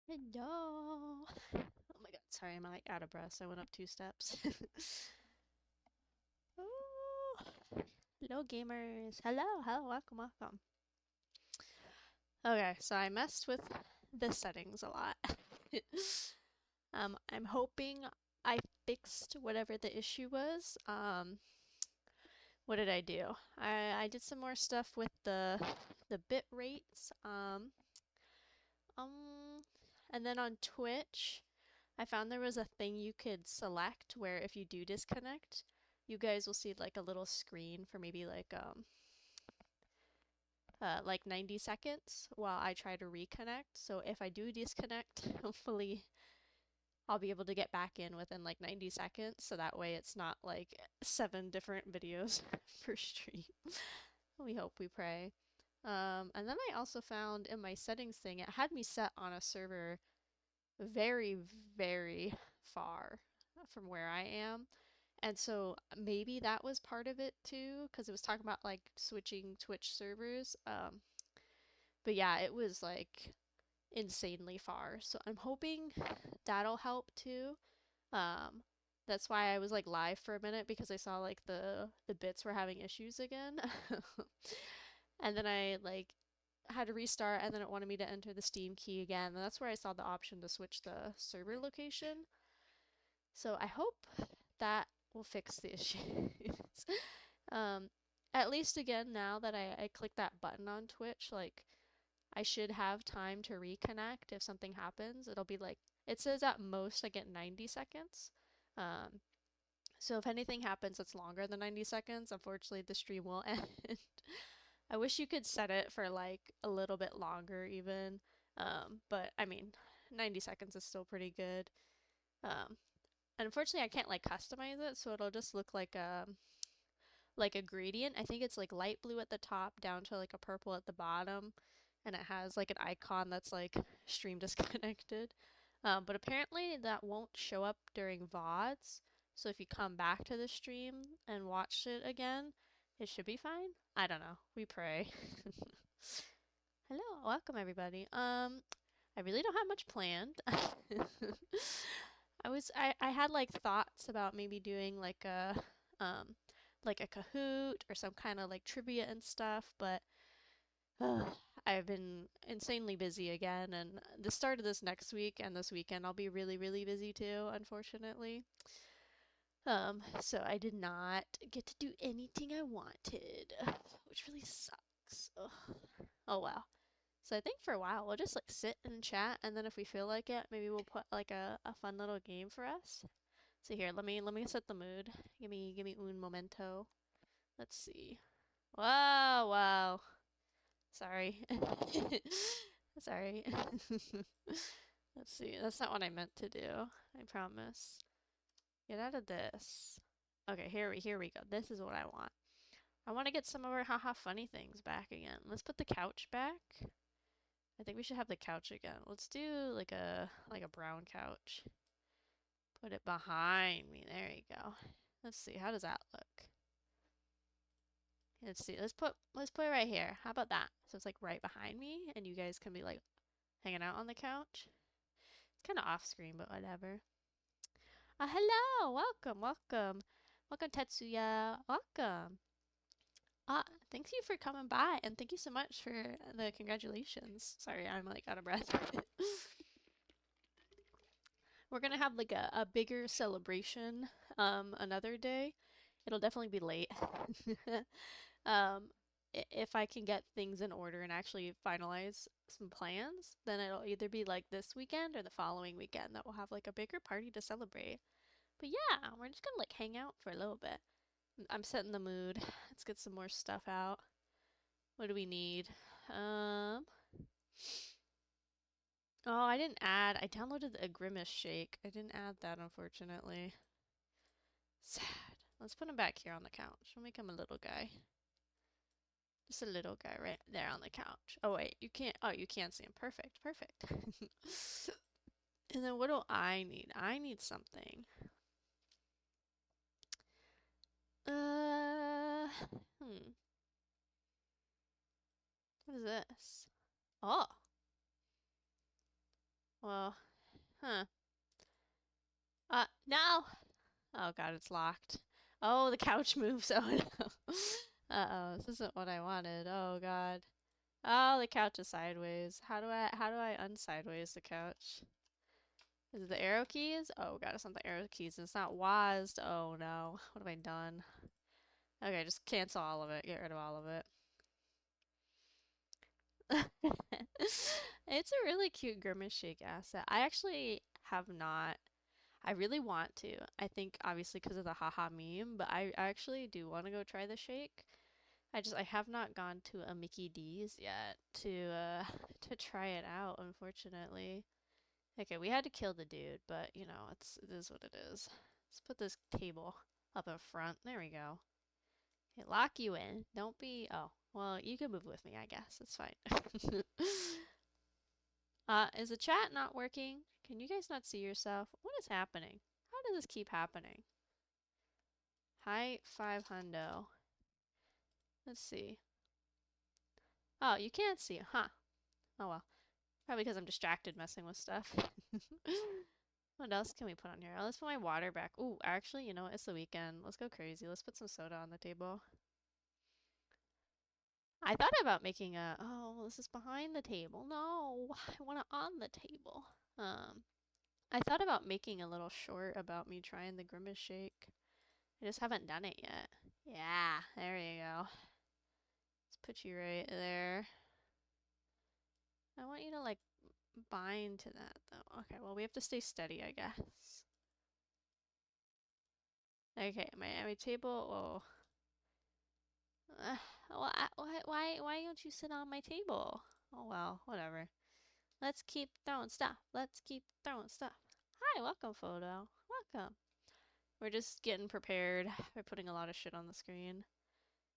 Hello. Oh my god, sorry, I'm like out of breath, so I went up 2 steps. Oh, hello gamers. Hello, welcome. Okay, so I messed with the settings a lot. I'm hoping I fixed whatever the issue was. What did I do? I did some more stuff with the bit rates. Um, and then on Twitch, I found there was a thing you could select where if you do disconnect, you guys will see like a little screen for maybe like 90 seconds while I try to reconnect. So if I do disconnect, hopefully I'll be able to get back in within like 90 seconds. So that way it's not like 7 different videos per stream. We hope, we pray. And then I also found in my settings thing, it had me set on a server very, very far from where I am. And so maybe that was part of it too, because it was talking about like switching Twitch servers. But yeah, it was like insanely far. So I'm hoping that'll help too. Um, that's why I was like live for a minute because I saw like the bits were having issues again. And then I like had to restart and then it wanted me to enter the Steam key again. And that's where I saw the option to switch the server location. So I hope that will fix the issues. um, at least again, now that I click that button on Twitch, like I should have time to reconnect if something happens. It'll be like, it says at most I get 90 seconds. Um, so if anything happens that's longer than 90 seconds, unfortunately the stream will end. I wish you could set it for like a little bit longer even. But I mean, 90 seconds is still pretty good. Um, Unfortunately, I can't like customize it, so it'll just look like a gradient. I think it's like light blue at the top down to like a purple at the bottom, and it has like an icon that's like stream disconnected. But apparently that won't show up during VODs. So if you come back to the stream and watch it again, it should be fine. I don't know. We pray. Hello, welcome everybody. I really don't have much planned. I had like thoughts about maybe doing um like a Kahoot or some kind of like trivia and stuff, but uh, I've been insanely busy again, and the start of this next week and this weekend I'll be really, really busy too, unfortunately. So I did not get to do anything I wanted, which really sucks. Ugh. Oh well. So I think for a while we'll just like sit and chat, and then if we feel like it, maybe we'll put like a fun little game for us. So here, let me set the mood. Give me un momento. Let's see. Wow, wow. Sorry. Sorry. Let's see. That's not what I meant to do. I promise. Get out of this. Okay, here we go. This is what I want. I want to get some of our haha funny things back again. Let's put the couch back. I think we should have the couch again. Let's do like a brown couch. Put it behind me. There you go. Let's see. How does that look? Let's see. Let's put it right here. How about that? So it's like right behind me and you guys can be like hanging out on the couch. It's kind of off screen, but whatever. Hello. Welcome. Welcome Tetsuya. Welcome. Thank you for coming by and thank you so much for the congratulations. Sorry, I'm like out of breath. We're gonna have like a bigger celebration another day. It'll definitely be late. Um, if I can get things in order and actually finalize some plans, then it'll either be like this weekend or the following weekend that we'll have like a bigger party to celebrate. But yeah, we're just gonna like hang out for a little bit. I'm setting the mood. Let's get some more stuff out. What do we need? Um, oh, I didn't add. I downloaded a Grimace Shake. I didn't add that, unfortunately. Sad. Let's put him back here on the couch. We'll make him a little guy. Just a little guy right there on the couch. Oh wait, you can't. Oh, you can't see him. Perfect, perfect. And then what do I need? I need something. Uh, hmm. What is this? Oh, Well, huh. No! Oh god, it's locked. Oh, the couch moves. Oh no. Uh-oh, this isn't what I wanted. Oh god. Oh, the couch is sideways. How do I unsideways the couch? Is it the arrow keys? Oh god, it's not the arrow keys. It's not WASD. Oh no. What have I done? Okay, just cancel all of it. Get rid of all of it. It's a really cute Grimace Shake asset. I actually have not. I really want to. I think obviously because of the haha meme, but I actually do want to go try the shake. I have not gone to a Mickey D's yet to try it out, unfortunately. Okay, we had to kill the dude, but you know, it is what it is. Let's put this table up in front. There we go. Okay, lock you in. Don't be. Oh, well, you can move with me, I guess. It's fine. Is the chat not working? Can you guys not see yourself? What is happening? How does this keep happening? Height 500. Let's see. Oh, you can't see it, huh? Oh well. Probably because I'm distracted messing with stuff. What else can we put on here? Oh, let's put my water back. Ooh, actually, you know what? It's the weekend. Let's go crazy. Let's put some soda on the table. I thought about making a. Oh, this is behind the table. No, I want it on the table. I thought about making a little short about me trying the Grimace Shake. I just haven't done it yet. Yeah, there you go. Let's put you right there. I want you to like bind to that though. Okay, well we have to stay steady, I guess. Okay, my table. Oh, well, why don't you sit on my table? Oh well, whatever. Let's keep throwing stuff. Let's keep throwing stuff. Hi, welcome, photo. Welcome. We're just getting prepared. We're putting a lot of shit on the screen.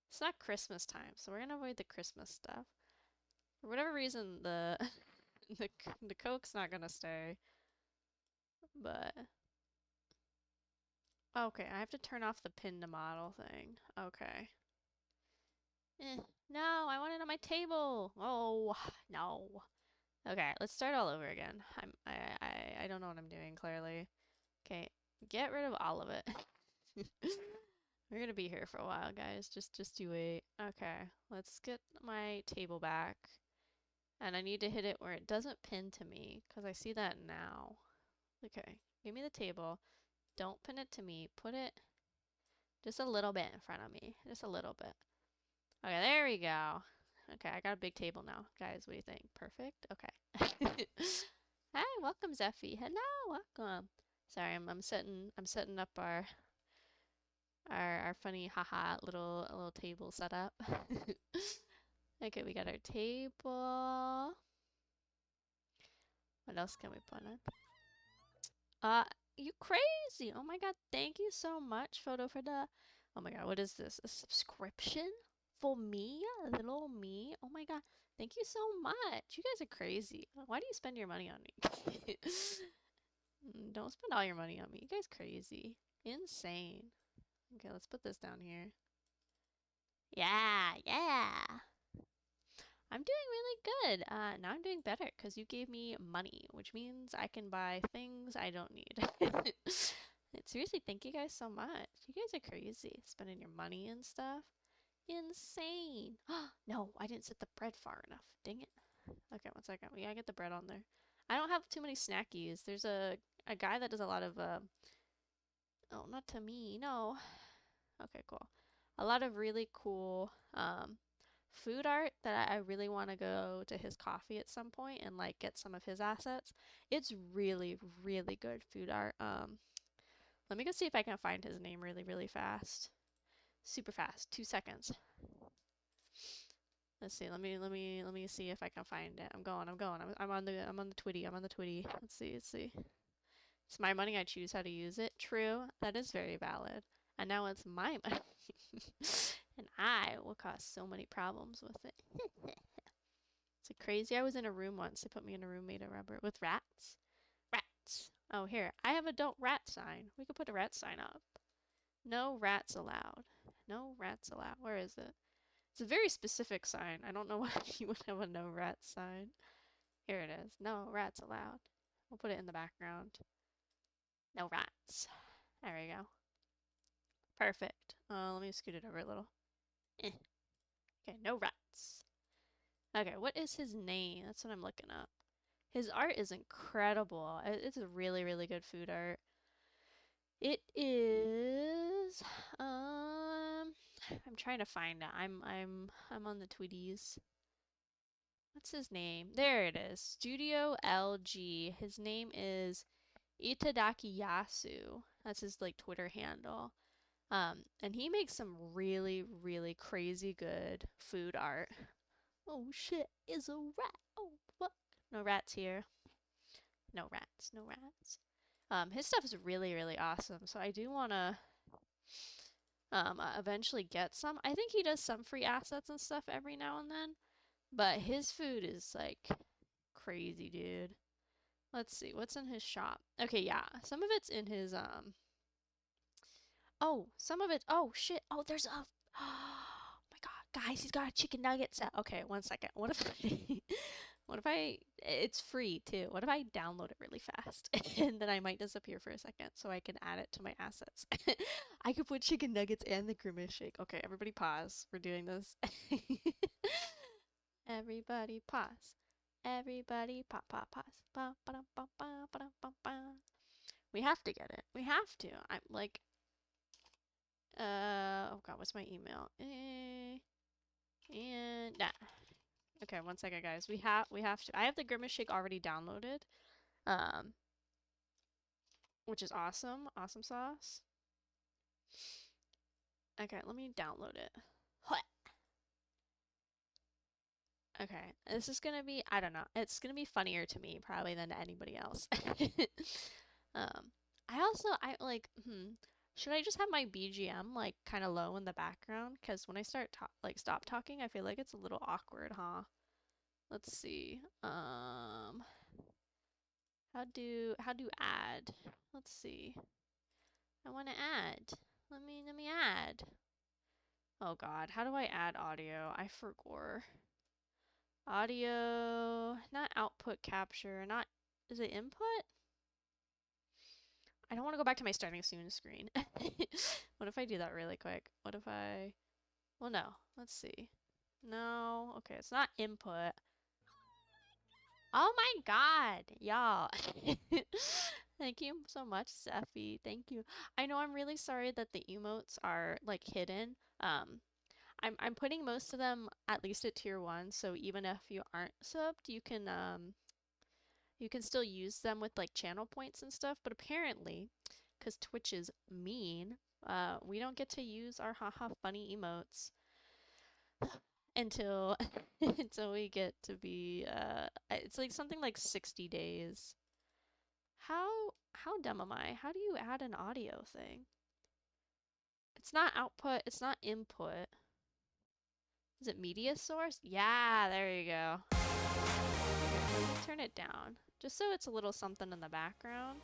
It's not Christmas time, so we're gonna avoid the Christmas stuff. For whatever reason, the the the Coke's not gonna stay. But okay, I have to turn off the pin to model thing. Okay. Eh, no, I want it on my table. Oh no. Okay, let's start all over again. I don't know what I'm doing clearly. Okay, get rid of all of it. We're gonna be here for a while, guys. Just you wait. Okay, let's get my table back. And I need to hit it where it doesn't pin to me, because I see that now. Okay, give me the table. Don't pin it to me. Put it just a little bit in front of me. Just a little bit. Okay, there we go. Okay, I got a big table now. Guys, what do you think? Perfect? Okay. Hi, welcome Zeffy. Hello, welcome. Sorry, I'm setting up our funny haha little table setup. Okay, we got our table. What else can we put on? You crazy. Oh my god, thank you so much, Photo, for the. Oh my god, what is this? A subscription for me? Little me? Oh my god, thank you so much. You guys are crazy. Why do you spend your money on me? Don't spend all your money on me. You guys crazy. Insane. Okay, let's put this down here. Yeah, yeah. I'm doing really good. Now I'm doing better because you gave me money, which means I can buy things I don't need. Seriously, thank you guys so much. You guys are crazy. Spending your money and stuff. Insane. No, I didn't set the bread far enough. Dang it. Okay, one second. We gotta get the bread on there. I don't have too many snackies. There's a guy that does a lot of oh, not to me. No. Okay, cool. A lot of really cool food art that I really want to go to his coffee at some point and like get some of his assets. It's really, really good food art. Let me go see if I can find his name really fast. Super fast. 2 seconds. Let's see. Let me see if I can find it. I'm going. I'm on the Twitty. I'm on the Twitty. Let's see. Let's see. It's my money. I choose how to use it. True. That is very valid. And now it's my money. And I will cause so many problems with it. It's like crazy. I was in a room once. They put me in a room made of rubber with rats. Rats. Oh, here. I have a don't rat sign. We could put a rat sign up. No rats allowed. No rats allowed. Where is it? It's a very specific sign. I don't know why you would have a no rats sign. Here it is. No rats allowed. We'll put it in the background. No rats. There we go. Perfect. Let me scoot it over a little. Okay, no rats. Okay, what is his name? That's what I'm looking up. His art is incredible. It's a really, really good food art. It is I'm trying to find it. I'm on the Tweeties. What's his name? There it is. Studio LG. His name is Itadaki Yasu. That's his like Twitter handle. And he makes some really, really crazy good food art. Oh shit, is a rat. Oh fuck. No rats here. No rats, no rats. His stuff is really, really awesome. So I do want to eventually get some. I think he does some free assets and stuff every now and then, but his food is like crazy, dude. Let's see, what's in his shop? Okay, yeah, some of it's in his oh, some of it. Oh shit. Oh, there's a. Oh my god, guys, he's got a chicken nugget set. Okay, one second. What if I? What if I? It's free too. What if I download it really fast and then I might disappear for a second so I can add it to my assets? I could put chicken nuggets and the grimace shake. Okay, everybody pause. We're doing this. Everybody pause. Everybody pop pause. Ba ba ba ba ba ba ba. We have to get it. We have to. I'm like oh god, what's my email? And nah. Okay, one second, guys. We have to. I have the Grimace Shake already downloaded, um, which is awesome. Awesome sauce. Okay, let me download it. Okay, this is gonna be, I don't know. It's gonna be funnier to me probably than to anybody else. I like, should I just have my BGM like kind of low in the background? Because when I stop talking, I feel like it's a little awkward, huh? Let's see. How do add? Let's see. I want to add. Let me add. Oh God, how do I add audio? I forgot. Audio, not output capture, not, is it input? I don't want to go back to my starting soon screen. What if I do that really quick? What if I, well no, let's see. No, okay, it's not input. Oh my god, y'all. Thank you so much, Seffi. Thank you. I know I'm really sorry that the emotes are like hidden. I'm putting most of them at least at tier 1, so even if you aren't subbed, you can still use them with like channel points and stuff, but apparently, because Twitch is mean, we don't get to use our haha funny emotes until until we get to be it's like something like 60 days. How dumb am I? How do you add an audio thing? It's not output, it's not input. Is it media source? Yeah, there you go. Okay, turn it down. Just so it's a little something in the background.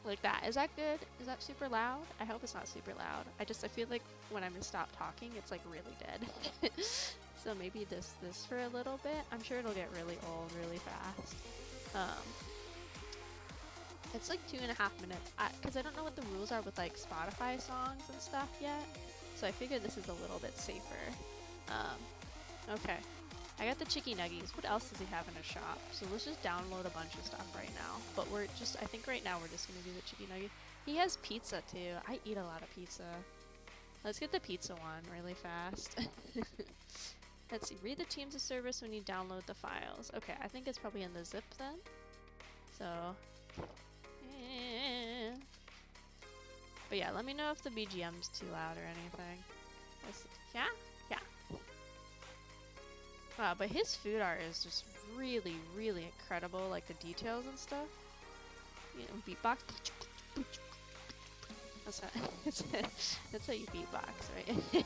Like that. Is that good? Is that super loud? I hope it's not super loud. I feel like when I'm gonna stop talking, it's like really dead. So maybe this for a little bit. I'm sure it'll get really old really fast. It's like 2.5 minutes. Because I don't know what the rules are with like Spotify songs and stuff yet. So I figured this is a little bit safer. Okay. I got the chicky nuggies. What else does he have in his shop? So let's just download a bunch of stuff right now. But I think right now we're just gonna do the chicky nugget. He has pizza too. I eat a lot of pizza. Let's get the pizza one really fast. Let's see, read the terms of service when you download the files. Okay, I think it's probably in the zip then. So, but yeah, let me know if the BGM's too loud or anything. Yeah? Yeah. Wow, but his food art is just really, really incredible, like the details and stuff. You know, beatbox. That's how you beatbox, right?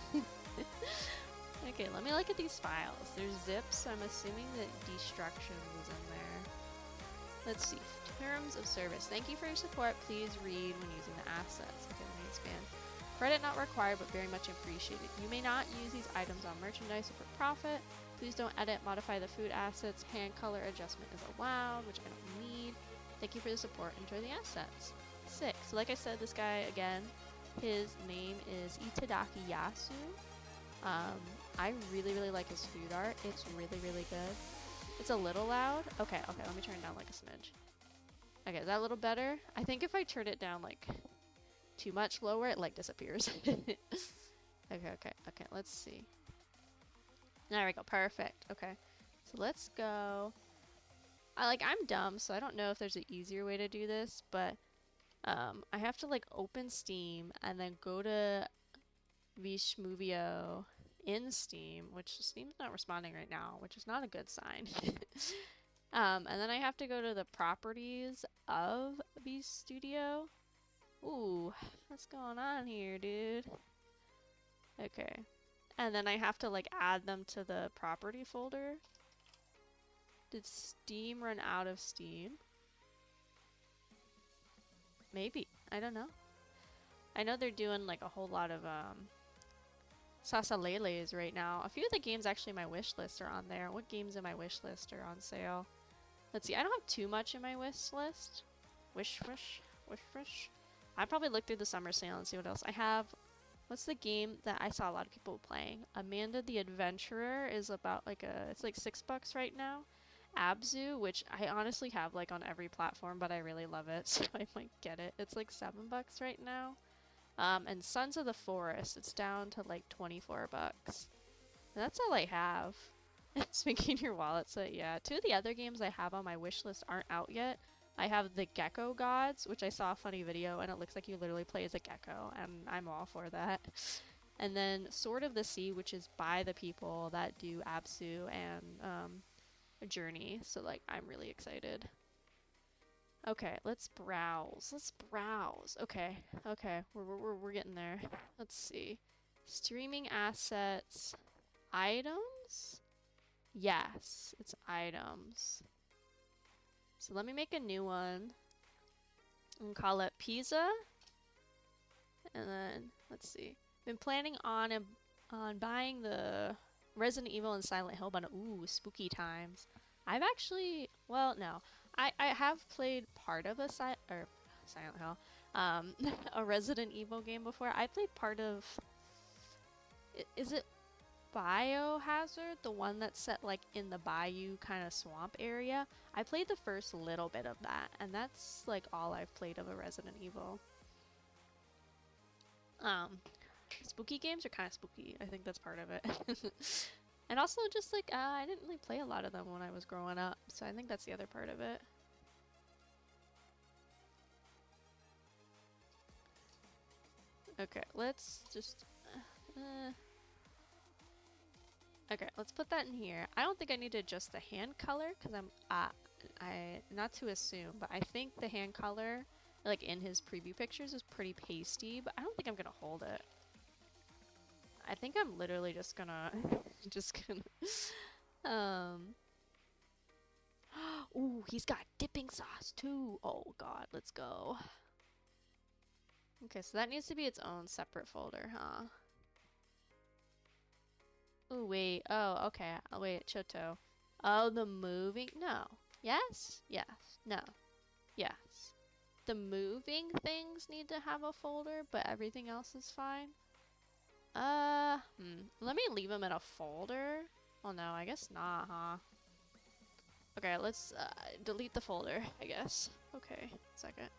Okay, let me look at these files. There's zips, so I'm assuming that destruction was in there. Let's see. Terms of service. Thank you for your support. Please read when using the assets. Okay, let me expand. Credit not required, but very much appreciated. You may not use these items on merchandise or for profit. Please don't edit, modify the food assets. Hand color adjustment is allowed, which I don't need. Thank you for the support. Enjoy the assets. Sick. So like I said, this guy, again, his name is Itadaki Yasu. I really, really like his food art. It's really, really good. It's a little loud. Okay, let me turn it down like a smidge. Okay, is that a little better? I think if I turn it down like too much lower, it like disappears. Okay, let's see. There we go, perfect. Okay, so let's go. I'm dumb, so I don't know if there's an easier way to do this, but I have to like open Steam and then go to VShmovio in Steam, which Steam's not responding right now, which is not a good sign. And then I have to go to the properties of VStudio. Ooh, what's going on here, dude? Okay. And then I have to like add them to the property folder. Did Steam run out of Steam? Maybe. I don't know. I know they're doing like a whole lot of Sasaleles right now. A few of the games actually in my wish list are on there. What games in my wish list are on sale? Let's see. I don't have too much in my wish list. Wish. I'd probably look through the summer sale and see what else I have. What's the game that I saw a lot of people playing? Amanda the Adventurer is about like it's like $6 right now. Abzu, which I honestly have like on every platform, but I really love it, so I might get it. It's like $7 right now. And Sons of the Forest, it's down to like $24. And that's all I have. It's making your wallet so yeah. Two of the other games I have on my wish list aren't out yet. I have the Gecko Gods, which I saw a funny video, and it looks like you literally play as a gecko, and I'm all for that. And then Sword of the Sea, which is by the people that do Absu and Journey, so like I'm really excited. Okay, let's browse. Okay, we're getting there. Let's see. Streaming assets, items? Yes, it's items. So let me make a new one and call it Pizza. And then let's see. Been planning on buying the Resident Evil and Silent Hill, but ooh, spooky times. I've actually, well, no, I have played part of a Silent Hill, a Resident Evil game before. I played part of. Is it Biohazard, the one that's set like in the bayou kind of swamp area? I played the first little bit of that, and that's like all I've played of a Resident Evil. Spooky games are kind of spooky. I think that's part of it. And also just like I didn't really play a lot of them when I was growing up, so I think that's the other part of it. Okay, let's just okay, let's put that in here. I don't think I need to adjust the hand color because I not to assume, but I think the hand color like in his preview pictures is pretty pasty, but I don't think I'm gonna hold it. I think I'm literally just gonna ooh, he's got dipping sauce too. Oh god, let's go. Okay, so that needs to be its own separate folder, huh? Oh, wait. Oh, okay. Oh, wait. Choto. Oh, the moving? No. Yes? Yes. No. Yes. The moving things need to have a folder, but everything else is fine. Let me leave them in a folder. Well, no, I guess not, huh? Okay, let's delete the folder, I guess. Okay, second.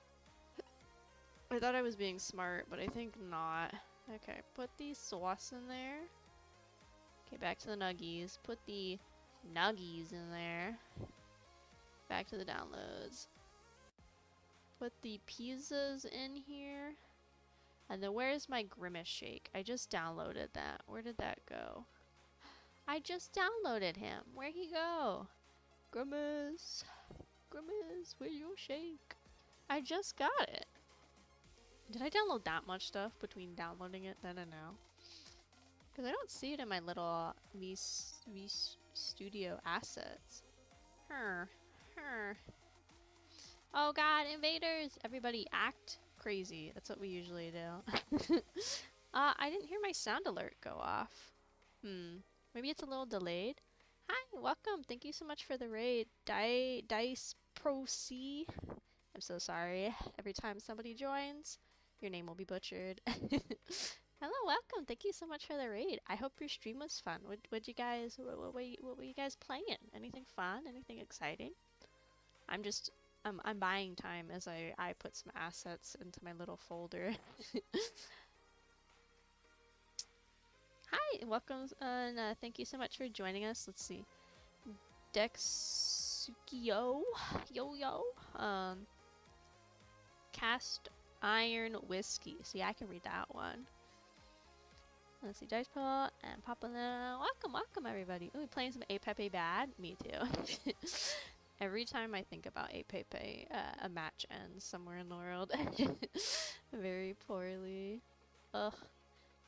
I thought I was being smart, but I think not. Okay, put the sauce in there. Okay, back to the nuggies. Put the nuggies in there. Back to the downloads. Put the pizzas in here. And then where's my Grimace Shake? I just downloaded that. Where did that go? I just downloaded him. Where'd he go? Grimace. Grimace, where's your shake? I just got it. Did I download that much stuff between downloading it then and now? Because I don't see it in my little VStudio assets. Oh god, invaders! Everybody act crazy. That's what we usually do. I didn't hear my sound alert go off. Maybe it's a little delayed. Hi, welcome. Thank you so much for the raid. Dice Pro C. I'm so sorry. Every time somebody joins, your name will be butchered. Hello, welcome. Thank you so much for the raid. I hope your stream was fun. What you guys, what were you guys playing? Anything fun? Anything exciting? I'm buying time as I put some assets into my little folder. Hi, welcome, and thank you so much for joining us. Let's see. Dexukio, yo, cast iron whiskey. See, I can read that one. Let's see, Dice Pool and Papalina. Welcome everybody. Ooh, playing some Apepe bad? Me too. Every time I think about Apepe, a match ends somewhere in the world. Very poorly. Ugh.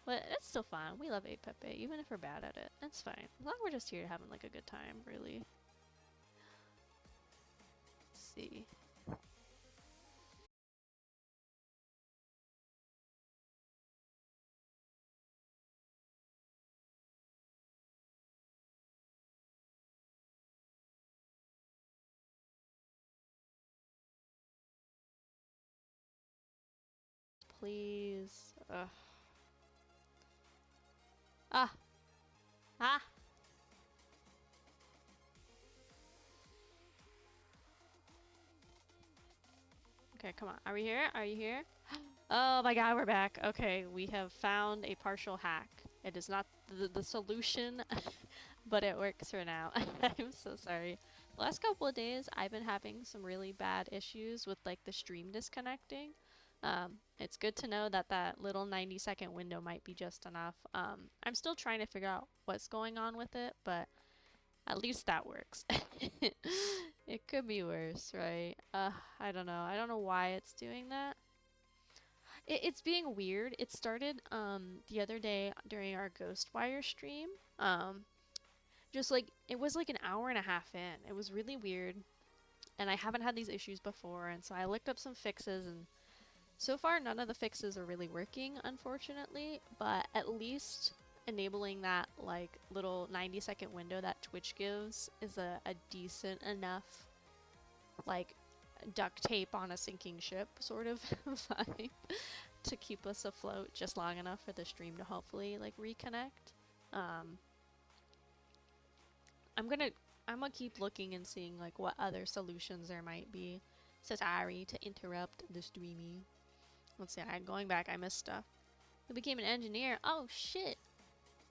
But it's still fun. We love Apepe, even if we're bad at it. It's fine. As long as we're just here having like a good time, really. Let's see. Please. Ugh. Ah! Ah! Okay, come on. Are we here? Are you here? Oh my god, we're back. Okay, we have found a partial hack. It is not the solution, but it works for now. I'm so sorry. The last couple of days, I've been having some really bad issues with like the stream disconnecting. It's good to know that that little 90-second window might be just enough. I'm still trying to figure out what's going on with it, but at least that works. It could be worse, right? I don't know. I don't know why it's doing that. It's being weird. It started the other day during our Ghostwire stream. Just like it was like an hour and a half in. It was really weird, and I haven't had these issues before, and so I looked up some fixes, and so far none of the fixes are really working, unfortunately, but at least enabling that like little 90-second window that Twitch gives is a decent enough like duct tape on a sinking ship sort of vibe to keep us afloat just long enough for the stream to hopefully like reconnect. I'm gonna keep looking and seeing like what other solutions there might be. So sorry to interrupt the streaming. Let's see, I'm going back, I missed stuff. You became an engineer. Oh shit!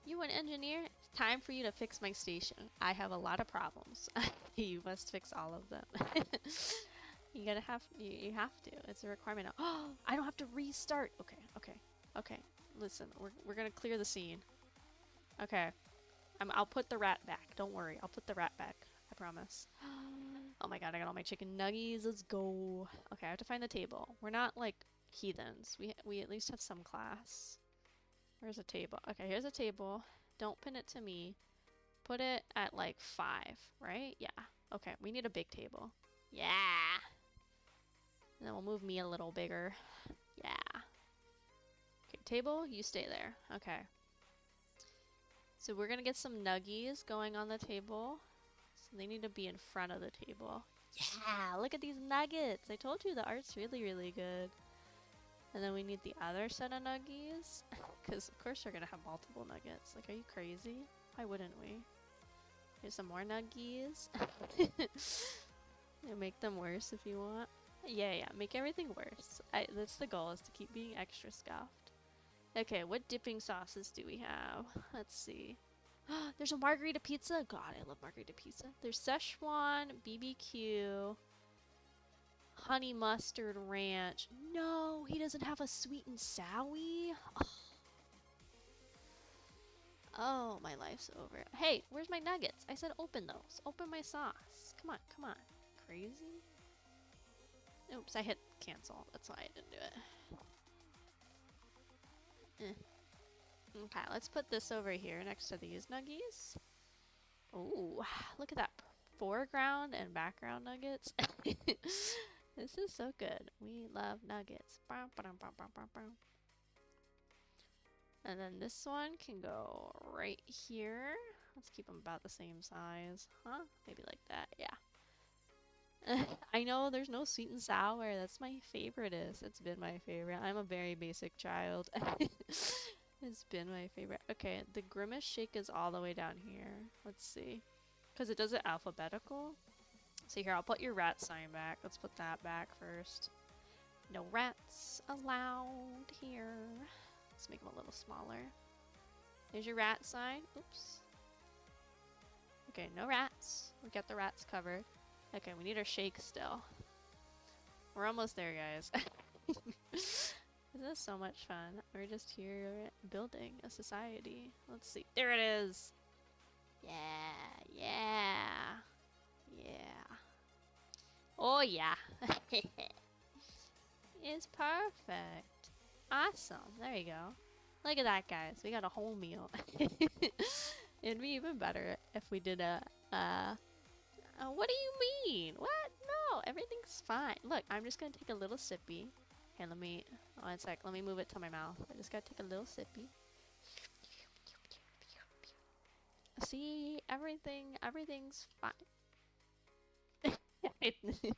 You an engineer? It's time for you to fix my station. I have a lot of problems. You must fix all of them. You have to. It's a requirement. Oh, I don't have to restart. Okay. Listen, we're gonna clear the scene. Okay. I'll put the rat back. Don't worry. I'll put the rat back. I promise. Oh my god, I got all my chicken nuggies. Let's go. Okay, I have to find the table. We're not like heathens. We at least have some class. Where's a table? Okay, here's a table. Don't pin it to me. Put it at like 5, right? Yeah. Okay, we need a big table. Yeah. And then we'll move me a little bigger. Yeah. Okay, table, you stay there. Okay. So we're gonna get some nuggies going on the table. So they need to be in front of the table. Yeah, look at these nuggets. I told you the art's really, really good. And then we need the other set of nuggies. Because of course we're gonna have multiple nuggets. Like, are you crazy? Why wouldn't we? Here's some more nuggies. Yeah, make them worse if you want. Yeah, make everything worse. That's the goal, is to keep being extra scuffed. Okay, what dipping sauces do we have? Let's see. There's a margarita pizza. God, I love margarita pizza. There's Szechuan, BBQ, honey mustard ranch. No, he doesn't have a sweet and sour. Oh, my life's over. Hey, where's my nuggets? I said open those. Open my sauce. Come on. Crazy? Oops, I hit cancel. That's why I didn't do it. Okay, let's put this over here next to these nuggies. Ooh, look at that. Foreground and background nuggets. This is so good. We love nuggets. And then this one can go right here. Let's keep them about the same size. Huh? Maybe like that. Yeah. I know there's no sweet and sour. That's my favoriteest. It's been my favorite. I'm a very basic child. It's been my favorite. Okay, the Grimace Shake is all the way down here. Let's see. Because it does it alphabetical. So here, I'll put your rat sign back. Let's put that back first. No rats allowed here. Let's make them a little smaller. There's your rat sign. Oops. Okay, no rats. We got the rats covered. Okay, we need our shake still. We're almost there, guys. This is so much fun. We're just here building a society. Let's see. There it is! Yeah, yeah, yeah. Oh yeah. It's perfect. Awesome. There you go. Look at that, guys. We got a whole meal. It'd be even better if we did a, what do you mean? What? No, everything's fine. Look, I'm just gonna take a little sippy. Okay, let me, one sec, let me move it to my mouth. I just gotta take a little sippy. See, everything's fine. Everything's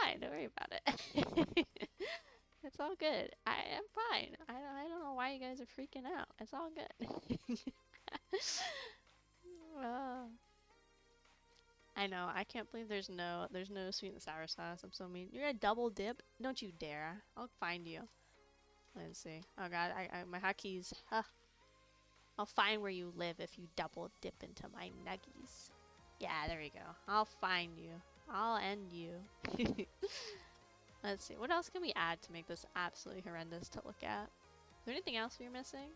fine, don't worry about it. It's all good. I am fine. I don't know why you guys are freaking out. It's all good. uh, I know. I can't believe there's no sweet and sour sauce. I'm so mean. You're gonna double dip? Don't you dare. I'll find you. Let's see. Oh god, my hotkeys. Huh. I'll find where you live if you double dip into my nuggies. Yeah, there we go. I'll find you. I'll end you. Let's see. What else can we add to make this absolutely horrendous to look at? Is there anything else we're missing?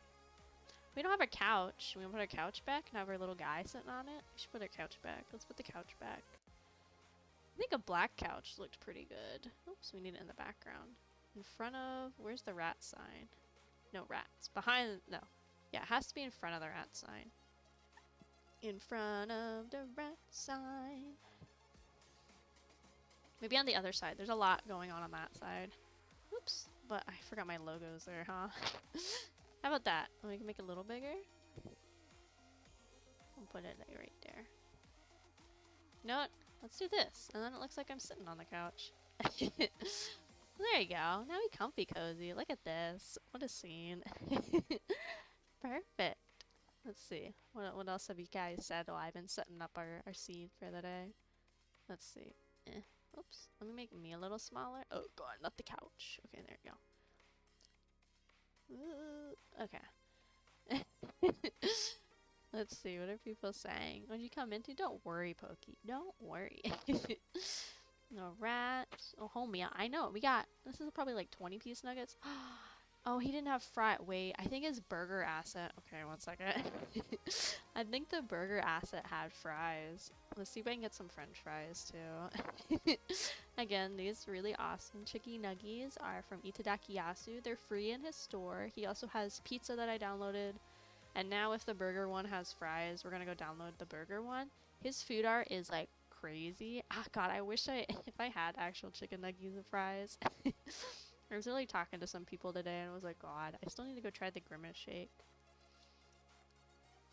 We don't have a couch. We want to put our couch back and have our little guy sitting on it. We should put our couch back. Let's put the couch back. I think a black couch looked pretty good. Oops, we need it in the background. In front of... Where's the rat sign? No rats. Behind... No. Yeah, it has to be in front of the rat sign. In front of the rat sign. Maybe on the other side. There's a lot going on that side. Oops. But I forgot my logos there, huh? How about that? We can make it a little bigger. I'll put it like right there. You know what? Let's do this. And then it looks like I'm sitting on the couch. There you go. Now we comfy cozy. Look at this. What a scene. Perfect. Let's see. What else have you guys said while I've been setting up our seed for the day? Let's see. Oops. Let me make me a little smaller. Oh god, not the couch. Okay, there you go. Okay. Let's see, what are people saying? What'd you come into? Don't worry, Pokey. Don't worry. No rats. Oh, homie, I know. We got, this is probably like 20-piece nuggets. Oh, he didn't have fry. Wait, I think his burger asset. Okay, one second. I think the burger asset had fries. Let's see if I can get some french fries too. Again, these really awesome chicky nuggies are from Itadaki Yasu. They're free in his store. He also has pizza that I downloaded. And now if the burger one has fries, we're gonna go download the burger one. His food art is like crazy. Ah, god, I wish if I had actual chicken nuggies and fries. I was really talking to some people today and I was like, god, I still need to go try the Grimace Shake.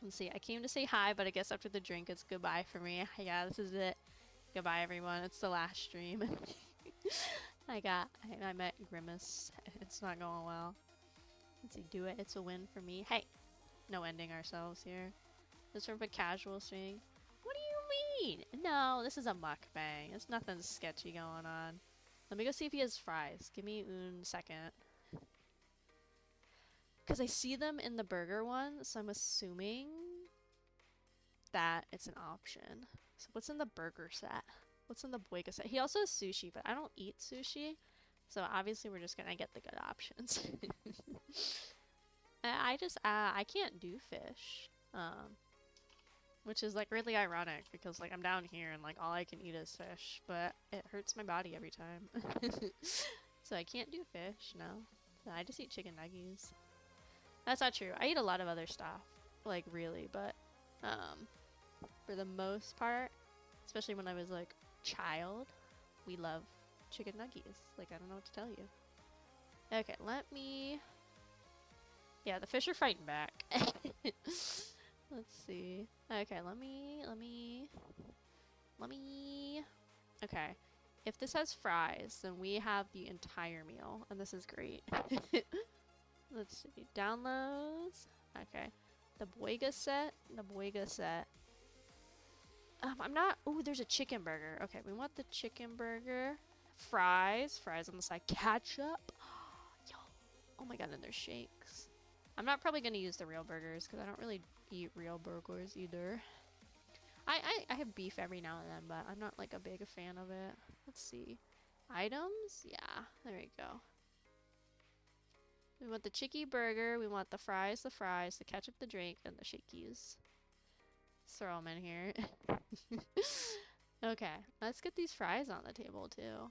Let's see, I came to say hi, but I guess after the drink it's goodbye for me. Yeah, this is it. Goodbye everyone, it's the last stream. I met Grimace. It's not going well. Let's see, do it. It's a win for me. Hey, no ending ourselves here. This is sort of a casual stream. What do you mean? No, this is a mukbang. There's nothing sketchy going on. Let me go see if he has fries. Give me one second. Because I see them in the burger one, so I'm assuming that it's an option. So what's in the burger set? What's in the boyga set? He also has sushi, but I don't eat sushi. So obviously we're just gonna get the good options. I can't do fish. Which is like really ironic because like I'm down here and like all I can eat is fish, but it hurts my body every time. So I can't do fish, no. I just eat chicken nuggies. That's not true. I eat a lot of other stuff, like really, but for the most part, especially when I was like child, we love chicken nuggies. Like I don't know what to tell you. Okay, let me. Yeah, the fish are fighting back. Let's see. Okay, let me Let me... Okay. If this has fries, then we have the entire meal, and this is great. Let's see. Downloads. Okay. The Boiga set. The Boiga set. I'm not... Ooh, there's a chicken burger. Okay, we want the chicken burger. Fries. Fries on the side. Ketchup. Yo. Oh my god, and there's shakes. I'm not probably going to use the real burgers, because I don't really eat real burgers either. I have beef every now and then, but I'm not like a big fan of it. Let's see. Items? Yeah, there we go. We want the chicky burger, we want the fries, the ketchup, the drink, and the shakies. Let's throw them in here. Okay, let's get these fries on the table too.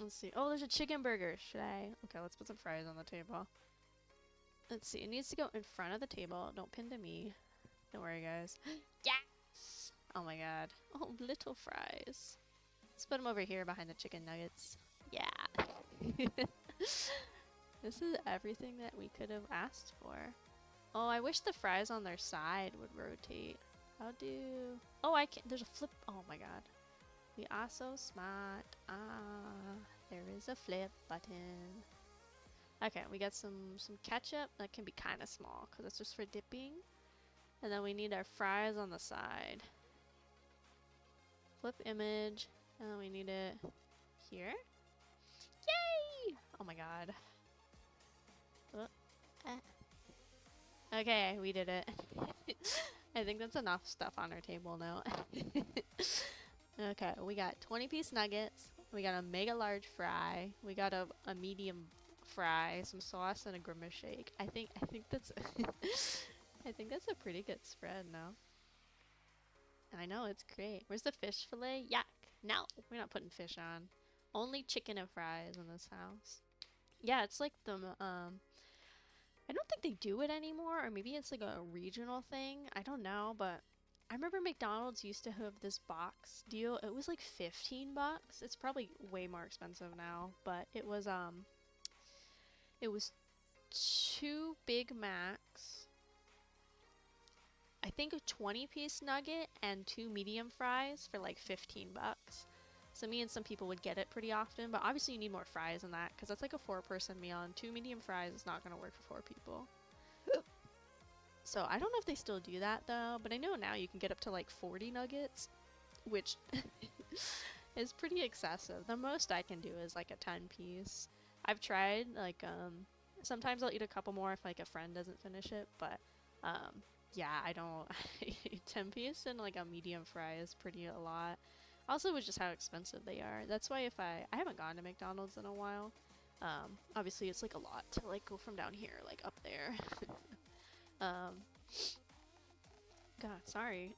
Let's see. Oh, there's a chicken burger. Should I? Okay, let's put some fries on the table. Let's see. It needs to go in front of the table. Don't pin to me. Don't worry, guys. Yes! Oh my god. Oh, little fries. Let's put them over here behind the chicken nuggets. Yeah. This is everything that we could have asked for. Oh, I wish the fries on their side would rotate. How do... Oh, I can't... There's a flip... Oh my god. We are so smart. Ah, there is a flip button. Okay, we got some ketchup. That can be kind of small because it's just for dipping. And then we need our fries on the side. Flip image. And then we need it here. Yay! Oh my god. Okay, we did it. I think that's enough stuff on our table now. Okay, we got 20-piece nuggets. We got a mega large fry. We got a medium fry, some sauce, and a grimace shake. I think that's I think that's a pretty good spread now. I know, it's great. Where's the fish fillet? Yuck. No, we're not putting fish on. Only chicken and fries in this house. Yeah, it's like the I don't think they do it anymore, or maybe it's like a regional thing. I don't know, but I remember McDonald's used to have this box deal. It was like 15 bucks. It's probably way more expensive now, but it was 2 Big Macs, I think a 20-piece nugget, and 2 medium fries for like 15 bucks. So me and some people would get it pretty often, but obviously you need more fries than that because that's like a 4-person meal, and 2 medium fries is not going to work for 4 people. So I don't know if they still do that though, but I know now you can get up to like 40 nuggets, which is pretty excessive. The most I can do is like a 10-piece. I've tried like sometimes I'll eat a couple more if like a friend doesn't finish it, but yeah, I don't 10-piece and like a medium fry is pretty a lot. Also, with just how expensive they are. That's why if I haven't gone to McDonald's in a while. Obviously it's like a lot to like go from down here like up there. God, sorry.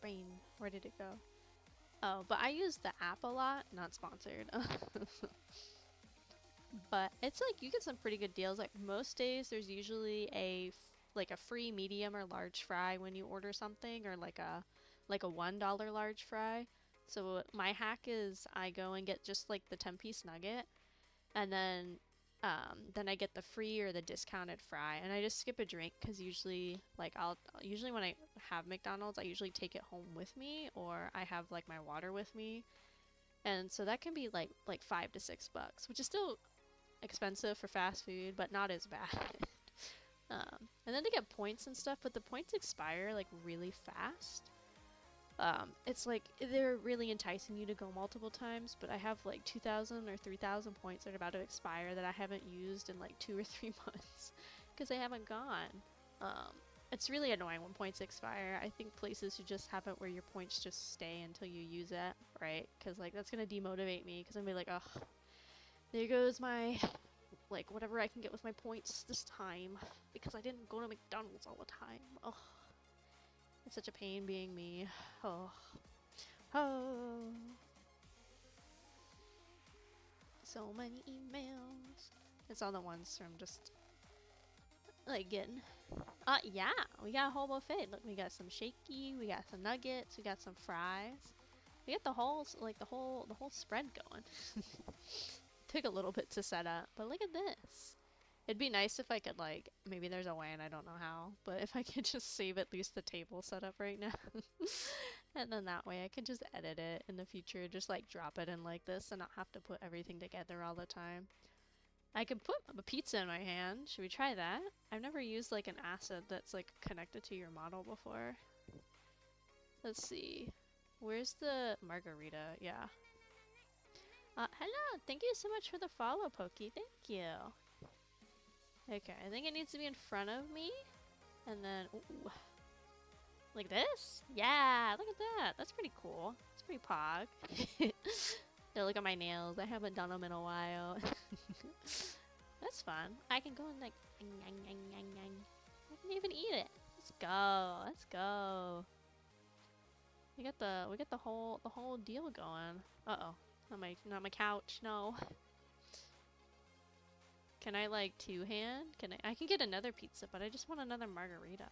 Brain, where did it go? Oh, but I use the app a lot. Not sponsored. But it's like you get some pretty good deals. Like most days, there's usually a free medium or large fry when you order something, or like a $1 large fry. So my hack is I go and get just like the 10-piece nugget, and then I get the free or the discounted fry, and I just skip a drink because usually usually when I have McDonald's, I usually take it home with me, or I have like my water with me, and so that can be like $5 to $6, which is still expensive for fast food, but not as bad. And then to get points and stuff, but the points expire like really fast. It's like they're really enticing you to go multiple times, but I have like 2,000 or 3,000 points that are about to expire that I haven't used in like 2 or 3 months because I haven't gone. It's really annoying when points expire. I think places should just have it where your points just stay until you use it, right? Because like that's gonna demotivate me because I'm gonna be like, oh, there goes my like whatever I can get with my points this time because I didn't go to McDonald's all the time. Oh. It's such a pain being me. Oh. Oh. So many emails. It's all the ones from just like getting. Yeah, we got a whole buffet. Look, we got some shaky, we got some nuggets, we got some fries. We got the whole spread going. Took a little bit to set up, but look at this. It'd be nice if I could, like, maybe there's a way and I don't know how, but if I could just save at least the table setup right now. And then that way I can just edit it in the future, just like drop it in like this and not have to put everything together all the time. I could put a pizza in my hand. Should we try that? I've never used like an asset that's like connected to your model before. Let's see. Where's the margarita? Yeah. Hello. Thank you so much for the follow, Pokey. Thank you. Okay, I think it needs to be in front of me. And then, ooh. Like this? Yeah, look at that. That's pretty cool. It's pretty pog. Now look at my nails. I haven't done them in a while. That's fun. I can go and like, I can even eat it. Let's go. Let's go. We got the whole deal going. Uh-oh. Not my couch. No. Can I like two-hand? I can get another pizza, but I just want another margarita.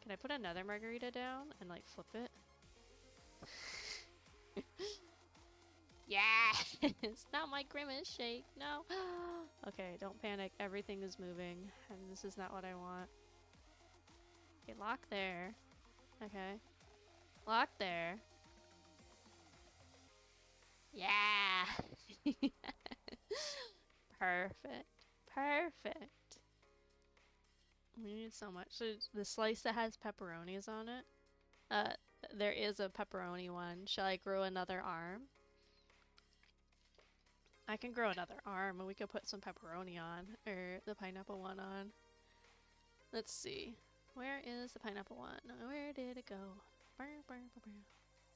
Can I put another margarita down and like flip it? Yeah! It's not my grimace shake, no! Okay, don't panic. Everything is moving, and this is not what I want. Okay, lock there. Okay. Lock there. Yeah! Perfect. Perfect. We need so much. So the slice that has pepperonis on it. There is a pepperoni one. Shall I grow another arm? I can grow another arm and we could put some pepperoni on. Or the pineapple one on. Let's see. Where is the pineapple one? Where did it go?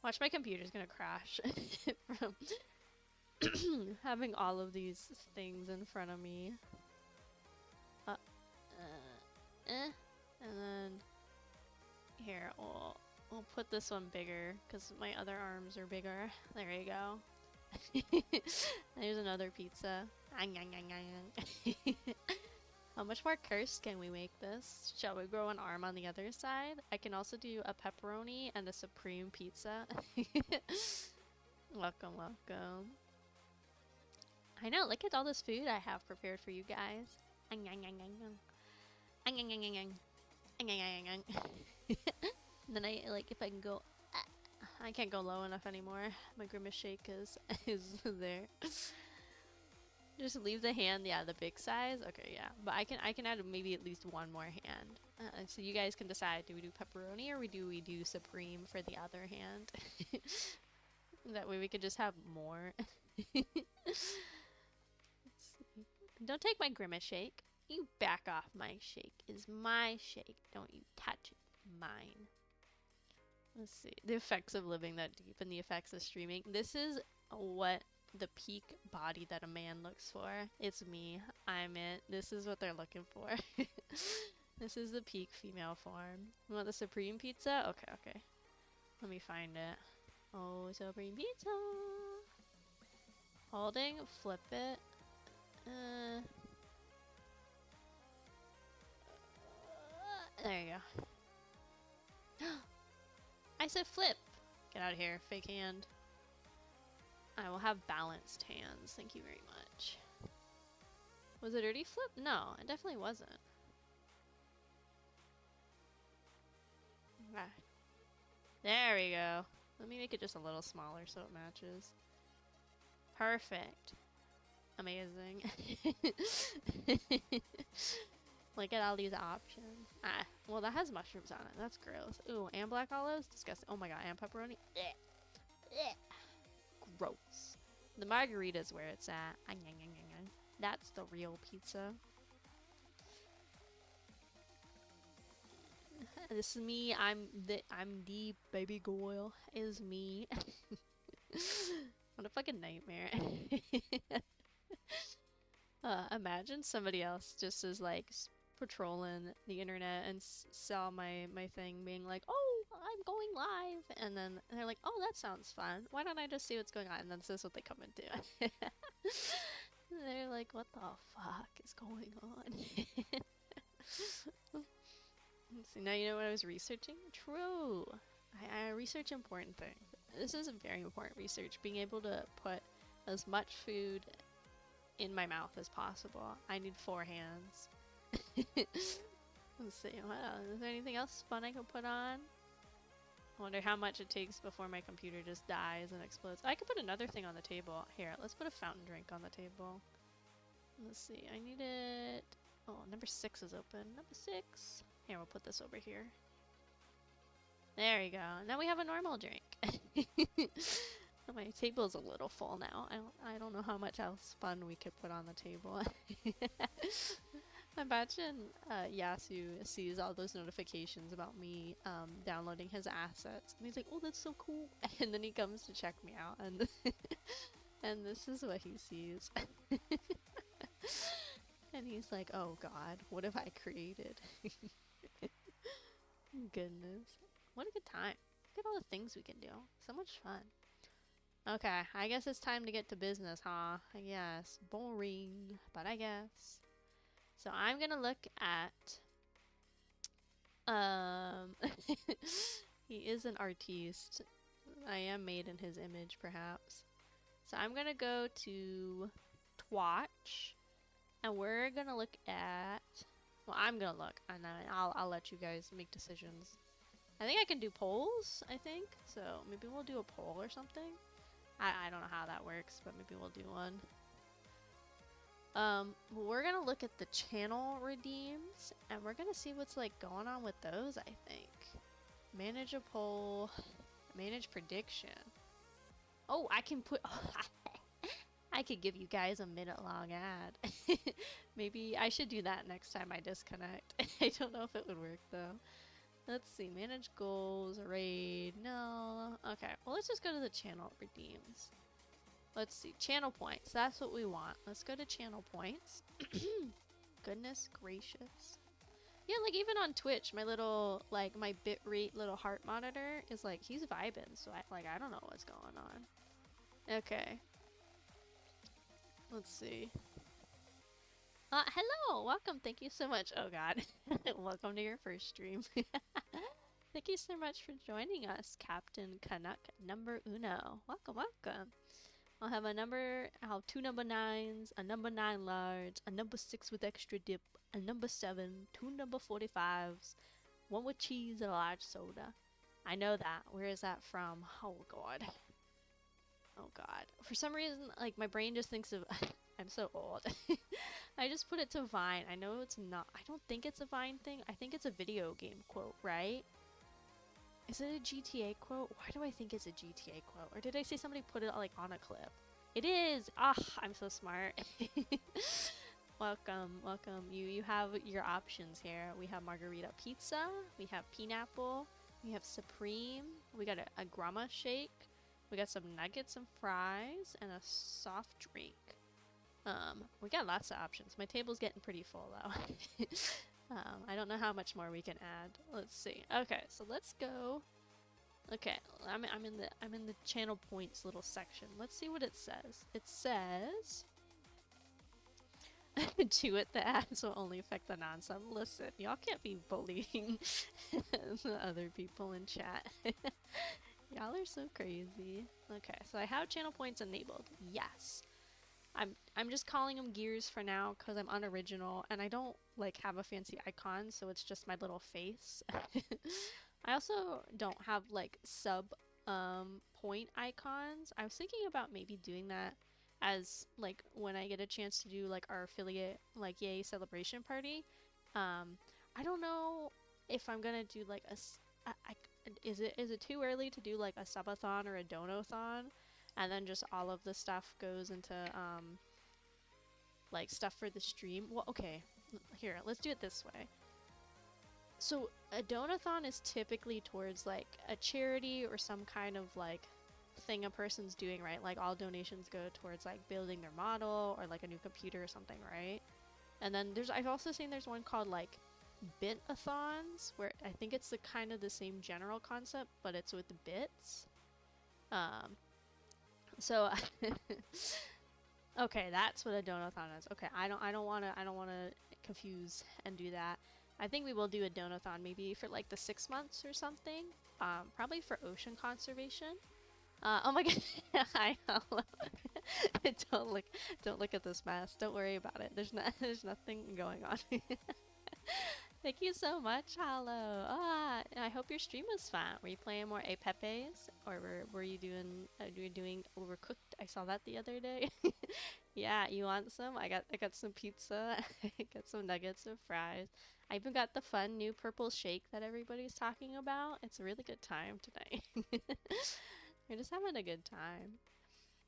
Watch, my computer's gonna crash from having all of these things in front of me. And then here, we'll put this one bigger because my other arms are bigger. There you go. There's another pizza. How much more cursed can we make this? Shall we grow an arm on the other side? I can also do a pepperoni and a supreme pizza. Welcome, welcome. I know, look at all this food I have prepared for you guys. Then I, like, if I can go, I can't go low enough anymore. My grimace shake is there. Just leave the hand, yeah, the big size. Okay, yeah, but I can add maybe at least one more hand. So you guys can decide: do we do pepperoni or do we do supreme for the other hand? That way we could just have more. Let's see. Don't take my grimace shake. You back off. My shake is my shake. Don't you touch it. Mine. Let's see. The effects of living that deep and the effects of streaming. This is what the peak body that a man looks for. It's me. I'm it. This is what they're looking for. This is the peak female form. You want the supreme pizza? Okay, okay. Let me find it. Oh, supreme pizza. Holding, flip it. There you go. I said flip. Get out of here, fake hand. I will have balanced hands. Thank you very much. Was it already flip? No, it definitely wasn't. Okay. There we go. Let me make it just a little smaller so it matches. Perfect. Amazing. Look at all these options. Ah, well, that has mushrooms on it. That's gross. Ooh, and black olives? Disgusting. Oh my god, and pepperoni? Gross. The margarita's where it's at. That's the real pizza. This is me. I'm the baby girl. Is me. What a fucking nightmare. Imagine somebody else just is like patrolling the internet and saw my thing being like, oh, I'm going live, and then they're like, oh, that sounds fun. Why don't I just see what's going on? And then this is what they come and do. They're like, what the fuck is going on? Let's see, now you know what I was researching? True. I research important things. This is a very important research. Being able to put as much food in my mouth as possible. I need 4 hands. Let's see, what else? Is there anything else fun I can put on? I wonder how much it takes before my computer just dies and explodes. I could put another thing on the table. Here, let's put a fountain drink on the table. Let's see, I need it... Oh, number 6 is open. Number 6. Here, we'll put this over here. There you go. Now we have a normal drink. My table's a little full now. I don't know how much else fun we could put on the table. Imagine Yasu sees all those notifications about me downloading his assets, and he's like, "Oh, that's so cool!" And then he comes to check me out, and and this is what he sees. And he's like, "Oh God, what have I created?" Goodness, what a good time! Look at all the things we can do. So much fun. Okay, I guess it's time to get to business, huh? I guess. Boring, but I guess. So I'm gonna look at, he is an artiste. I am made in his image, perhaps. So I'm gonna go to Twatch, and we're gonna look at, well, I'm gonna look, and then I'll let you guys make decisions. I think I can do polls, I think, so maybe we'll do a poll or something. I don't know how that works, but maybe we'll do one. We're gonna look at the channel redeems, and we're gonna see what's like going on with those, I think. Manage a poll, manage prediction. Oh, I can put, I could give you guys a minute-long ad. Maybe I should do that next time I disconnect. I don't know if it would work though. Let's see, manage goals, raid, no. Okay, well let's just go to the channel redeems. Let's see, channel points, that's what we want. Let's go to channel points. Goodness gracious. Yeah, like even on Twitch, my little, like my bitrate little heart monitor is like, he's vibing, so I don't know what's going on. Okay. Let's see. Hello, welcome, thank you so much. Oh god, welcome to your first stream. Thank you so much for joining us, Captain Canuck number uno. Welcome, welcome. I'll have 2 number 9s, a number 9 large, a number 6 with extra dip, a number 7, 2 number 45s, 1 with cheese and a large soda. I know that. Where is that from? Oh god. Oh god. For some reason, like, my brain just thinks of... I'm so old. I just put it to Vine. I know it's not... I don't think it's a Vine thing. I think it's a video game quote, right? Is it a GTA quote? Why do I think it's a GTA quote? Or did I say somebody put it, like, on a clip? It is! Ah, I'm so smart. Welcome, welcome. You have your options here. We have margarita pizza. We have pineapple. We have supreme. We got a grama shake. We got some nuggets and fries. And a soft drink. We got lots of options. My table's getting pretty full though. I don't know how much more we can add. Let's see. Okay, so let's go. Okay, I'm in the channel points little section. Let's see what it says. It says do it, the ads will only affect the non-sub. Listen, y'all can't be bullying the other people in chat. Y'all are so crazy. Okay, so I have channel points enabled. Yes. I'm just calling them gears for now because I'm unoriginal and I don't like have a fancy icon, so it's just my little face. I also don't have like sub point icons. I was thinking about maybe doing that as like when I get a chance to do like our affiliate like yay celebration party. I don't know if I'm gonna do like is it too early to do like a subathon or a donathon? And then just all of the stuff goes into, like, stuff for the stream. Well, okay. Here, let's do it this way. So, a donathon is typically towards, like, a charity or some kind of, like, thing a person's doing, right? Like, all donations go towards, like, building their model or, like, a new computer or something, right? And then I've also seen there's one called, like, bit-a-thons, where I think it's the kind of the same general concept, but it's with bits. So okay, that's what a donathon is. Okay, I don't want to confuse and do that. I think we will do a donathon maybe for like the 6 months or something. Probably for ocean conservation. Oh my god. Hi, hello. don't look, don't look at this mess. Don't worry about it. There's nothing going on. Thank you so much, Hollow. Ah, I hope your stream was fun. Were you playing more Apepes, or were you doing Overcooked? I saw that the other day. Yeah, you want some? I got some pizza. I got some nuggets and fries. I even got the fun new purple shake that everybody's talking about. It's a really good time tonight. We're just having a good time.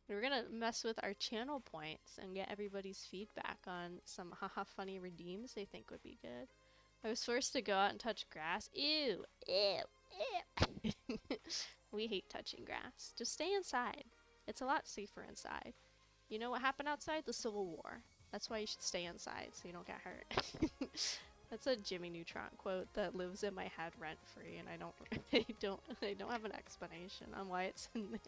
We're gonna mess with our channel points and get everybody's feedback on some haha funny redeems they think would be good. I was forced to go out and touch grass. Ew, ew, ew. We hate touching grass. Just stay inside. It's a lot safer inside. You know what happened outside? The Civil War. That's why you should stay inside so you don't get hurt. That's a Jimmy Neutron quote that lives in my head rent free, and I don't have an explanation on why it's in there.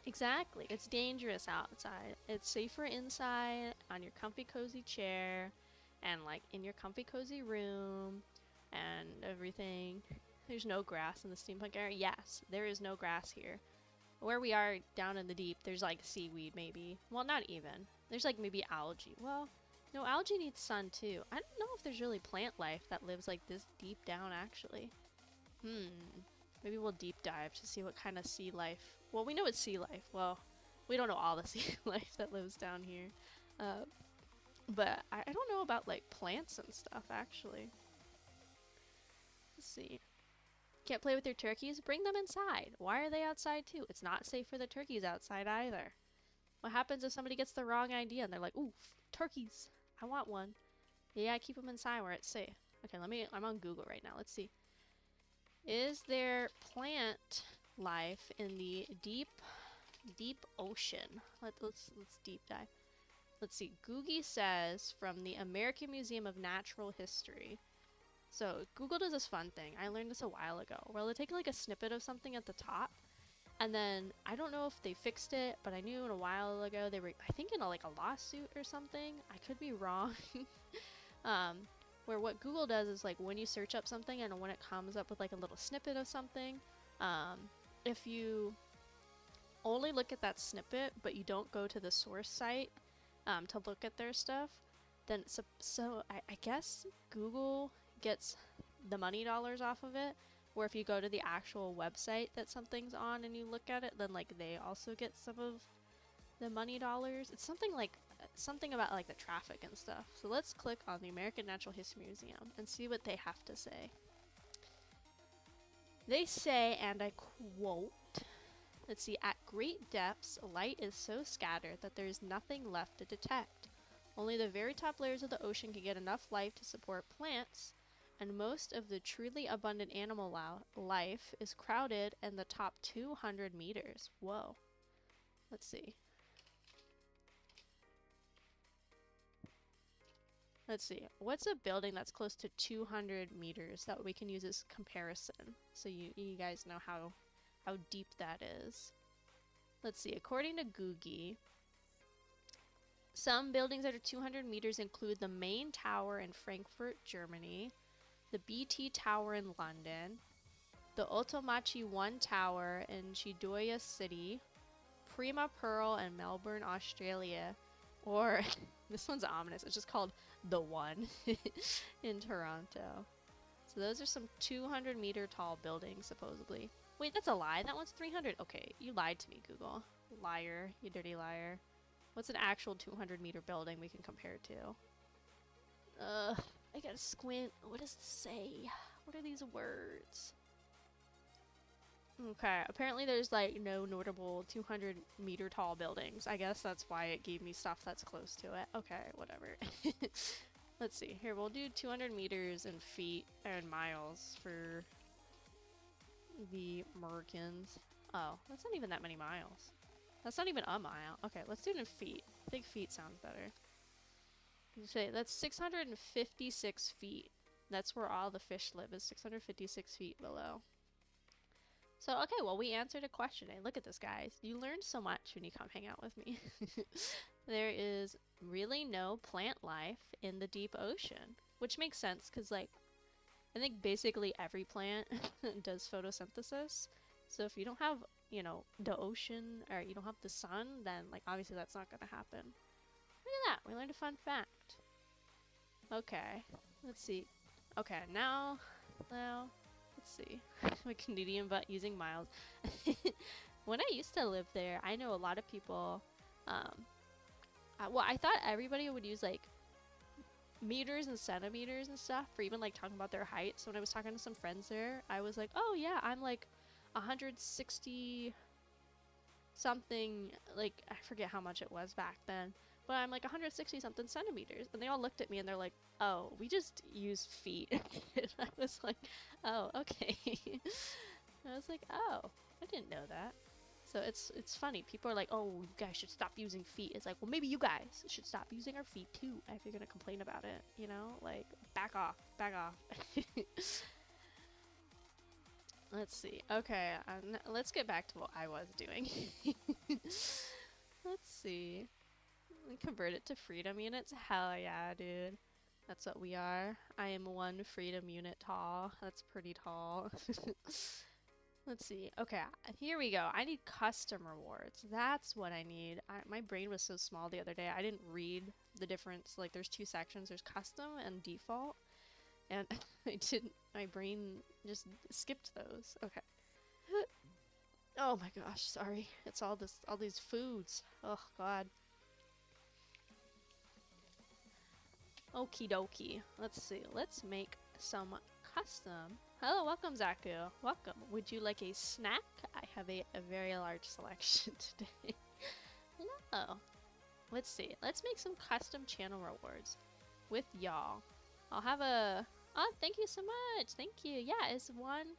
Exactly. It's dangerous outside. It's safer inside on your comfy cozy chair and like in your comfy cozy room and everything. There's no grass in the steampunk area. Yes, there is no grass here. Where we are down in the deep, there's like seaweed maybe. Well, not even. There's like maybe algae. Well, no, algae needs sun too. I don't know if there's really plant life that lives like this deep down actually. Maybe we'll deep dive to see what kind of sea life. Well, we know it's sea life. Well, we don't know all the sea life that lives down here. But I don't know about like plants and stuff actually. Let's see. Can't play with your turkeys? Bring them inside. Why are they outside too? It's not safe for the turkeys outside either. What happens if somebody gets the wrong idea and they're like, ooh, turkeys, I want one. Yeah, keep them inside where it's safe. Okay, I'm on Google right now. Let's see. Is there plant life in the deep ocean? Let's deep dive. Let's see. Googie says from the American Museum of Natural History. So Google does this fun thing. I learned this a while ago, where they'll take like a snippet of something at the top, and then I don't know if they fixed it, but I knew a while ago they were, I think, in like a lawsuit or something. I could be wrong. Where what Google does is like when you search up something and when it comes up with like a little snippet of something, if you only look at that snippet but you don't go to the source site to look at their stuff, then I guess Google gets the money dollars off of it, where if you go to the actual website that something's on and you look at it, then like they also get some of the money dollars. It's something about like the traffic and stuff. So let's click on the American Natural History Museum and see what they have to say. They say, and I quote, let's see, at great depths, light is so scattered that there is nothing left to detect. Only the very top layers of the ocean can get enough life to support plants, and most of the truly abundant animal life is crowded in the top 200 meters. Whoa. Let's see. Let's see. What's a building that's close to 200 meters that we can use as comparison? So you guys know how deep that is. Let's see. According to Googie, some buildings that are 200 meters include the main tower in Frankfurt, Germany, the BT Tower in London, the Otomachi 1 Tower in Chidoya City, Prima Pearl in Melbourne, Australia, or this one's ominous. It's just called The One in Toronto. So those are some 200-meter tall buildings, supposedly. Wait, that's a lie. That one's 300. Okay, you lied to me, Google. Liar. You dirty liar. What's an actual 200-meter building we can compare to? I gotta squint. What does this say? What are these words? Okay, apparently there's like no notable 200-meter tall buildings. I guess that's why it gave me stuff that's close to it. Okay, whatever. Let's see. Here, we'll do 200 meters in feet and miles for the Americans. Oh, that's not even that many miles. That's not even a mile. Okay, let's do it in feet. I think feet sounds better. Say that's 656 feet. That's where all the fish live, is 656 feet below. So, okay, well, we answered a question. Hey, look at this, guys. You learned so much when you come hang out with me. There is really no plant life in the deep ocean, which makes sense because, like, I think basically every plant does photosynthesis, So if you don't have, you know, the ocean or you don't have the sun, then like obviously that's not gonna happen. Look at that, we learned a fun fact. Okay, let's see. Okay, now, let's see. My Canadian butt using miles. When I used to live there, I know a lot of people, well, I thought everybody would use like meters and centimeters and stuff for even like talking about their height. So when I was talking to some friends there, I was like, oh yeah, I'm like 160 something, like I forget how much it was back then, but I'm like 160 something centimeters. And they all looked at me and they're like, oh, we just use feet. And I was like, oh, okay. I was like, oh, I didn't know that. So it's funny. People are like, oh, you guys should stop using feet. It's like, well, maybe you guys should stop using our feet too if you're gonna complain about it. You know, like back off, back off. Let's see. Okay, let's get back to what I was doing. Let's see. Convert it to freedom units. Hell yeah, dude. That's what we are. I am 1 freedom unit tall. That's pretty tall. Let's see. Okay, here we go. I need custom rewards. That's what I need. My brain was so small the other day. I didn't read the difference. Like, there's 2 sections. There's custom and default. And my brain just skipped those. Okay. Oh my gosh, sorry. It's all these foods. Oh god. Okie dokie. Let's see. Let's make some custom. Hello, welcome Zaku. Welcome. Would you like a snack? I have a very large selection today. Hello. Let's see. Let's make some custom channel rewards with y'all. I'll have a... Oh, thank you so much. Thank you. Yeah, it's one...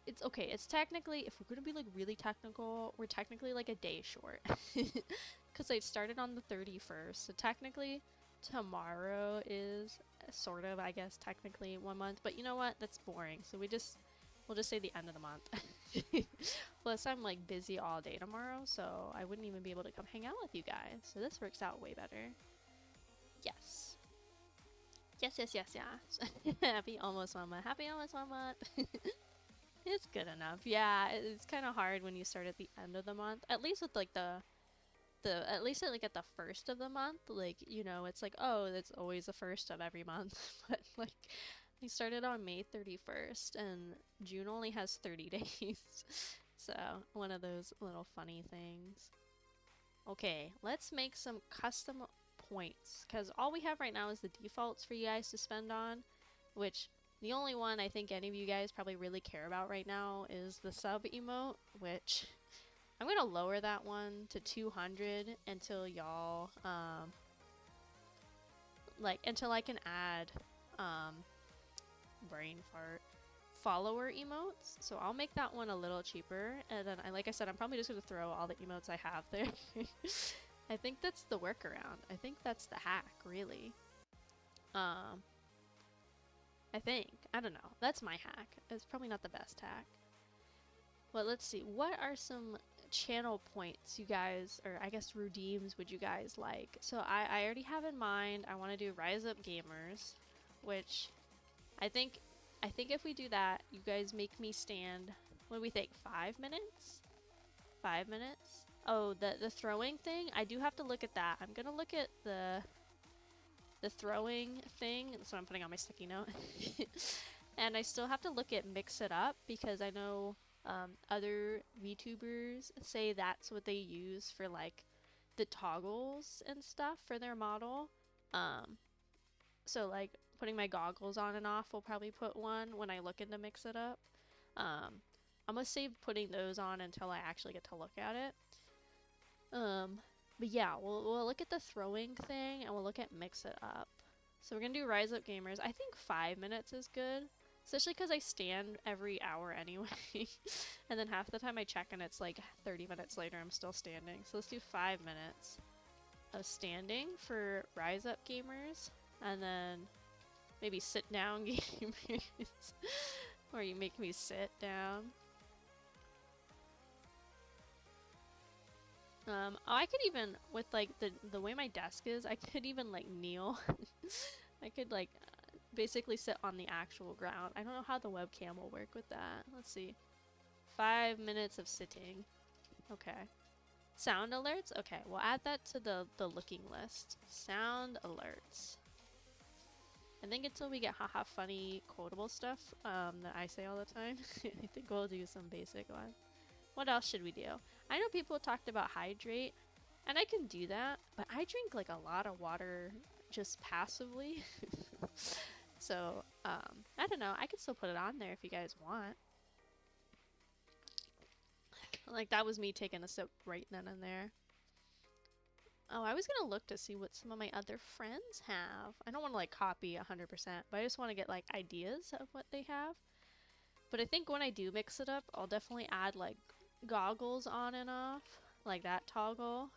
It's okay. It's technically... If we're gonna be like really technical, we're technically like a day short. Because I started on the 31st. So technically... Tomorrow is sort of, I guess, technically 1 month, but you know what? That's boring. So we'll just say the end of the month. Plus, I'm like busy all day tomorrow, so I wouldn't even be able to come hang out with you guys. So this works out way better. Yes. Yes. Happy almost 1 month. Happy almost 1 month. It's good enough. Yeah, it's kind of hard when you start at the end of the month. At least with like at least like at the first of the month, like, you know, it's like, oh, that's always the first of every month. But like, I started on May 31st and June only has 30 days. So one of those little funny things. Okay, let's make some custom points, because all we have right now is the defaults for you guys to spend on, which the only one I think any of you guys probably really care about right now is the sub emote, which I'm gonna lower that one to 200 until y'all, like, until I can add, brain fart, follower emotes. So I'll make that one a little cheaper, and then, like I said, I'm probably just gonna throw all the emotes I have there. I think that's the workaround. I think that's the hack, really. I think. I don't know. That's my hack. It's probably not the best hack. But let's see. What are some channel points you guys, or I guess redeems, would you guys like? So I already have in mind, I want to do Rise Up Gamers, which I think if we do that, you guys make me stand, what do we think, 5 minutes? 5 minutes? Oh, the throwing thing, I do have to look at that. I'm gonna look at the throwing thing, so I'm putting on my sticky note. And I still have to look at Mix It Up, because I know other VTubers say that's what they use for like the toggles and stuff for their model. So like putting my goggles on and off will probably put one when I look into Mix It Up. I'm gonna save putting those on until I actually get to look at it. But yeah, we'll look at the throwing thing and we'll look at Mix It Up. So we're gonna do Rise Up Gamers. I think 5 minutes is good. Especially because I stand every hour anyway. And then half the time I check and it's like 30 minutes later I'm still standing. So let's do 5 minutes of standing for Rise Up Gamers. And then maybe sit down gamers. Or you make me sit down. Oh, I could even, with like the way my desk is, I could even like kneel. I could like basically sit on the actual ground. I don't know how the webcam will work with that. Let's see. 5 minutes of sitting. Okay. Sound alerts? Okay, we'll add that to the looking list. Sound alerts. I think until we get haha funny quotable stuff that I say all the time, I think we'll do some basic ones. What else should we do? I know people talked about hydrate, and I can do that, but I drink like a lot of water just passively. So, I don't know. I could still put it on there if you guys want. Like, that was me taking a sip right then and there. Oh, I was gonna look to see what some of my other friends have. I don't want to like copy 100%, but I just want to get like ideas of what they have. But I think when I do mix it up, I'll definitely add like goggles on and off, like that toggle.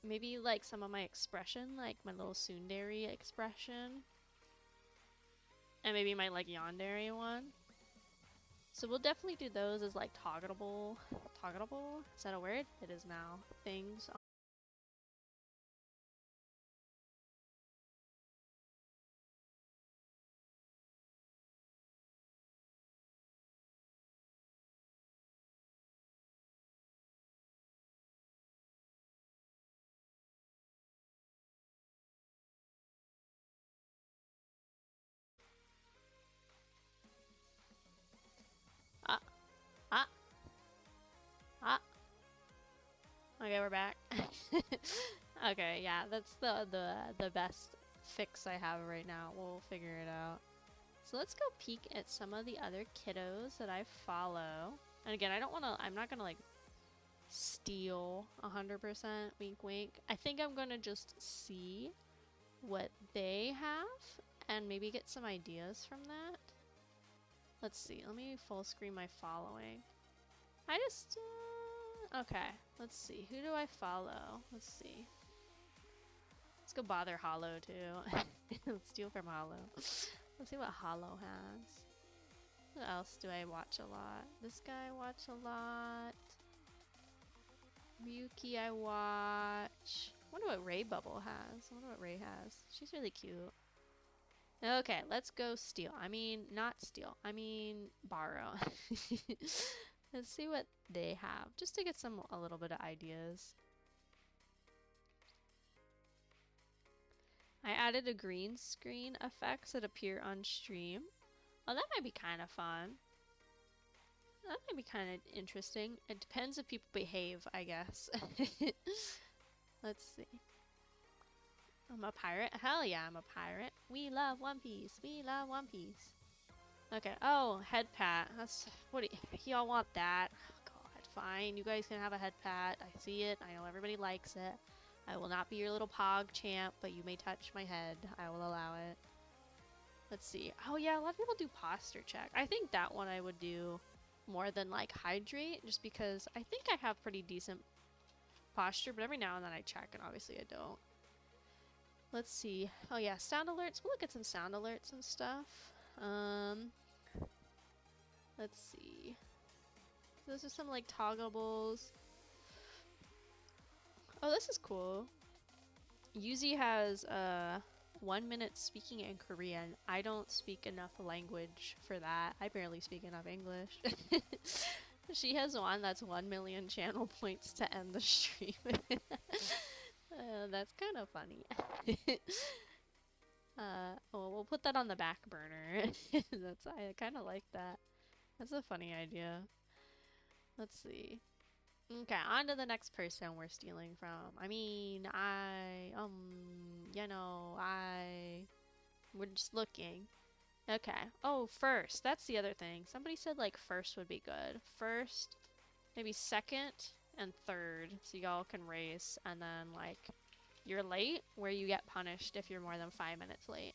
Maybe like some of my expression, like my little tsundere expression. And maybe my like yandere one. So we'll definitely do those as like toggleable. Toggleable? Is that a word? It is now. Things. Ah, ah, ah. Okay, we're back. Okay, yeah, that's the best fix I have right now. We'll figure it out. So let's go peek at some of the other kiddos that I follow. And again, I'm not gonna like steal 100%, wink wink. I think I'm gonna just see what they have and maybe get some ideas from that. Let's see, let me full screen my following. I just, okay, let's see, who do I follow? Let's see. Let's go bother Hollow too. Let's steal from Hollow. Let's see what Hollow has. What else do I watch a lot? This guy I watch a lot. Ryuki I watch. I wonder what Ray Bubble has. I wonder what Ray has. She's really cute. Okay, let's go steal. I mean, not steal. I mean, borrow. Let's see what they have, just to get a little bit of ideas. I added a green screen effects that appear on stream. Oh, that might be kind of fun. That might be kind of interesting. It depends if people behave, I guess. Let's see. I'm a pirate? Hell yeah, I'm a pirate. We love One Piece. We love One Piece. Okay. Oh, head pat. That's what do y'all want that? Oh, God, fine. You guys can have a head pat. I see it. I know everybody likes it. I will not be your little pog champ, but you may touch my head. I will allow it. Let's see. Oh yeah, a lot of people do posture check. I think that one I would do more than like hydrate, just because I think I have pretty decent posture, but every now and then I check, and obviously I don't. Let's see. Oh yeah, sound alerts. We'll look at some sound alerts and stuff. Let's see. Those are some like toggleables. Oh, this is cool. Yuzi has 1 minute speaking in Korean. I don't speak enough language for that. I barely speak enough English. She has one that's 1 million channel points to end the stream. That's kind of funny. Well, we'll put that on the back burner. I kind of like that. That's a funny idea. Let's see. Okay, on to the next person we're stealing from. I mean, we're just looking. Okay. Oh, first. That's the other thing. Somebody said, like, first would be good. First, maybe second, and third, so y'all can race, and then, like, you're late, where you get punished if you're more than 5 minutes late.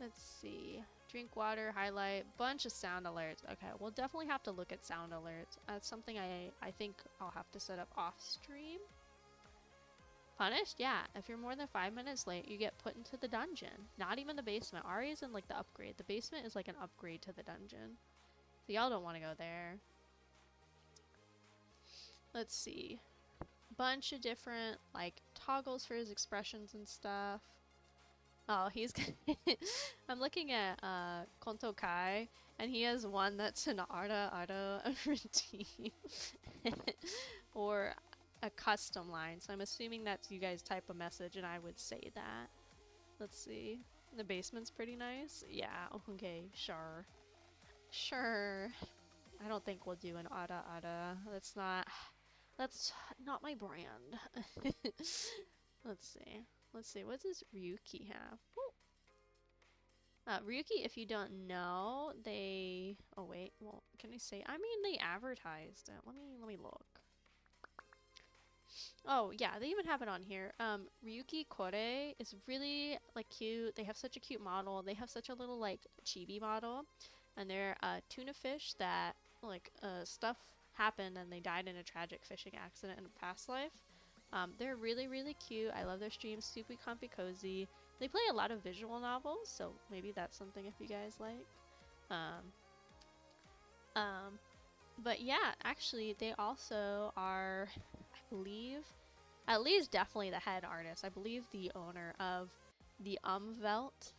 Let's see. Drink water, highlight, bunch of sound alerts. Okay, we'll definitely have to look at sound alerts. That's something I think I'll have to set up off stream. Punished? Yeah, if you're more than 5 minutes late, you get put into the dungeon. Not even the basement. Ari is in like the upgrade. The basement is like an upgrade to the dungeon. So y'all don't want to go there. Let's see. Bunch of different like toggles for his expressions and stuff. Oh, he's I'm looking at Konto Kai, and he has one that's an Ara redeem or a custom line. So I'm assuming that's you guys type a message and I would say that. Let's see. The basement's pretty nice. Yeah, okay, sure. Sure. I don't think we'll do an Ara. That's not my brand. Let's see. Let's see. What does Ryuki have? Ryuki, if you don't know, they. Oh wait. Well, can I say? I mean, they advertised it. Let me look. Oh yeah, they even have it on here. Ryuki Kore is really like cute. They have such a cute model. They have such a little like chibi model, and they're tuna fish that like stuff happened and they died in a tragic fishing accident in a past life. They're really cute. I love their streams. Super comfy, cozy. They play a lot of visual novels, so maybe that's something if you guys like. Um, but yeah, actually, they also are, I believe, at least definitely the head artist. I believe the owner of the Umwelt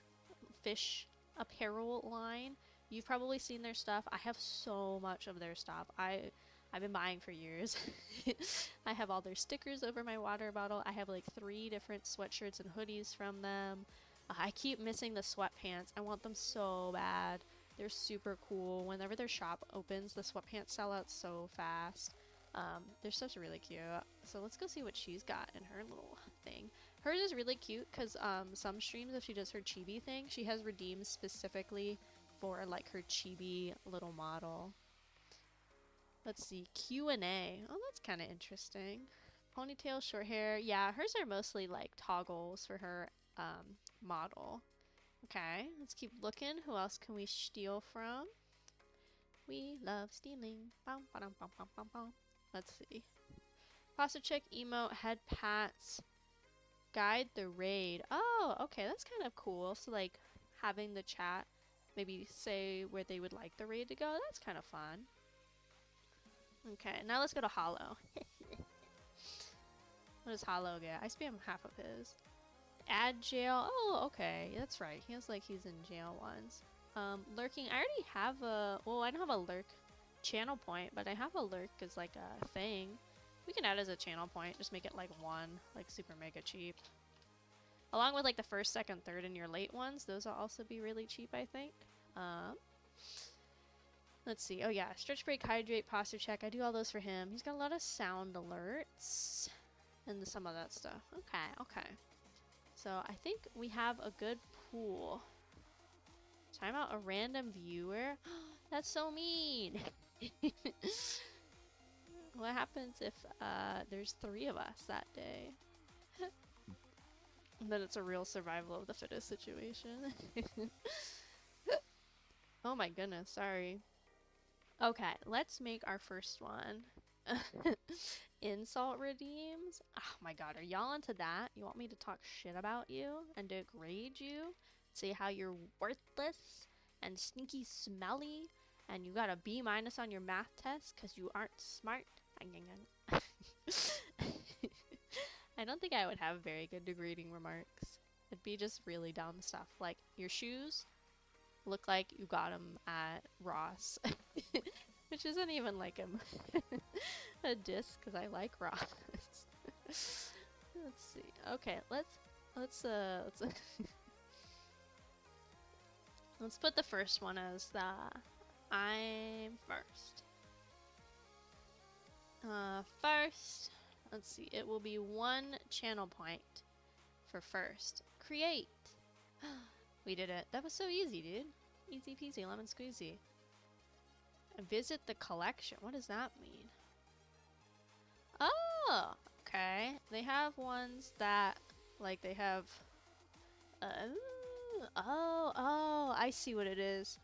fish apparel line. You've probably seen their stuff. I have so much of their stuff. I've been buying for years. I have all their stickers over my water bottle. I have like 3 different sweatshirts and hoodies from them. I keep missing the sweatpants. I want them so bad. They're super cool. Whenever their shop opens, the sweatpants sell out so fast. Their stuff's really cute. So let's go see what she's got in her little thing. Hers is really cute because some streams, if she does her chibi thing, she has redeems specifically for like her chibi little model. Let's see, Q&A. Oh, that's kind of interesting. Ponytail, short hair. Yeah, hers are mostly like toggles for her model. Okay, let's keep looking. Who else can we steal from? We love stealing. Bum, ba-dum, bum, bum, bum, bum. Let's see. Posture check, emote, head pats, guide the raid. Oh, okay, that's kind of cool. So like having the chat maybe say where they would like the raid to go. That's kind of fun. Okay, now let's go to Hollow. What does Hollow get? I spam half of his. Add jail. Oh, okay. That's right. He has like he's in jail once. Lurking. I already have a. Well, I don't have a lurk channel point, but I have a lurk as like a thing. We can add as a channel point. Just make it like 1, like super mega cheap. Along with like the first, second, third, and your late ones. Those will also be really cheap, I think. Let's see. Oh yeah, stretch break, hydrate, posture check. I do all those for him. He's got a lot of sound alerts and some of that stuff. Okay. So I think we have a good pool. Time out a random viewer. That's so mean. What happens if there's 3 of us that day? And then it's a real survival of the fittest situation. Oh my goodness, sorry. Okay, let's make our first one. Insult redeems? Oh my god, are y'all into that? You want me to talk shit about you and degrade you? Say how you're worthless and sneaky smelly and you got a B- on your math test because you aren't smart? I don't think I would have very good degrading remarks. It'd be just really dumb stuff like your shoes look like you got them at Ross. Which isn't even like a diss because I like Ross. Let's see. Okay, let's let's put the first one as the I'm first. First, let's see. It will be 1 channel point for first. Create. We did it. That was so easy, dude. Easy peasy, lemon squeezy. Visit the collection. What does that mean? Oh, okay. They have ones that, like, they have. I see what it is.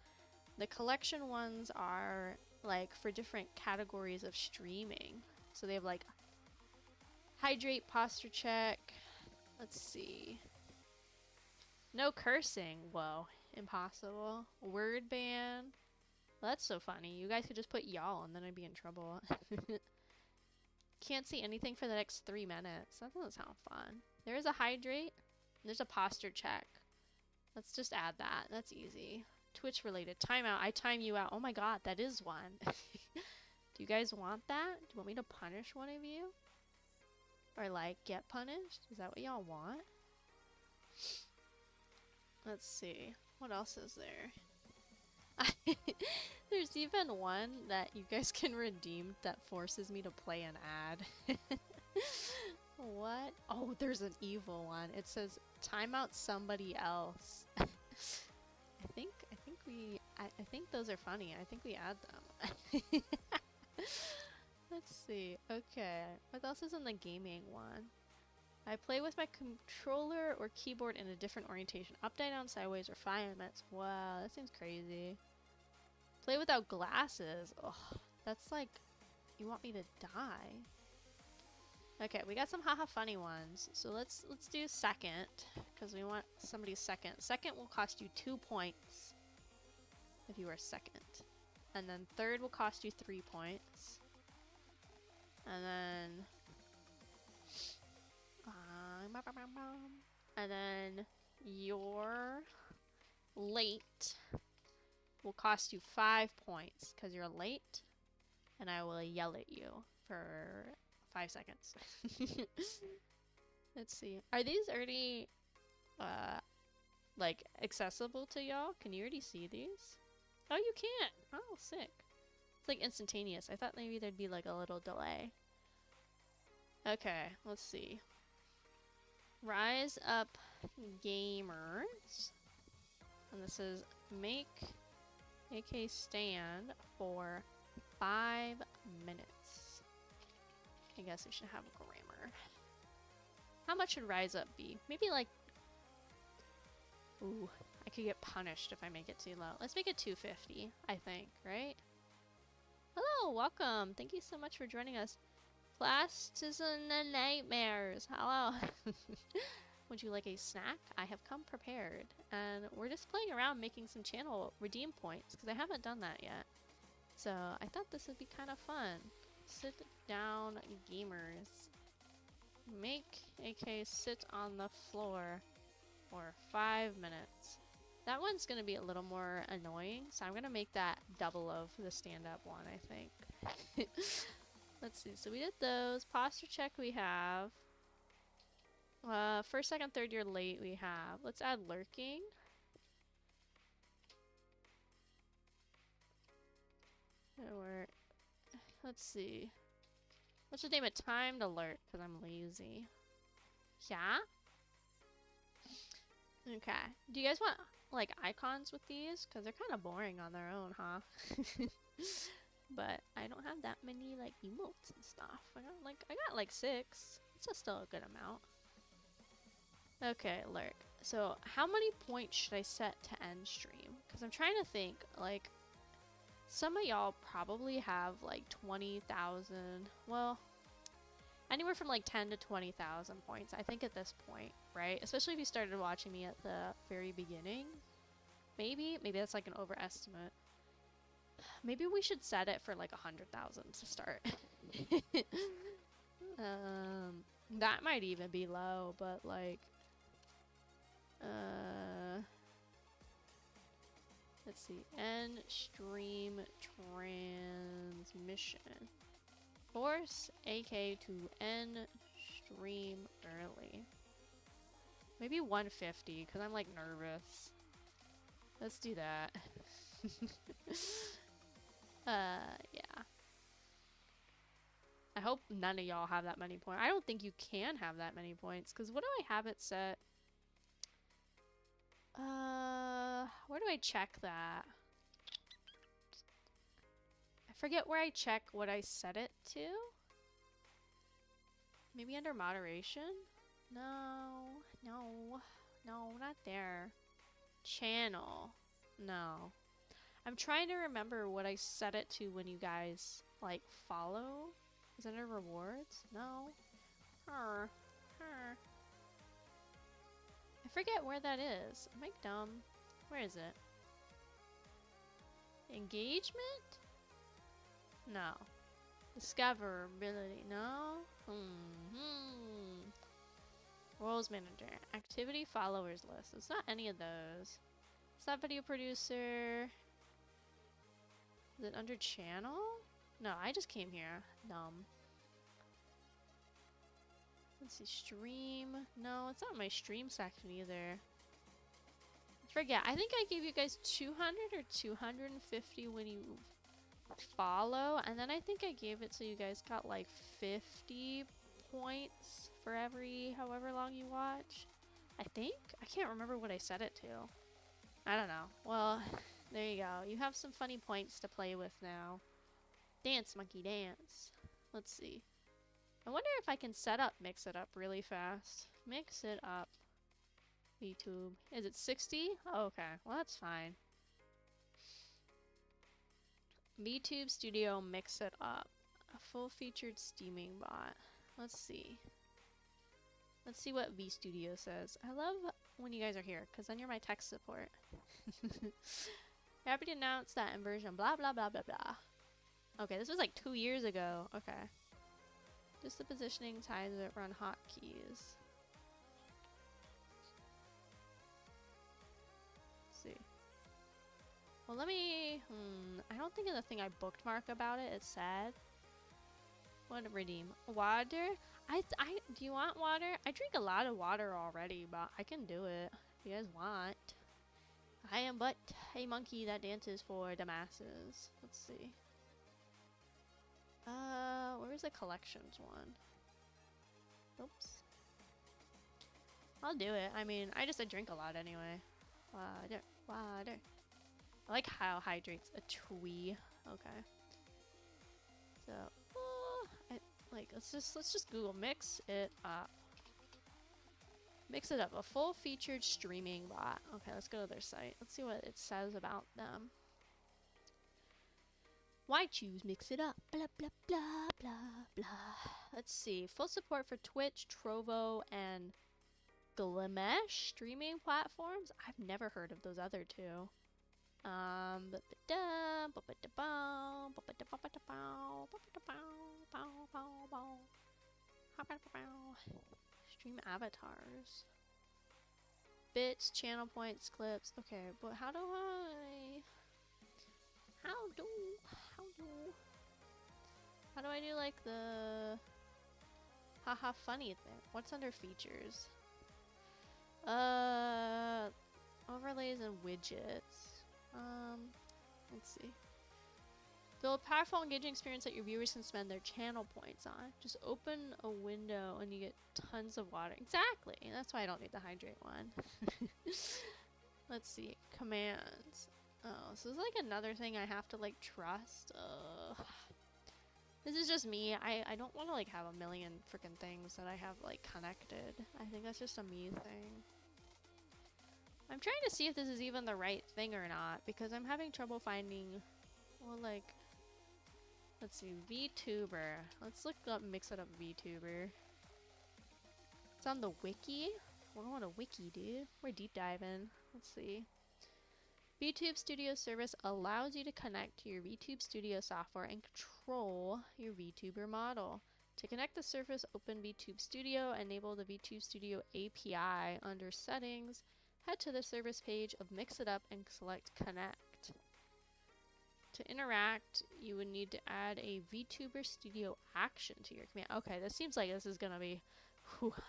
The collection ones are like for different categories of streaming. So they have like hydrate, posture check. Let's see. No cursing. Whoa, impossible. Word ban. Well, that's so funny. You guys could just put y'all and then I'd be in trouble. Can't see anything for the next 3 minutes. That doesn't sound fun. There is a hydrate. There's a posture check. Let's just add that. That's easy. Twitch related. Timeout. I time you out. Oh my god, that is one. Do you guys want that? Do you want me to punish one of you? Or like get punished? Is that what y'all want? Let's see. What else is there? There's even one that you guys can redeem that forces me to play an ad. What? Oh, there's an evil one. It says time out somebody else. I think those are funny. I think we add them. Let's see. Okay. What else is in the gaming one? I play with my controller or keyboard in a different orientation. Up, down, sideways, or 5 minutes. Wow, that seems crazy. Play without glasses. Ugh, that's like, you want me to die. Okay, we got some haha funny ones. So let's do second, because we want somebody's second. Second will cost you 2 points if you are second. And then third will cost you 3 points. And then your late will cost you 5 points because you're late, and I will yell at you for 5 seconds. Let's see. Are these already like accessible to y'all? Can you already see these? Oh, you can't. Oh, sick. It's like instantaneous. I thought maybe there'd be like a little delay. Okay, let's see. Rise up gamers. And this is make AK stand for 5 minutes. I guess we should have grammar. How much should rise up be? Maybe like... Ooh, I could get punished if I make it too low. Let's make it 250, I think, right? Hello, welcome. Thank you so much for joining us. Plasticine nightmares. Hello. Would you like a snack? I have come prepared. And we're just playing around making some channel redeem points because I haven't done that yet. So I thought this would be kind of fun. Sit down, gamers. Make AK sit on the floor for 5 minutes. That one's going to be a little more annoying, so I'm going to make that double of the stand-up one, I think. Let's see, so we did those. Posture check we have. First, second, third year late we have. Let's add lurking. Or, let's see. Let's just name it time to lurk, because I'm lazy. Yeah? Okay. Do you guys want, like, icons with these? Because they're kind of boring on their own, huh? But I don't have that many, like, emotes and stuff. I got like 6. It's still a good amount. Okay, lurk. So, how many points should I set to end stream? Because I'm trying to think, like, some of y'all probably have, like, 20,000, well, anywhere from, like, 10 to 20,000 points, I think, at this point, right? Especially if you started watching me at the very beginning. Maybe that's, like, an overestimate. Maybe we should set it for, like, 100,000 to start. That might even be low, but, like, let's see. End stream transmission. Force AK to end stream early. Maybe 150, because I'm, like, nervous. Let's do that. Yeah. I hope none of y'all have that many points. I don't think you can have that many points, because what do I have it set? Where do I check that? I forget where I check what I set it to. Maybe under moderation? No, not there. Channel. No. I'm trying to remember what I set it to when you guys, like, follow. Is it under rewards? No. I forget where that is. Am I dumb? Where is it? Engagement? No. Discoverability? No? Roles manager. Activity followers list. It's not any of those. It's not video producer. Is it under channel? No, I just came here. Dumb. Let's see, stream. No, it's not my stream section either. Forget, I think I gave you guys 200 or 250 when you follow, and then I think I gave it so you guys got like 50 points for every however long you watch. I think? I can't remember what I set it to. I don't know. Well, there you go. You have some funny points to play with now. Dance, monkey, dance. Let's see. I wonder if I can set up Mix It Up really fast. Mix It Up. YouTube. Is it 60? Oh, okay. Well, that's fine. VTube Studio Mix It Up. A full-featured steaming bot. Let's see. Let's see what VStudio says. I love when you guys are here, because then you're my tech support. Happy to announce that in version blah blah blah blah blah. Okay, this was like 2 years ago. Okay. Just the positioning ties that run hotkeys. Let's see. Well, let me. I don't think of the thing I bookmark about it. It said. What to redeem? Water? Do you want water? I drink a lot of water already, but I can do it if you guys want. I am but a monkey that dances for the masses. Let's see. Where's the collections one? Oops. I'll do it. I mean, I drink a lot anyway. Water, water. I like how hydrates a twee. Okay. So, let's just Google Mix It Up. Mix It Up, a full-featured streaming bot. Okay, let's go to their site. Let's see what it says about them. Why choose Mix It Up? Blah, blah, blah, blah, blah. Let's see. Full support for Twitch, Trovo, and Glimesh streaming platforms. I've never heard of those other two. Stream avatars. Bits, channel points, clips. Okay, but how do I do like the haha funny thing? What's under features? Overlays and widgets. Let's see. Build a powerful, engaging experience that your viewers can spend their channel points on. Just open a window and you get tons of water. Exactly. That's why I don't need the hydrate one. Let's see. Commands. Oh, so this is like another thing I have to like trust. This is just me. I don't want to like have a million freaking things that I have like connected. I think that's just a me thing. I'm trying to see if this is even the right thing or not because I'm having trouble finding, well, like, let's see, VTuber. Let's look up Mix It Up VTuber. It's on the wiki. We're on a wiki, dude. We're deep diving. Let's see. VTube Studio service allows you to connect to your VTube Studio software and control your VTuber model. To connect the service, open VTube Studio, enable the VTube Studio API under Settings, head to the service page of Mix It Up and select Connect. To interact, you would need to add a VTuber Studio action to your command. Okay, this seems like this is gonna be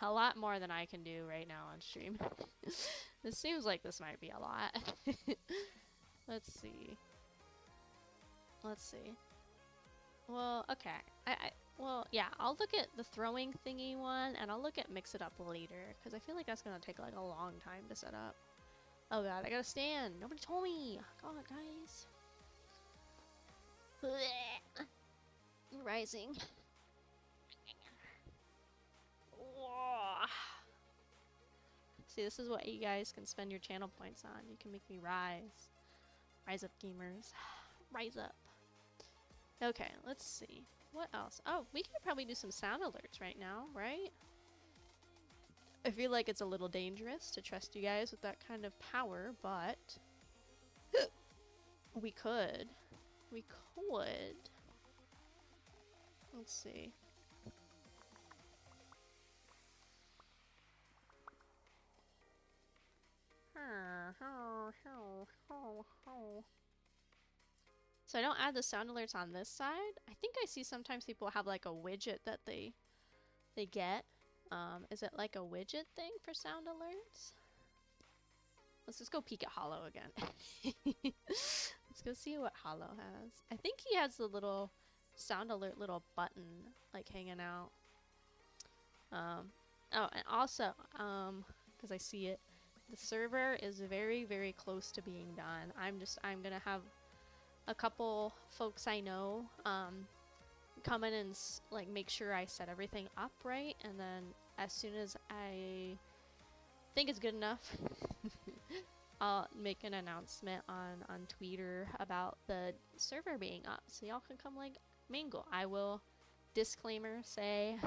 a lot more than I can do right now on stream. This seems like this might be a lot. Let's see. Well, okay. Well, yeah, I'll look at the throwing thingy one, and I'll look at Mix It Up later, because I feel like that's gonna take like a long time to set up. Oh god, I gotta stand. Nobody told me. God, guys. Rising. Whoa. See, this is what you guys can spend your channel points on. You can make me rise. Rise up, gamers. Rise up. Okay, let's see. What else? Oh, we could probably do some sound alerts right now, right? I feel like it's a little dangerous to trust you guys with that kind of power, but we could. We could. Let's see. So I don't add the sound alerts on this side. I think I see sometimes people have like a widget that they get. Is it like a widget thing for sound alerts? Let's just go peek at Hollow again. Let's go see what Hollow has. I think he has the little sound alert little button like hanging out. Oh, and also, because I see it, the server is very, very close to being done. I'm gonna have a couple folks I know come in and like make sure I set everything up right, and then as soon as I think it's good enough, I'll make an announcement on Twitter about the server being up, so y'all can come like mingle. I will, disclaimer, say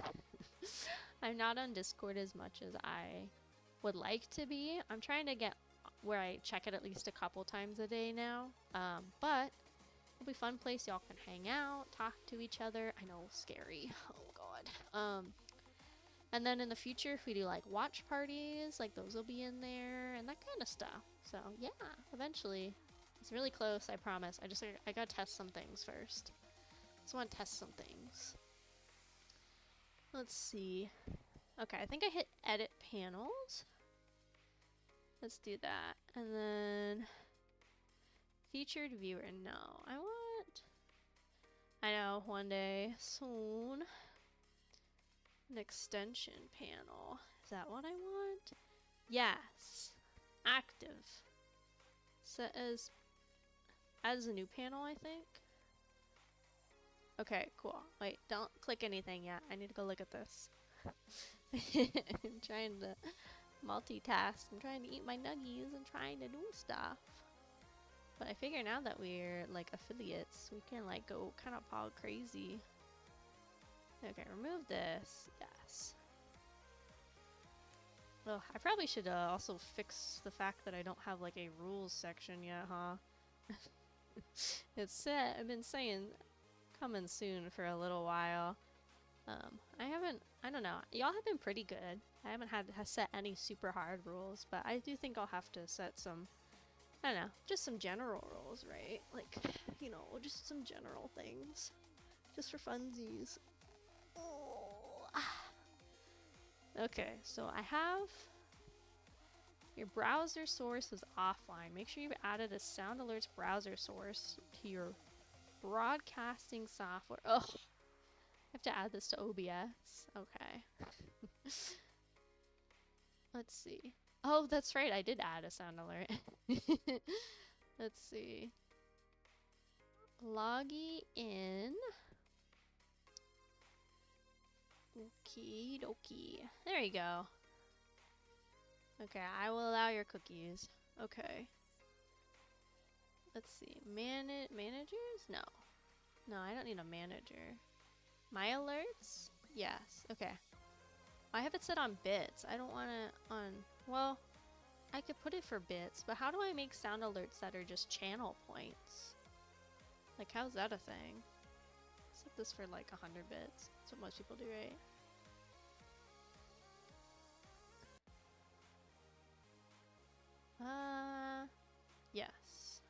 I'm not on Discord as much as I would like to be. I'm trying to get where I check it at least a couple times a day now, but it'll be a fun place. Y'all can hang out, talk to each other. I know, scary. Oh god. And then in the future, if we do like watch parties, like those will be in there and that kind of stuff. So yeah, eventually. It's really close, I promise. I gotta test some things first. Just want to test some things. Let's see. Okay, I think I hit edit panels. Let's do that. And then featured viewer. No, I know, one day soon. An extension panel. Is that what I want? Yes. Active. Set as a new panel, I think. Okay, cool. Wait, don't click anything yet. I need to go look at this. I'm trying to multitask. I'm trying to eat my nuggies and trying to do stuff. But I figure now that we're like affiliates, we can like go kind of all crazy. Okay, remove this. Yes. Well, I probably should also fix the fact that I don't have like a rules section yet, huh? It's set. I've been saying coming soon for a little while. I don't know. Y'all have been pretty good. I haven't had to set any super hard rules, but I do think I'll have to set some, I don't know, just some general rules, right? Like, you know, just some general things. Just for funsies. Oh. Okay, so I have your browser source is offline. Make sure you've added a sound alerts browser source to your broadcasting software. Ugh. I have to add this to OBS. Okay. Let's see. Oh, that's right. I did add a sound alert. Let's see. Loggy in. Okie dokie. There you go. Okay, I will allow your cookies. Okay. Let's see. Managers? No. No, I don't need a manager. My alerts? Yes. Okay. I have it set on bits. I don't want to on... Well, I could put it for bits, but how do I make sound alerts that are just channel points? Like, how's that a thing? Set this for like 100 bits. That's what most people do, right? Yes.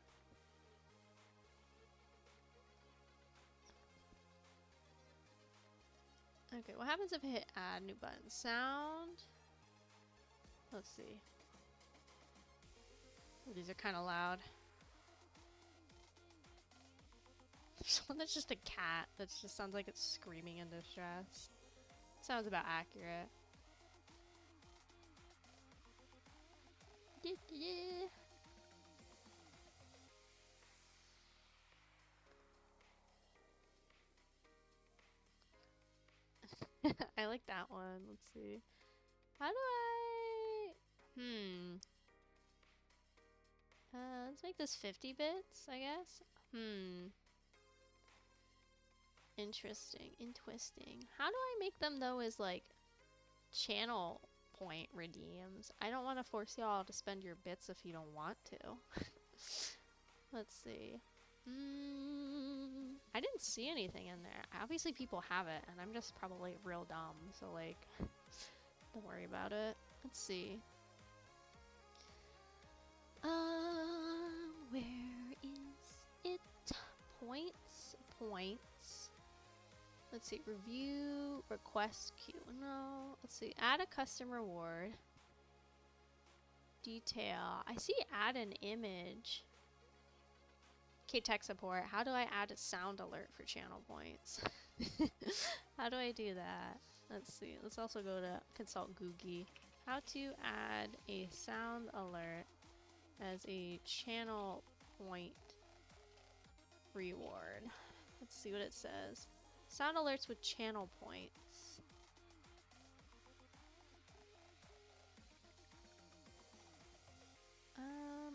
Okay, what happens if I hit add new button? Sound? Let's see. Oh, these are kind of loud. There's one that's just a cat that just sounds like it's screaming in distress. Sounds about accurate. I like that one. Let's see. How do I... let's make this 50 bits, I guess. Interesting. How do I make them, though, as, like, channel point redeems? I don't want to force y'all to spend your bits if you don't want to. Let's see. I didn't see anything in there. Obviously people have it, and I'm just probably real dumb, so like, don't worry about it. Let's see. Where is it? Points. Let's see, review, request queue. No, let's see, add a custom reward. Detail. I see add an image. Okay, tech support. How do I add a sound alert for channel points? How do I do that? Let's see. Let's also go to consult Googie. How to add a sound alert as a channel point reward. Let's see what it says. Sound alerts with channel points.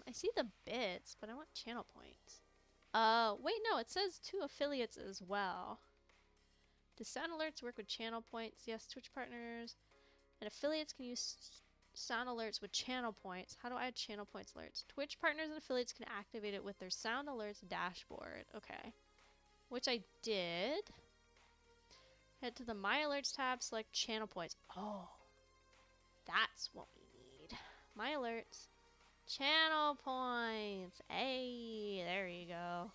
I see the bits, but I want channel points. Wait, no, it says 2 affiliates as well. Do sound alerts work with channel points? Yes, Twitch partners and affiliates can use sound alerts with channel points. How do I add channel points alerts? Twitch partners and affiliates can activate it with their sound alerts dashboard. Okay. Which I did. Head to the My Alerts tab, select channel points. Oh, that's what we need. My Alerts. Channel points. Hey, there you go.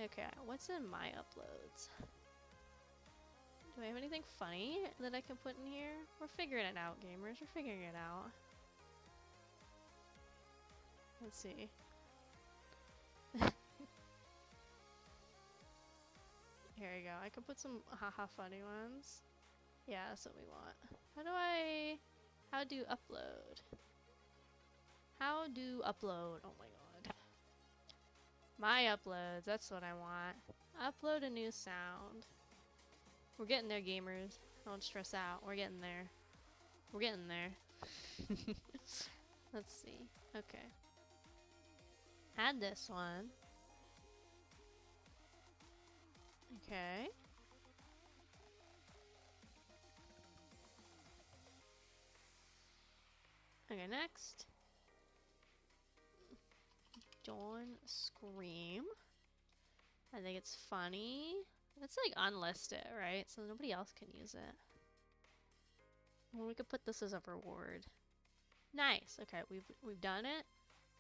Okay, what's in my uploads? Do I have anything funny that I can put in here? We're figuring it out, gamers. We're figuring it out. Let's see. Here we go. I can put some haha funny ones. Yeah, that's what we want. How do upload? How do upload? Oh my god. My uploads, that's what I want. Upload a new sound. We're getting there, gamers. Don't stress out. We're getting there. We're getting there. Let's see. Okay. Add this one. Okay. Okay, next. Dawn Scream. I think it's funny. It's like unlisted, right? So nobody else can use it. Well, we could put this as a reward. Nice. Okay, we've done it.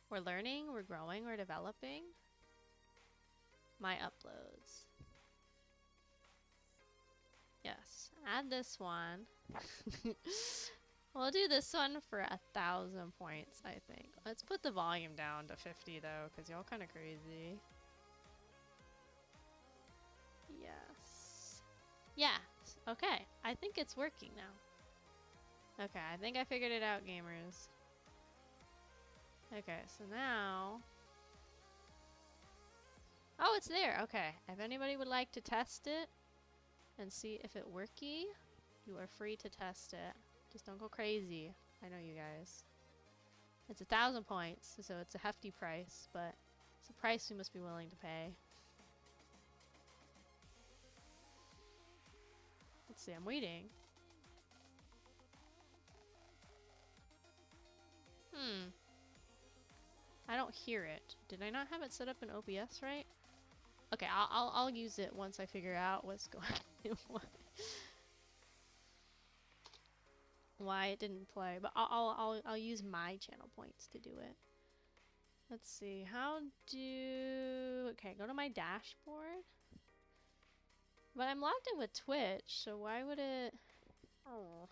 We're learning, we're growing, we're developing. My uploads. Yes. Add this one. We'll do this one for 1,000 points, I think. Let's put the volume down to 50 though, because y'all kind of crazy. Yes. Yeah. Okay. I think it's working now. Okay, I think I figured it out, gamers. Okay, so now... Oh, it's there! Okay. If anybody would like to test it and see if it worky, you are free to test it. Just don't go crazy. I know you guys. It's 1,000 points, so it's a hefty price, but it's a price we must be willing to pay. Let's see, I'm waiting. I don't hear it. Did I not have it set up in OBS right? Okay, I'll use it once I figure out what's going on. Why it didn't play, but I'll use my channel points to do it. Let's see, okay, go to my dashboard. But I'm logged in with Twitch, so why would it... Oh.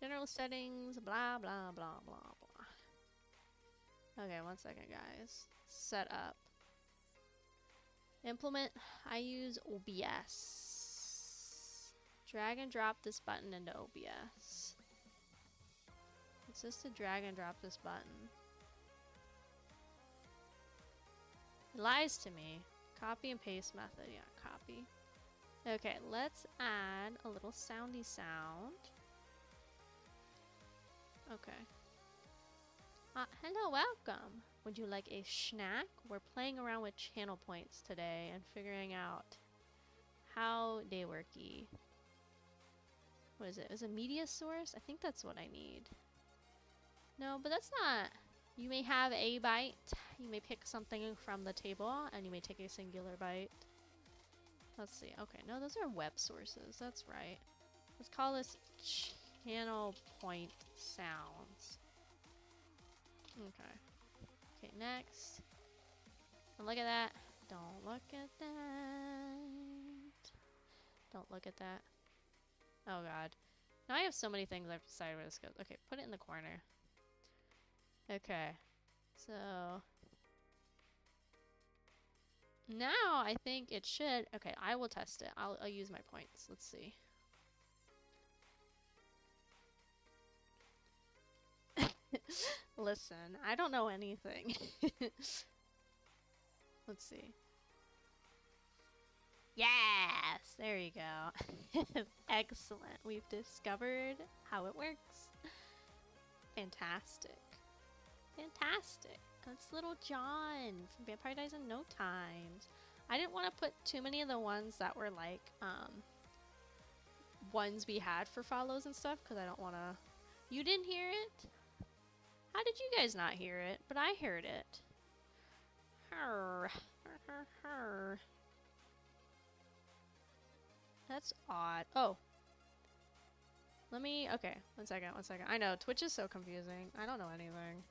General settings, blah, blah, blah, blah, blah. Okay, one second, guys. Set up. Implement, I use OBS. Drag and drop this button into OBS. It's just to drag and drop this button. It lies to me. Copy and paste method, yeah, copy. Okay, let's add a little soundy sound. Okay. Hello, welcome. Would you like a snack? We're playing around with channel points today and figuring out how they worky. What is it? Is it media source? I think that's what I need. No, but that's not. You may have a bite. You may pick something from the table and you may take a singular bite. Let's see. Okay, no, those are web sources. That's right. Let's call this channel point sounds. Okay. Okay, next. And look at that. Don't look at that. Don't look at that. Oh god. Now I have so many things I've decided where this goes. Okay, put it in the corner. Okay. So now I think it should. Okay, I will test it. I'll use my points. Let's see. Listen, I don't know anything. Let's see. Yes! There you go. Excellent. We've discovered how it works. Fantastic. Fantastic. That's little John from Vampire Dies in No Times. I didn't want to put too many of the ones that were like, ones we had for follows and stuff, because I don't want to... You didn't hear it? How did you guys not hear it? But I heard it. Her. Her. That's odd. Oh. Let me... Okay, one second. I know, Twitch is so confusing. I don't know anything.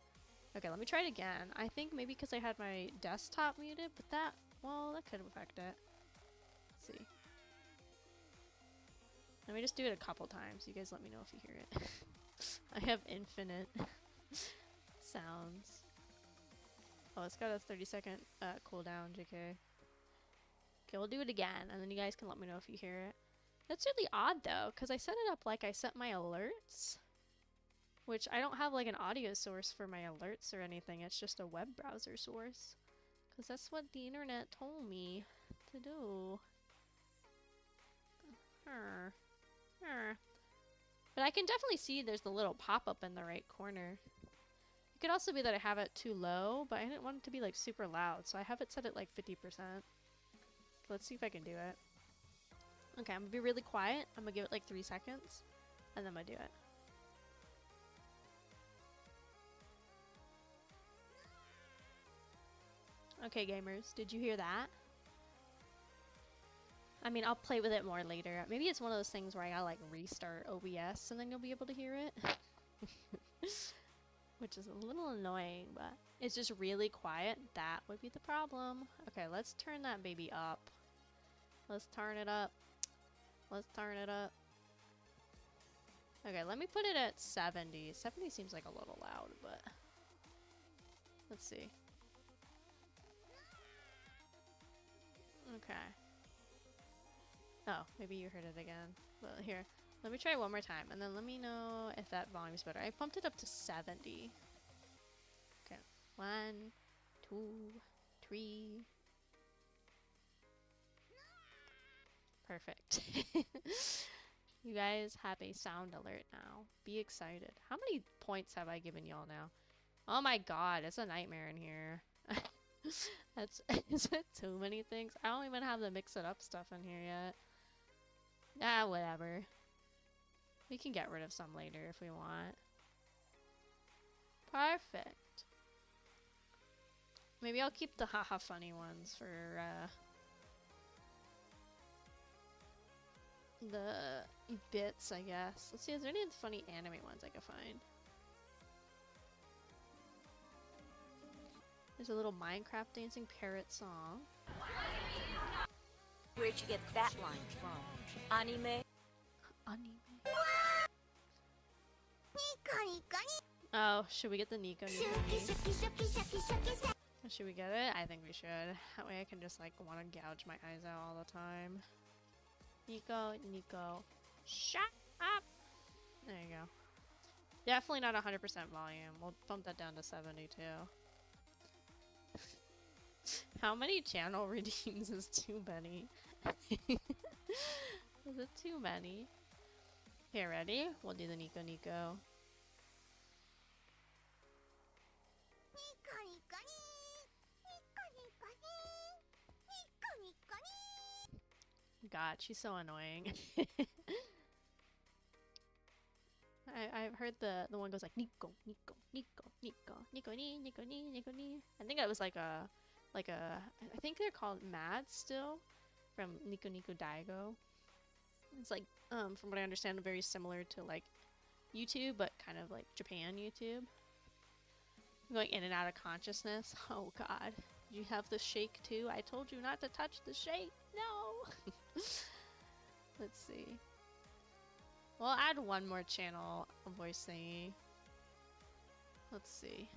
Okay, let me try it again. I think maybe because I had my desktop muted, but that... Well, that could affect it. Let's see. Let me just do it a couple times. You guys let me know if you hear it. I have infinite sounds. Oh, it's got a 30-second cooldown, JK. Okay, we'll do it again, and then you guys can let me know if you hear it. That's really odd, though, because I set it up like I set my alerts, which I don't have like an audio source for my alerts or anything. It's just a web browser source, because that's what the internet told me to do. But I can definitely see there's the little pop-up in the right corner. It could also be that I have it too low, but I didn't want it to be like super loud, so I have it set at like 50%. Let's see if I can do it. Okay, I'm gonna be really quiet. I'm gonna give it like 3 seconds, and then I'm gonna do it. Okay, gamers, did you hear that? I mean, I'll play with it more later. Maybe it's one of those things where I gotta like restart OBS and then you'll be able to hear it. Which is a little annoying, but it's just really quiet. That would be the problem. Okay, let's turn that baby up. Let's turn it up. Let's turn it up. Okay, let me put it at 70. 70 seems like a little loud, but let's see. Okay. Oh, maybe you heard it again. Well, here, let me try one more time, and then let me know if that volume's better. I pumped it up to 70. Okay, 1, 2, 3. Perfect. You guys have a sound alert now. Be excited. How many points have I given y'all now? Oh my god, it's a nightmare in here. Is it too many things? I don't even have the mix it up stuff in here yet. Ah, whatever. We can get rid of some later if we want. Perfect. Maybe I'll keep the haha funny ones for the bits, I guess. Let's see, is there any funny anime ones I can find? There's a little Minecraft dancing parrot song. Where'd you get that line from? Anime? Anime? Oh, should we get the Nico Nico? Should we get it? I think we should. That way I can just like want to gouge my eyes out all the time. Nico, Nico. Shut up! There you go. Definitely not 100% volume. We'll bump that down to 70 too. How many channel redeems is too many? Is it too many? Okay, ready? We'll do the Nico Nico. God, she's so annoying. I've heard the one goes like Nico, Nico, Nico, Nico, Nico, Ni, Nico, Ni, Nico, Ni. I think that was like a I think they're called Mad still from Nico Nico Daigo. It's like from what I understand very similar to like YouTube, but kind of like Japan YouTube. I'm going in and out of consciousness. Oh god. Did you have the shake too? I told you not to touch the shake. No! Let's see. We'll add one more channel voice thingy. Let's see.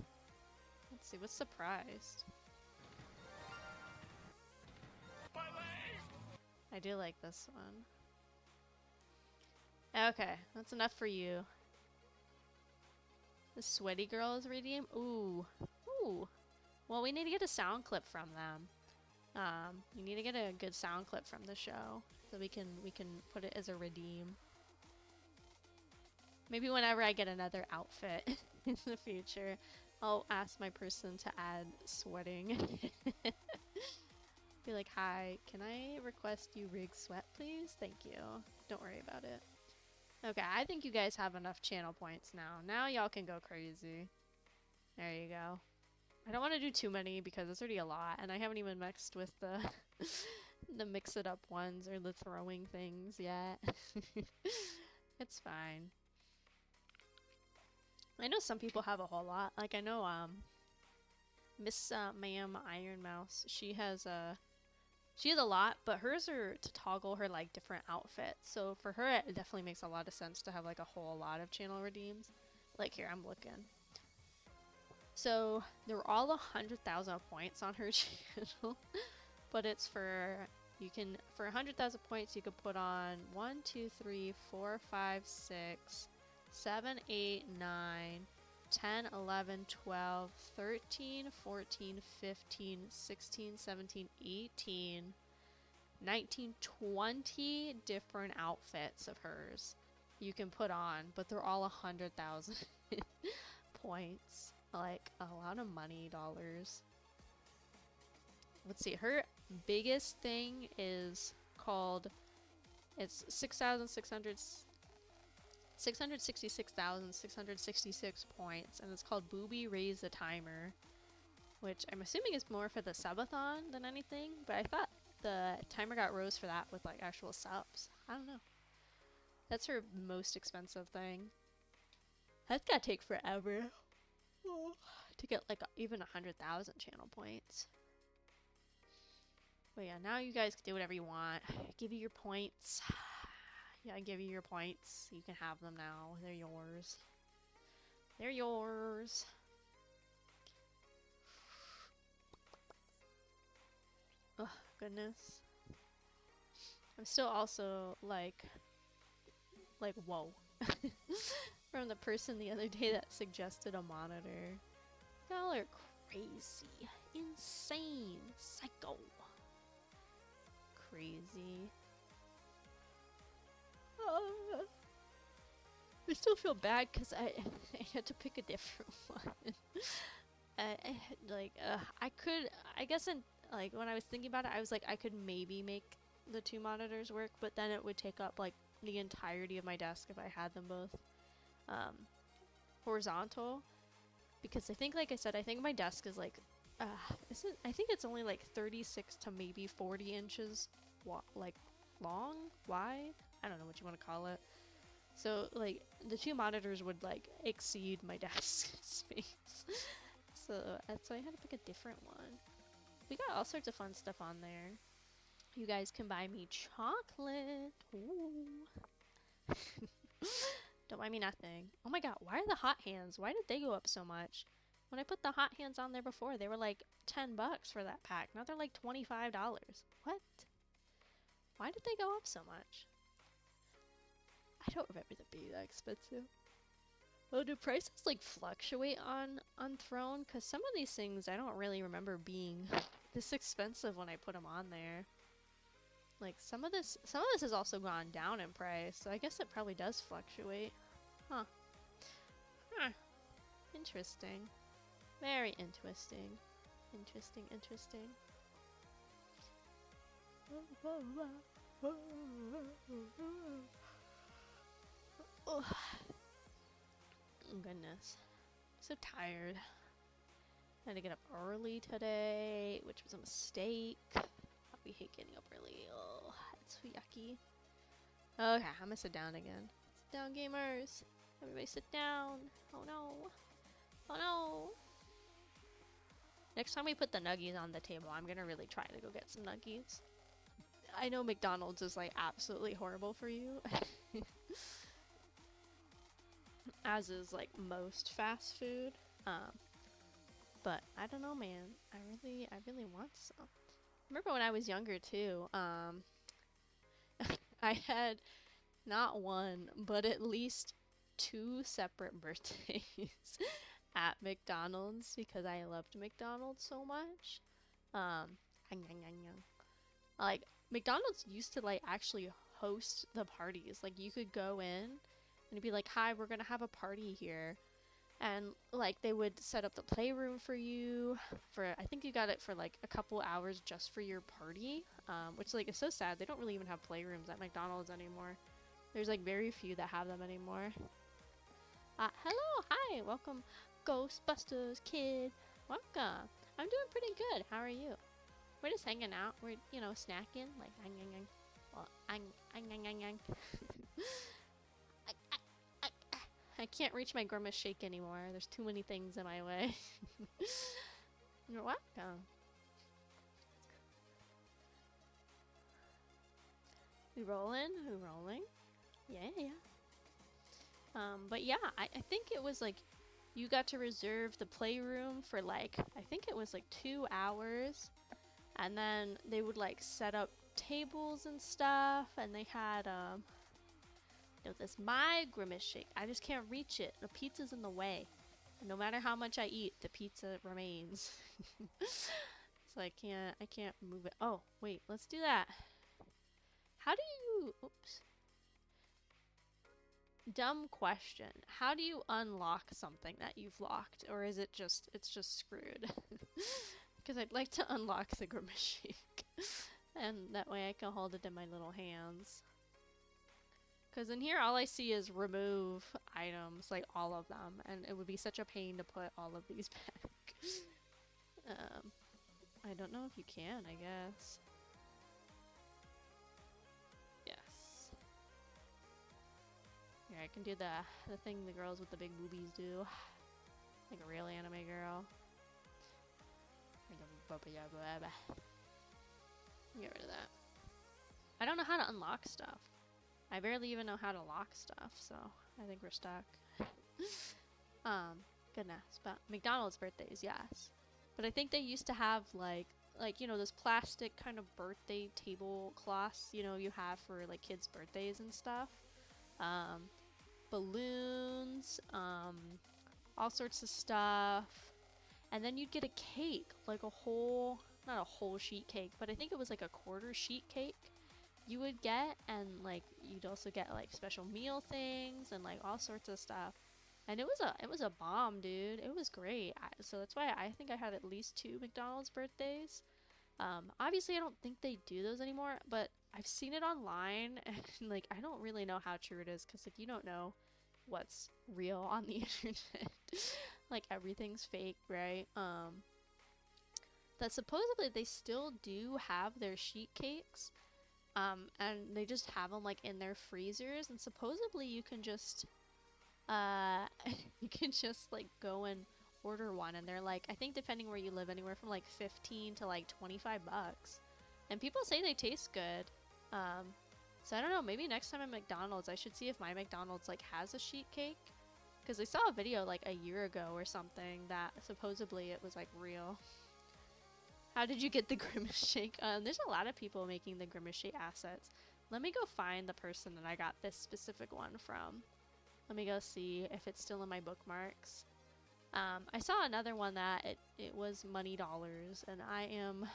Let's see, what's surprised? I do like this one. Okay, that's enough for you. The sweaty girl is redeemed? Ooh. Ooh. Well, we need to get a sound clip from them. We need to get a good sound clip from the show so we can put it as a redeem. Maybe whenever I get another outfit in the future, I'll ask my person to add sweating. Be like, hi, can I request you rig sweat, please? Thank you. Don't worry about it. Okay, I think you guys have enough channel points now. Now y'all can go crazy. There you go. I don't want to do too many because it's already a lot, and I haven't even mixed with the the mix it up ones or the throwing things yet. It's fine. I know some people have a whole lot. Like I know Miss Ma'am Iron Mouse, she has a lot, but hers are to toggle her like different outfits. So for her it definitely makes a lot of sense to have like a whole lot of channel redeems. Like here, I'm looking. So they're all 100,000 points on her channel, but it's for, you can, for 100,000 points you could put on 1, 2, 3, 4, 5, 6, 7, 8, 9, 10, 11, 12, 13, 14, 15, 16, 17, 18, 19, 20 different outfits of hers you can put on, but they're all 100,000 points. Like a lot of money, dollars. Let's see, her biggest thing is called, it's 666,666 points, and it's called Booby Raise the Timer, which I'm assuming is more for the subathon than anything, but I thought the timer got rose for that with like actual subs. I don't know. That's her most expensive thing. That's gotta take forever to get like even 100,000 channel points. But yeah, now you guys can do whatever you want. Give you your points. Yeah, I give you your points. You can have them now. They're yours. They're yours. Oh, goodness. I'm still also like, whoa. From the person the other day that suggested a monitor. Y'all are crazy. Insane. Psycho. Crazy. I still feel bad because I had to pick a different one. I guess like when I was thinking about it, I was like, I could maybe make the two monitors work, but then it would take up like the entirety of my desk if I had them both horizontal. Because I think, like I said, I think my desk is like, I think it's only like 36 to maybe 40 inches like long, wide. I don't know what you want to call it. So like the two monitors would like exceed my desk space. So that's why I had to pick a different one. We got all sorts of fun stuff on there. You guys can buy me chocolate. Ooh. Don't buy me nothing. Oh my god, why are the hot hands? Why did they go up so much? When I put the hot hands on there before, they were like $10 for that pack. Now they're like $25. What? Why did they go up so much? I don't remember them being that expensive. Oh, do prices like fluctuate on Throne? Because some of these things I don't really remember being this expensive when I put them on there. Like some of this has also gone down in price, so I guess it probably does fluctuate. Huh. Huh. Interesting. Very interesting. Interesting. Oh. Goodness. So tired. I had to get up early today, which was a mistake. We hate getting up early. Oh, it's so yucky. Okay, I'm gonna sit down again. Sit down, gamers. Everybody sit down. Oh no. Oh no. Next time we put the nuggies on the table, I'm gonna really try to go get some nuggies. I know McDonald's is like absolutely horrible for you. As is like most fast food. But I don't know, man. I really want some. Remember when I was younger too, I had not one, but at least two separate birthdays at McDonald's because I loved McDonald's so much. Um, like McDonald's used to like actually host the parties. Like you could go in and it'd be like, "Hi, we're gonna have a party here," and like they would set up the playroom for you. For I think you got it for like a couple hours just for your party, which like is so sad. They don't really even have playrooms at McDonald's anymore. There's like very few that have them anymore. Hello, hi, welcome, Ghostbusters kid. Welcome. I'm doing pretty good. How are you? We're just hanging out. We're, you know, snacking. Like, well, I can't reach my grimace shake anymore. There's too many things in my way. You're welcome. We rolling? We rolling? Yeah, yeah. But yeah, I think it was like you got to reserve the playroom for like, I think it was like 2 hours. And then they would like set up tables and stuff. And they had, you know, this my grimace shake. I just can't reach it. The pizza's in the way. And no matter how much I eat, the pizza remains. So I can't move it. Oh, wait, let's do that. How do you, oops. Dumb question. How do you unlock something that you've locked? Or is it just, it's just screwed? Because I'd like to unlock the grimace shake. And that way I can hold it in my little hands. Because in here all I see is remove items, like all of them. And it would be such a pain to put all of these back. I don't know if you can, I guess. Yes. Here, I can do the thing the girls with the big boobies do. Like a real anime girl. Get rid of that. I don't know how to unlock stuff. I barely even know how to lock stuff, so I think we're stuck. Goodness. But McDonald's birthdays, yes. But I think they used to have like you know, those plastic kind of birthday tablecloths, you know, you have for like kids' birthdays and stuff. Balloons, all sorts of stuff. And then you'd get a cake, like a whole, not a whole sheet cake, but I think it was like a quarter sheet cake you would get, and like you'd also get like special meal things and like all sorts of stuff. And it was a bomb, dude. It was great. So that's why I think I had at least two McDonald's birthdays. Obviously I don't think they do those anymore, but I've seen it online and like I don't really know how true it is because like you don't know what's real on the internet. Like everything's fake, right? That supposedly they still do have their sheet cakes. And they just have them like in their freezers, and supposedly you can just you can just like go and order one, and they're like, I think depending where you live, anywhere from like 15 to like 25 bucks. And people say they taste good. So I don't know, maybe next time at McDonald's I should see if my McDonald's like has a sheet cake, because I saw a video like a year ago or something that supposedly it was like real. How did you get the grimace shake? There's a lot of people making the grimace shake assets. Let me go find the person that I got this specific one from. Let me go see if it's still in my bookmarks. I saw another one that it was money dollars, and I am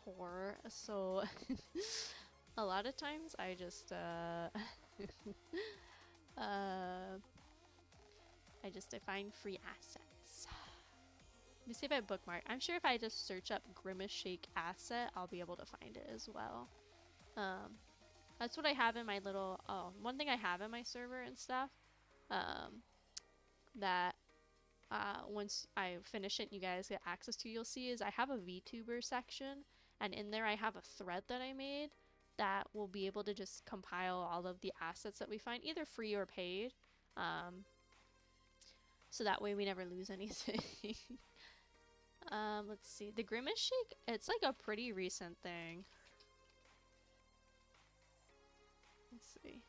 poor, so a lot of times I just I find free assets. Let me see if I bookmark. I'm sure if I just search up Grimace Shake asset, I'll be able to find it as well. That's what I have in my little, one thing I have in my server and stuff, that once I finish it and you guys get access to, you'll see is I have a VTuber section, and in there I have a thread that I made that will be able to just compile all of the assets that we find, either free or paid. So that way we never lose anything. Let's see. The Grimace Shake, it's like a pretty recent thing. Let's see.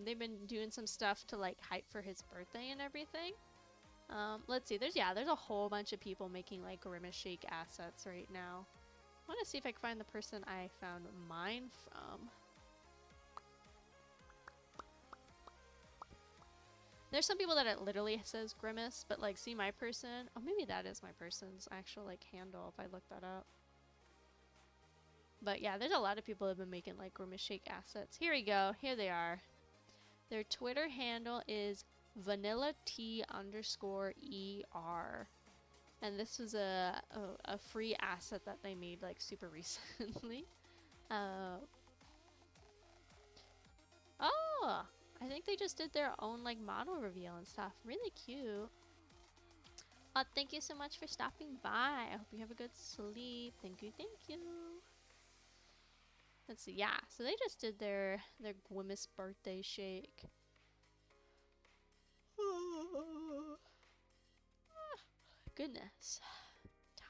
They've been doing some stuff to like hype for his birthday and everything. Let's see. There's a whole bunch of people making like Grimace Shake assets right now. I want to see if I can find the person I found mine from. There's some people that it literally says Grimace, but like, see my person? Oh, maybe that is my person's actual like handle if I look that up. But yeah, there's a lot of people that have been making like Grimace Shake assets. Here we go. Here they are. Their Twitter handle is vanillat_ER. And this was a free asset that they made like super recently. Oh, I think they just did their own like model reveal and stuff. Really cute. Thank you so much for stopping by. I hope you have a good sleep. Thank you, thank you. Let's see, yeah. So they just did their Grimace birthday shake. Goodness.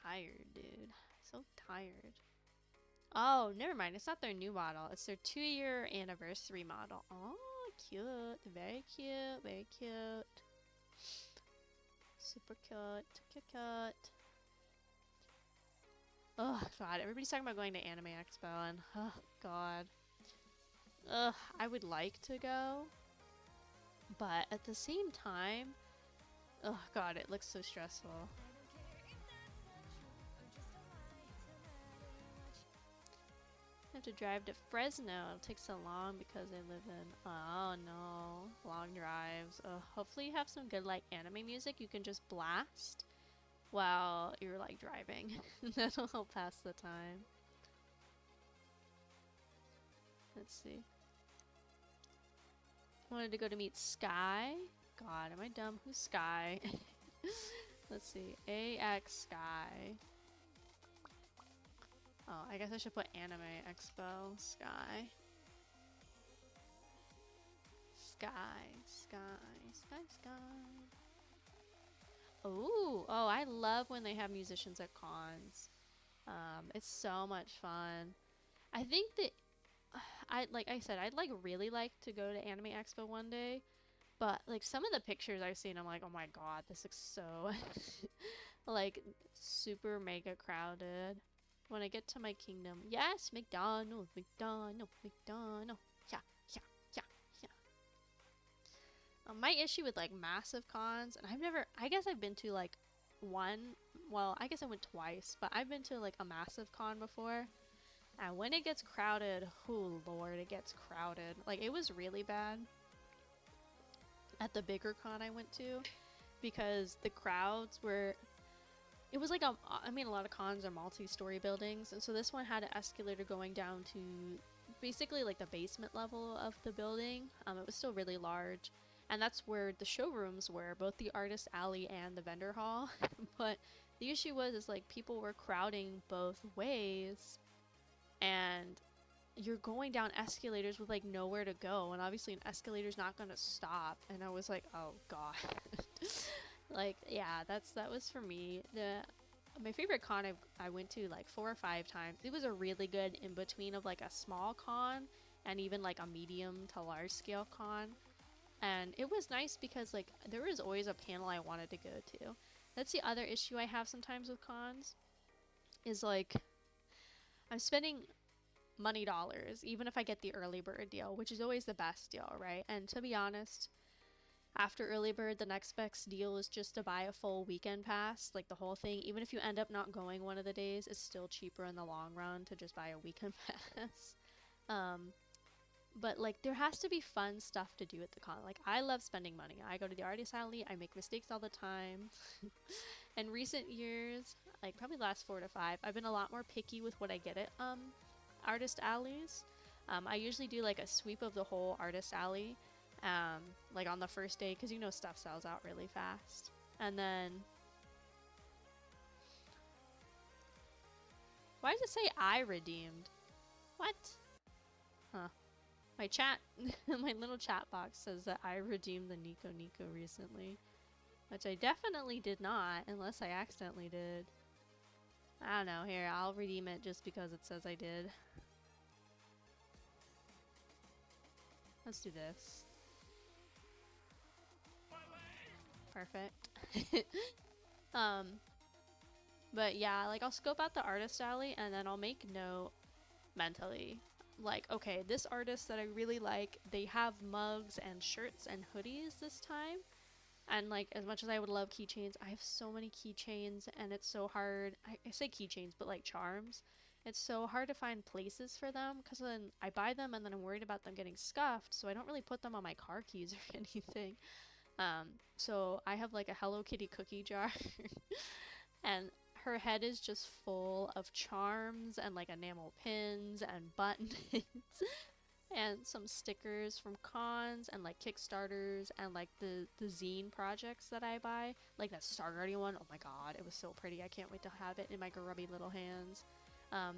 Tired, dude. So tired. Oh, never mind. It's not their new model. It's their 2-year anniversary model. Oh, cute. Very cute. Very cute. Super cute. Cute, cute. Oh, God. Everybody's talking about going to Anime Expo, and oh, God. Ugh, I would like to go. But at the same time, oh, God, it looks so stressful. I have to drive to Fresno. It'll take so long because I live in, oh no, long drives. Hopefully you have some good like anime music you can just blast while you're like driving. That'll help pass the time. Let's see. Wanted to go to meet Sky. God, am I dumb? Who's Sky? Let's see. AX Sky. Oh, I guess I should put Anime Expo Sky. Sky. Ooh, oh, I love when they have musicians at cons. It's so much fun. I think that like I said, I'd like really like to go to Anime Expo one day, but like some of the pictures I've seen, I'm like, oh my god, this looks so like super mega crowded. When I get to my kingdom, yes, McDonald's. Yeah, yeah, yeah, yeah. My issue with like massive cons, and I guess I've been to like I guess I went twice, but I've been to like a massive con before. And when it gets crowded, oh lord, it gets crowded. Like it was really bad at the bigger con I went to because the crowds were, it was like I mean a lot of cons are multi-story buildings, and so this one had an escalator going down to basically like the basement level of the building. It was still really large, and that's where the showrooms were, both the artist alley and the vendor hall. But the issue was like people were crowding both ways, and you're going down escalators with like nowhere to go, and obviously an escalator's not gonna stop. And I was like, oh god. Like yeah, that was for me. My favorite con I went to like 4 or 5 times. It was a really good in between of like a small con and even like a medium to large scale con. And it was nice because like there was always a panel I wanted to go to. That's the other issue I have sometimes with cons, is like I'm spending money dollars even if I get the early bird deal, which is always the best deal, right? And to be honest, after early bird, the next best deal is just to buy a full weekend pass, like the whole thing. Even if you end up not going one of the days, it's still cheaper in the long run to just buy a weekend pass. But like there has to be fun stuff to do at the con. Like I love spending money. I go to the artist alley, I make mistakes all the time. In recent years, like probably the last 4 to 5, I've been a lot more picky with what I get at artist alleys. I usually do like a sweep of the whole artist alley, like on the first day, because you know stuff sells out really fast. And then why does it say I redeemed? What? Huh. My chat, my little chat box says that I redeemed the Nico recently. which I definitely did not, unless I accidentally did. I don't know. Here, I'll redeem it just because it says I did. Let's do this. Perfect. But yeah, like I'll scope out the artist alley and then I'll make note mentally. Like, okay, this artist that I really like, they have mugs and shirts and hoodies this time. And like, as much as I would love keychains, I have so many keychains and it's so hard. I say keychains, but like charms. It's so hard to find places for them because then I buy them and then I'm worried about them getting scuffed, so I don't really put them on my car keys or anything. Um, so I have like a Hello Kitty cookie jar and her head is just full of charms and like enamel pins and buttons and some stickers from cons and like Kickstarters and like the zine projects that I buy, like that Star Guardian one. Oh my god, it was so pretty. I can't wait to have it in my grubby little hands. Um,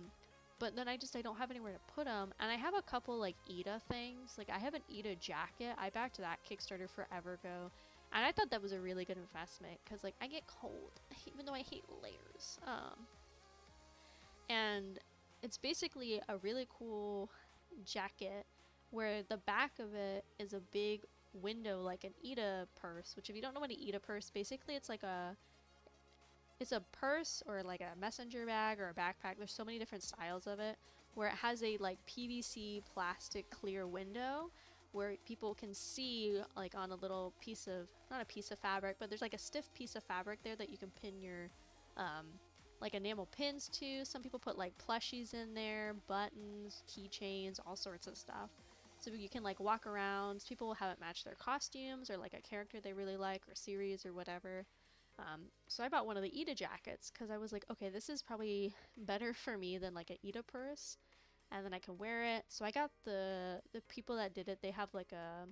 but then I don't have anywhere to put them, and I have a couple like Ida things. Like I have an Ida jacket. I backed that Kickstarter forever ago, and I thought that was a really good investment because like I get cold even though I hate layers. And it's basically a really cool jacket where the back of it is a big window like an Ida purse, which if you don't know what an Ida purse, basically it's a purse or like a messenger bag or a backpack. There's so many different styles of it where it has a like PVC plastic clear window where people can see like on a little piece of, not a piece of fabric, but there's like a stiff piece of fabric there that you can pin your um, like enamel pins to. Some people put like plushies in there, buttons, keychains, all sorts of stuff. So you can like walk around. People will have it match their costumes or like a character they really like or series or whatever. So I bought one of the Ida jackets because I was like, okay, this is probably better for me than like an Ida purse, and then I can wear it. So I got the people that did it. They have like a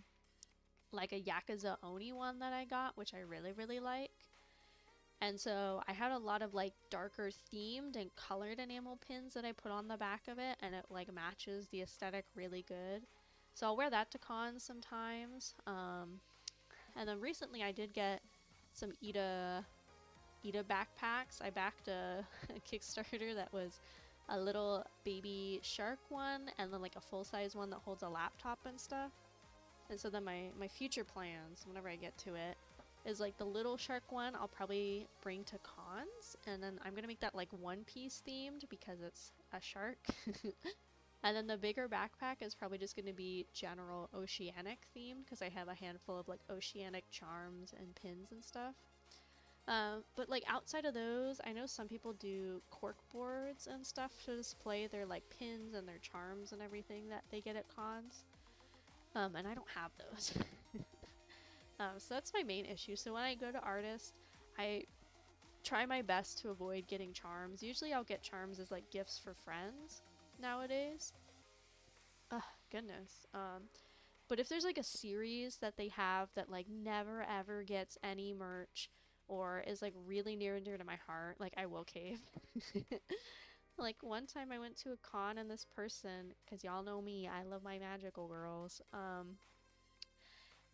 Yakuza Oni one that I got, which I really like. And so I had a lot of like darker themed and colored enamel pins that I put on the back of it, and it like matches the aesthetic really good. So I'll wear that to cons sometimes. And then recently I did get some Ida backpacks. I backed a Kickstarter that was a little baby shark one and then like a full size one that holds a laptop and stuff. And so then my future plans, whenever I get to it, is like the little shark one I'll probably bring to cons, and then I'm gonna make that like One Piece themed because it's a shark. And then the bigger backpack is probably just gonna be general oceanic themed because I have a handful of like oceanic charms and pins and stuff. But like outside of those, I know some people do cork boards and stuff to display their like pins and their charms and everything that they get at cons. And I don't have those. So that's my main issue. So when I go to artists, I try my best to avoid getting charms. Usually I'll get charms as like gifts for friends nowadays. Ugh, goodness. But if there's like a series that they have that like never ever gets any merch or is like really near and dear to my heart, like I will cave. Like one time I went to a con and this person, because y'all know me, I love my magical girls.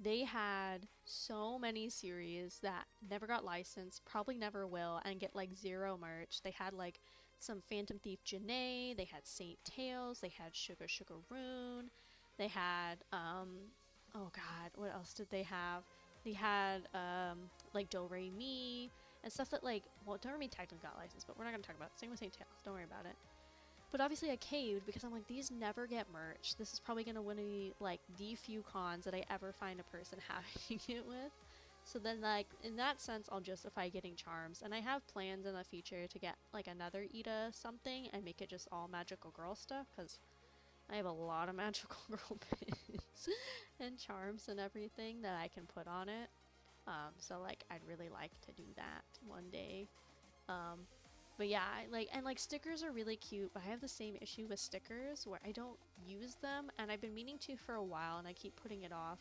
They had so many series that never got licensed, probably never will, and get like zero merch. They had like some Phantom Thief Janae, they had Saint Tails, they had Sugar Sugar Rune, they had oh god, what else did they have? They had like Do Re Mi and stuff that like, well, Do Re Mi technically got licensed, but we're not gonna talk about it. Same with Saint Tails, don't worry about it. But obviously I caved because I'm like, these never get merch. This is probably going to win me like the few cons that I ever find a person having it with. So then like in that sense I'll justify getting charms. And I have plans in the future to get like another Ida something and make it just all magical girl stuff because I have a lot of magical girl pins and charms and everything that I can put on it. So like I'd really like to do that one day. Um, but yeah, like stickers are really cute, but I have the same issue with stickers where I don't use them, and I've been meaning to for a while, and I keep putting it off.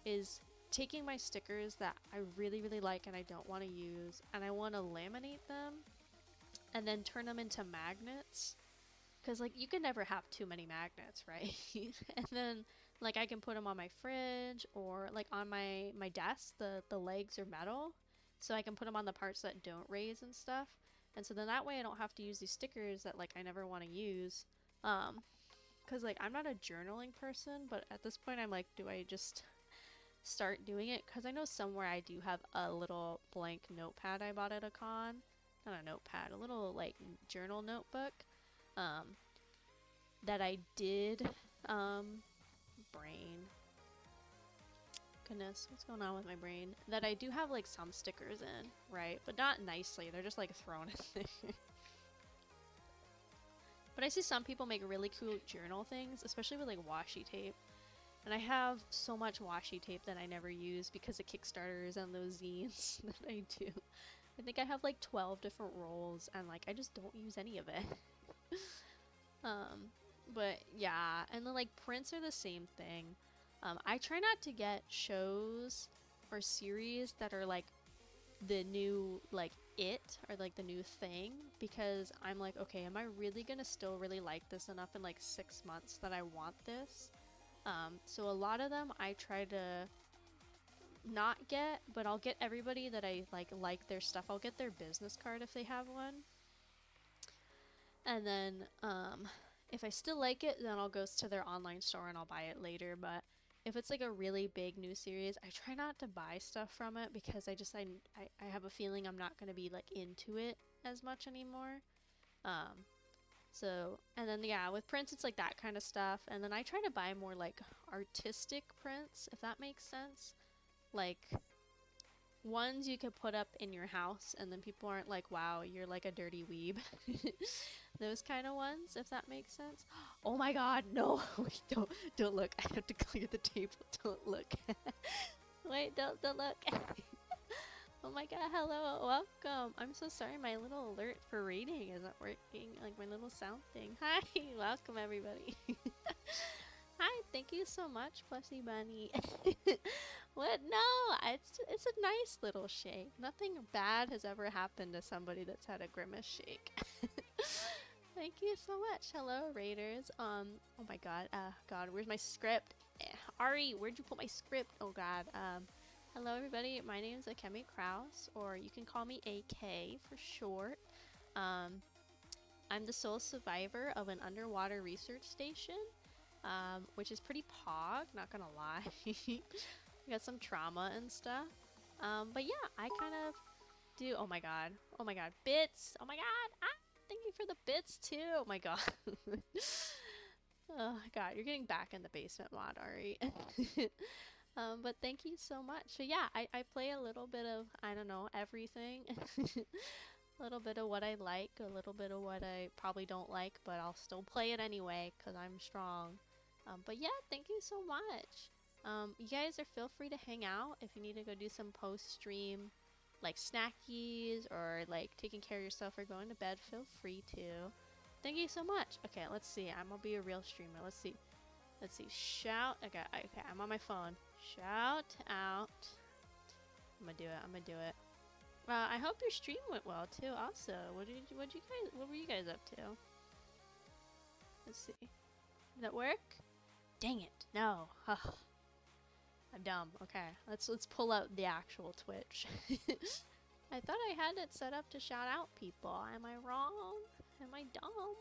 Is taking my stickers that I really like and I don't want to use, and I want to laminate them, and then turn them into magnets. Cause like you can never have too many magnets, right? And then like I can put them on my fridge or like on my desk. The legs are metal, so I can put them on the parts that don't raise and stuff. And so then that way I don't have to use these stickers that like I never want to use. Because like I'm not a journaling person, but at this point I'm like, do I just start doing it? Because I know somewhere I do have a little blank notepad I bought at a con. Not a notepad, a little like journal notebook um, that I did brain. Goodness, what's going on with my brain? That I do have like some stickers in, right? But not nicely. They're just like thrown in there. But I see some people make really cool journal things, especially with like washi tape. And I have so much washi tape that I never use because of Kickstarters and those zines that I do. I think I have like 12 different rolls and like I just don't use any of it. um, but yeah, and then like prints are the same thing. I try not to get shows or series that are like the new like it or like the new thing because I'm like, okay, am I really gonna still really like this enough in like 6 months that I want this? So a lot of them I try to not get, but I'll get everybody that I like their stuff. I'll get their business card if they have one. And then if I still like it, then I'll go to their online store and I'll buy it later. But if it's like a really big new series, I try not to buy stuff from it because I have a feeling I'm not going to be like into it as much anymore. Um, so, and then yeah, with prints, it's like that kind of stuff. And then I try to buy more like artistic prints, if that makes sense. Like ones you could put up in your house and then people aren't like, wow, you're like a dirty weeb. Those kind of ones, if that makes sense. Oh my god, no. Wait, don't look. I have to clear the table. Don't look. Wait, don't look. Oh my god, hello, welcome. I'm so sorry, my little alert for reading isn't working, like my little sound thing. Hi, welcome everybody. Hi, thank you so much, Plushie Bunny. What? No, it's a nice little shake. Nothing bad has ever happened to somebody that's had a grimace shake. Thank you so much. Hello, Raiders. Oh my god. God, where's my script? Ari, where'd you put my script? Oh god. Hello everybody. My name is Akemi Kraus, or you can call me AK for short. I'm the sole survivor of an underwater research station, which is pretty pog, not gonna lie. I got some trauma and stuff. But yeah, I kind of do. Oh my god. Oh my god. Bits. Oh my god. Ah, thank you for the bits too. Oh my god. Oh god, you're getting back in the basement mod, Ari. But thank you so much. So yeah, I play a little bit of, I don't know, everything. A little bit of what I like, a little bit of what I probably don't like, but I'll still play it anyway because I'm strong. But yeah, thank you so much. You guys are feel free to hang out if you need to go do some post-stream like snackies or like taking care of yourself or going to bed. Feel free to. Thank you so much. Okay, let's see. I'm gonna be a real streamer. Let's see. Let's see. Shout. Okay, I'm on my phone. Shout out. I'm gonna do it. I'm gonna do it. I hope your stream went well too. Also, what were you guys up to? Let's see. Did that work? Dang it! No. I'm dumb. Okay, let's pull out the actual Twitch. I thought I had it set up to shout out people. Am I wrong? Am I dumb?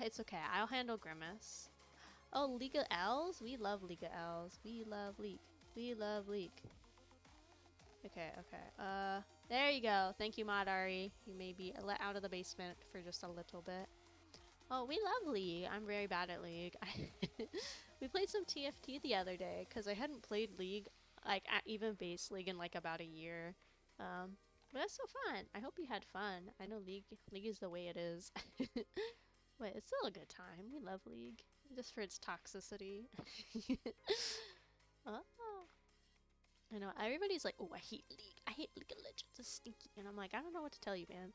It's okay. I'll handle Grimace. Oh, League of Elves? We love League of Elves. We love League. We love League. Okay, okay. There you go. Thank you, Madari. You may be let out of the basement for just a little bit. Oh, we love League. I'm very bad at League. We played some TFT the other day because I hadn't played League, like even base League in like about a year. But that's so fun. I hope you had fun. I know League is the way it is. But it's still a good time. We love League. Just for its toxicity. Oh. I know, everybody's like, oh, I hate League. I hate League of Legends. It's stinky. And I'm like, I don't know what to tell you, man.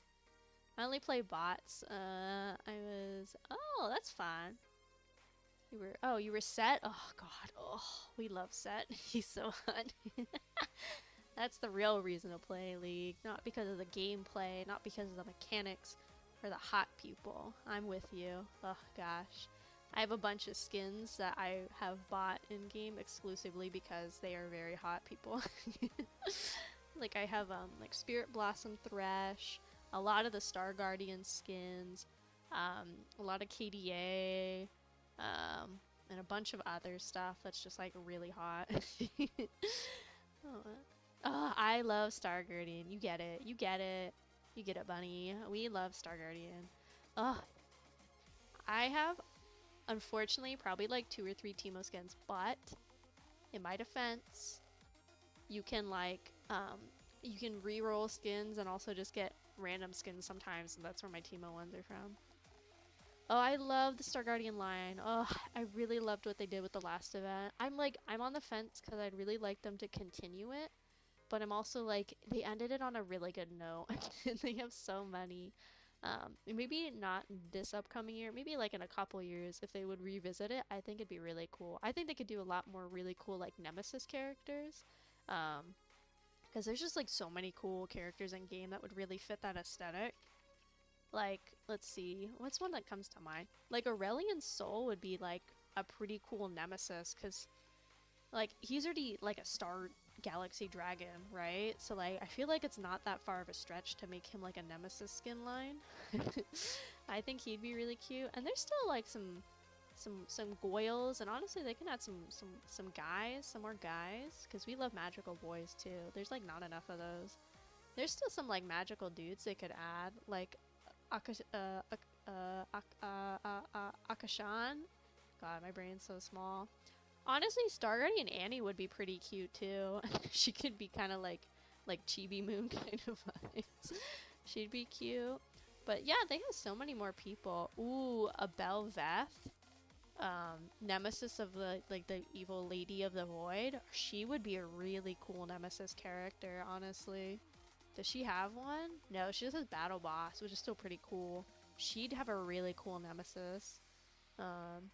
I only play bots. Oh, that's fun. You were Set? Oh, God. Oh, we love Set. He's so hot. That's the real reason to play League. Not because of the gameplay, not because of the mechanics, for the hot people. I'm with you. Oh, gosh. I have a bunch of skins that I have bought in-game exclusively because they are very hot people. Like I have like Spirit Blossom Thresh, a lot of the Star Guardian skins, a lot of KDA, and a bunch of other stuff that's just like really hot. Oh, I love Star Guardian. You get it. You get it. You get it, bunny. We love Star Guardian. Oh, I have, unfortunately, probably like 2 or 3 Teemo skins, but in my defense, you can like, you can re-roll skins and also just get random skins sometimes, and that's where my Teemo ones are from. Oh, I love the Star Guardian line. Oh, I really loved what they did with the last event. I'm on the fence because I'd really like them to continue it, but I'm also like, they ended it on a really good note. They have so many. Maybe not this upcoming year, maybe like in a couple years, if they would revisit it, I think it'd be really cool. I think they could do a lot more really cool like Nemesis characters. Because there's just like so many cool characters in game that would really fit that aesthetic. Like, let's see, what's one that comes to mind? Like Aurelion Sol would be like a pretty cool Nemesis, because like he's already like a star galaxy dragon, right? So like I feel like it's not that far of a stretch to make him like a Nemesis skin line. I think he'd be really cute. And there's still like some Goyles, and honestly they can add some guys, some more guys, because we love magical boys too. There's like not enough of those. There's still some like magical dudes they could add, like Akashan. God, my brain's so small. Honestly, Star Guardian Annie would be pretty cute too. She could be kind of like Chibi Moon kind of vibes. She'd be cute. But yeah, they have so many more people. Ooh, a Belveth, nemesis of the like the evil lady of the void. She would be a really cool nemesis character, honestly. Does she have one? No, she just has Battle Boss, which is still pretty cool. She'd have a really cool nemesis. Um,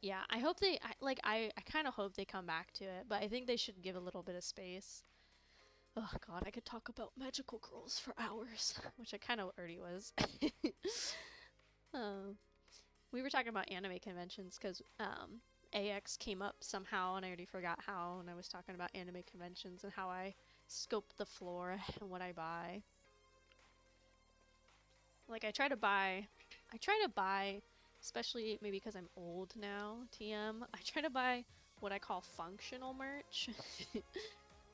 yeah, I hope they I kind of hope they come back to it, but I think they should give a little bit of space. Oh god, I could talk about magical girls for hours, which I kind of already was. um, we were talking about anime conventions because AX came up somehow, and I already forgot how. And I was talking about anime conventions and how I scope the floor and what I buy. Like I try to buy, especially maybe because I'm old now, TM, I try to buy what I call functional merch,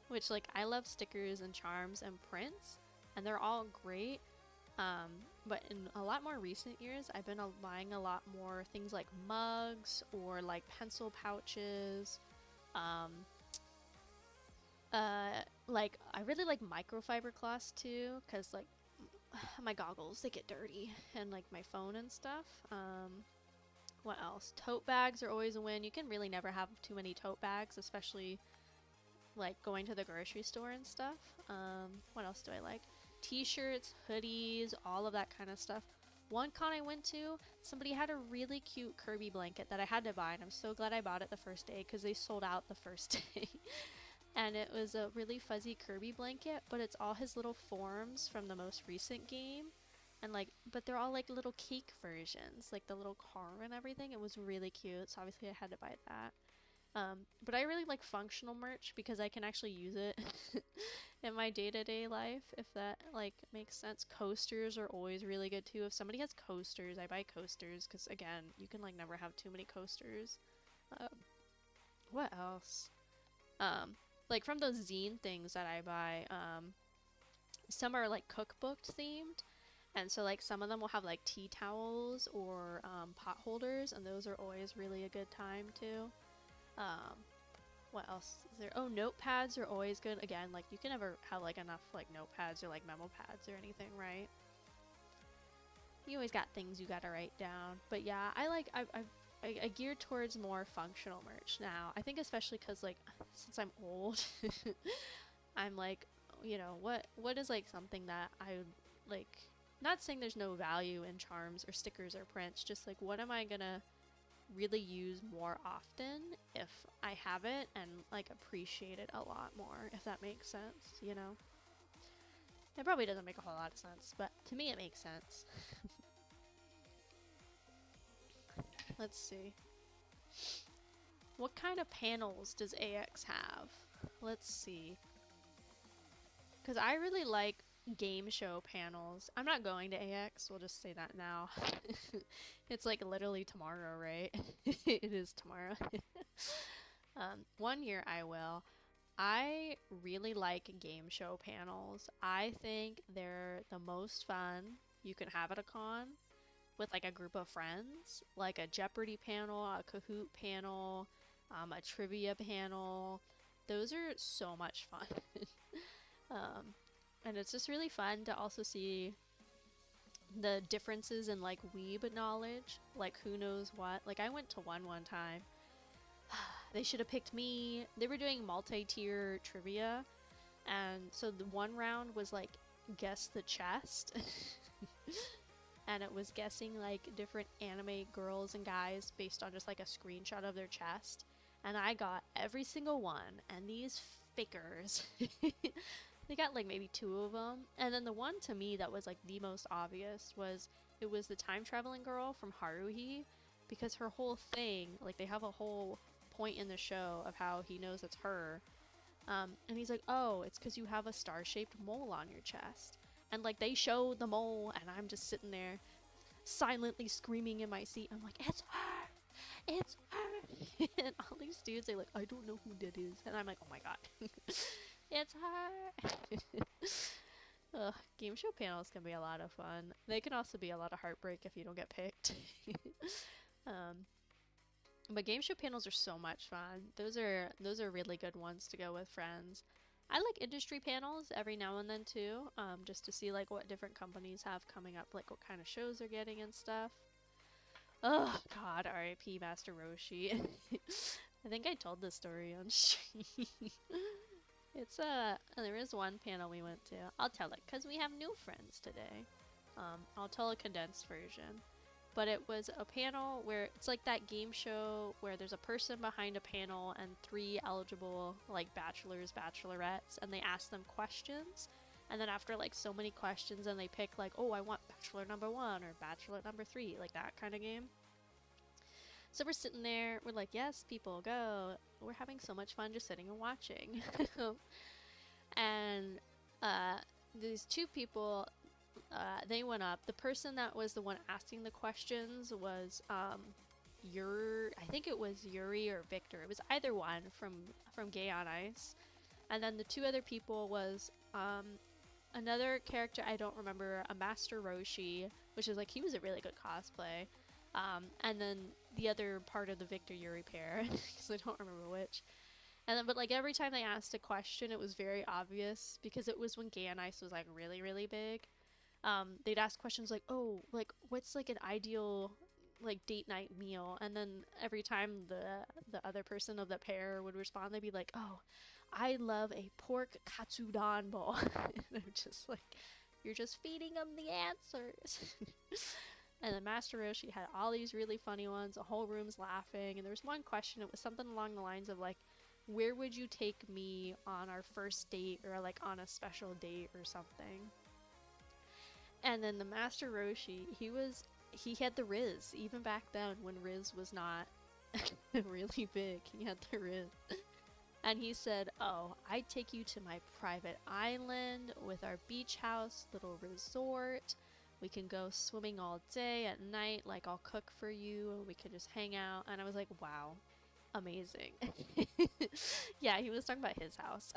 which like I love stickers and charms and prints, and they're all great. But in a lot more recent years, I've been buying a lot more things like mugs or like pencil pouches. Um, like I really like microfiber cloths too, because like my goggles, they get dirty, and like my phone and stuff. What else? Tote bags are always a win. You can really never have too many tote bags, especially like going to the grocery store and stuff. What else do I like? T-shirts, hoodies, all of that kind of stuff. One con I went to, somebody had a really cute Kirby blanket that I had to buy, and I'm so glad I bought it the first day because they sold out the first day. And it was a really fuzzy Kirby blanket, but it's all his little forms from the most recent game. And like, but they're all like little cake versions, like the little car and everything. It was really cute, so obviously I had to buy that. But I really like functional merch because I can actually use it in my day-to-day life, if that like makes sense. Coasters are always really good too. If somebody has coasters, I buy coasters because again, you can like never have too many coasters. Uh, what else? Like from those zine things that I buy, some are like cookbook themed, and so like some of them will have like tea towels or pot holders, and those are always really a good time too. Um, what else is there? Oh, notepads are always good. Again, like you can never have like enough like notepads or like memo pads or anything, right? You always got things you gotta write down. But yeah, I geared towards more functional merch now. I think especially because like since I'm old, I'm like, you know, what is like something that I would like. Not saying there's no value in charms or stickers or prints, just like what am I gonna really use more often if I have it and like appreciate it a lot more, if that makes sense, you know? It probably doesn't make a whole lot of sense, but to me it makes sense. Let's see. What kind of panels does AX have? Let's see. Because I really like game show panels. I'm not going to AX, we'll just say that now. It's like literally tomorrow, right? It is tomorrow. One year I will. I really like game show panels. I think they're the most fun you can have at a con with like a group of friends, like a Jeopardy panel, a Kahoot panel, a trivia panel. Those are so much fun. um, and it's just really fun to also see the differences in like weeb knowledge, like who knows what. Like I went to one time. They should have picked me. They were doing multi-tier trivia, and so the one round was like guess the chest. And it was guessing like different anime girls and guys based on just like a screenshot of their chest. And I got every single one, and these fakers, they got like maybe two of them. And then the one to me that was like the most obvious was it was the time traveling girl from Haruhi, because her whole thing, like they have a whole point in the show of how he knows it's her. And he's like, oh, it's because you have a star-shaped mole on your chest. And like they show the mole, and I'm just sitting there silently screaming in my seat. I'm like, it's her! It's her! And all these dudes are like, I don't know who that is. And I'm like, oh my god. It's her! Ugh, game show panels can be a lot of fun. They can also be a lot of heartbreak if you don't get picked. um, but game show panels are so much fun. Those are really good ones to go with friends. I like industry panels every now and then too, just to see like what different companies have coming up, like what kind of shows they're getting and stuff. Oh God, R.I.P. Master Roshi. I think I told this story on stream. It's there is one panel we went to. I'll tell it because we have new friends today. I'll tell a condensed version. But it was a panel where it's like that game show where there's a person behind a panel and three eligible like bachelors, bachelorettes, and they ask them questions. And then after like so many questions, and they pick like, oh, I want bachelor number 1 or bachelor number 3, like that kind of game. So we're sitting there, we're like, yes, people, go. We're having so much fun just sitting and watching. And these two people, they went up. The person that was the one asking the questions was I think it was Yuri or Victor. It was either one from Gay on Ice. And then the two other people was another character I don't remember, a Master Roshi, which is like he was a really good cosplay. And then the other part of the Victor Yuri pair, because I don't remember which. And then, but like every time they asked a question, it was very obvious because it was when Gay on Ice was like really, really big. They'd ask questions like, oh, like what's like an ideal like date night meal? And then every time the other person of the pair would respond, they'd be like, oh, I love a pork katsudon bowl. And I'm just like, you're just feeding them the answers. And then Master Roshi had all these really funny ones. The whole room's laughing. And there was one question. It was something along the lines of like, where would you take me on our first date, or like on a special date or something? And then the Master Roshi, he had the Riz even back then when Riz was not really big. He had the Riz. And he said, oh, I'd take you to my private island with our beach house, little resort. We can go swimming all day, at night, like I'll cook for you, and we can just hang out. And I was like, wow, amazing. Yeah, he was talking about his house.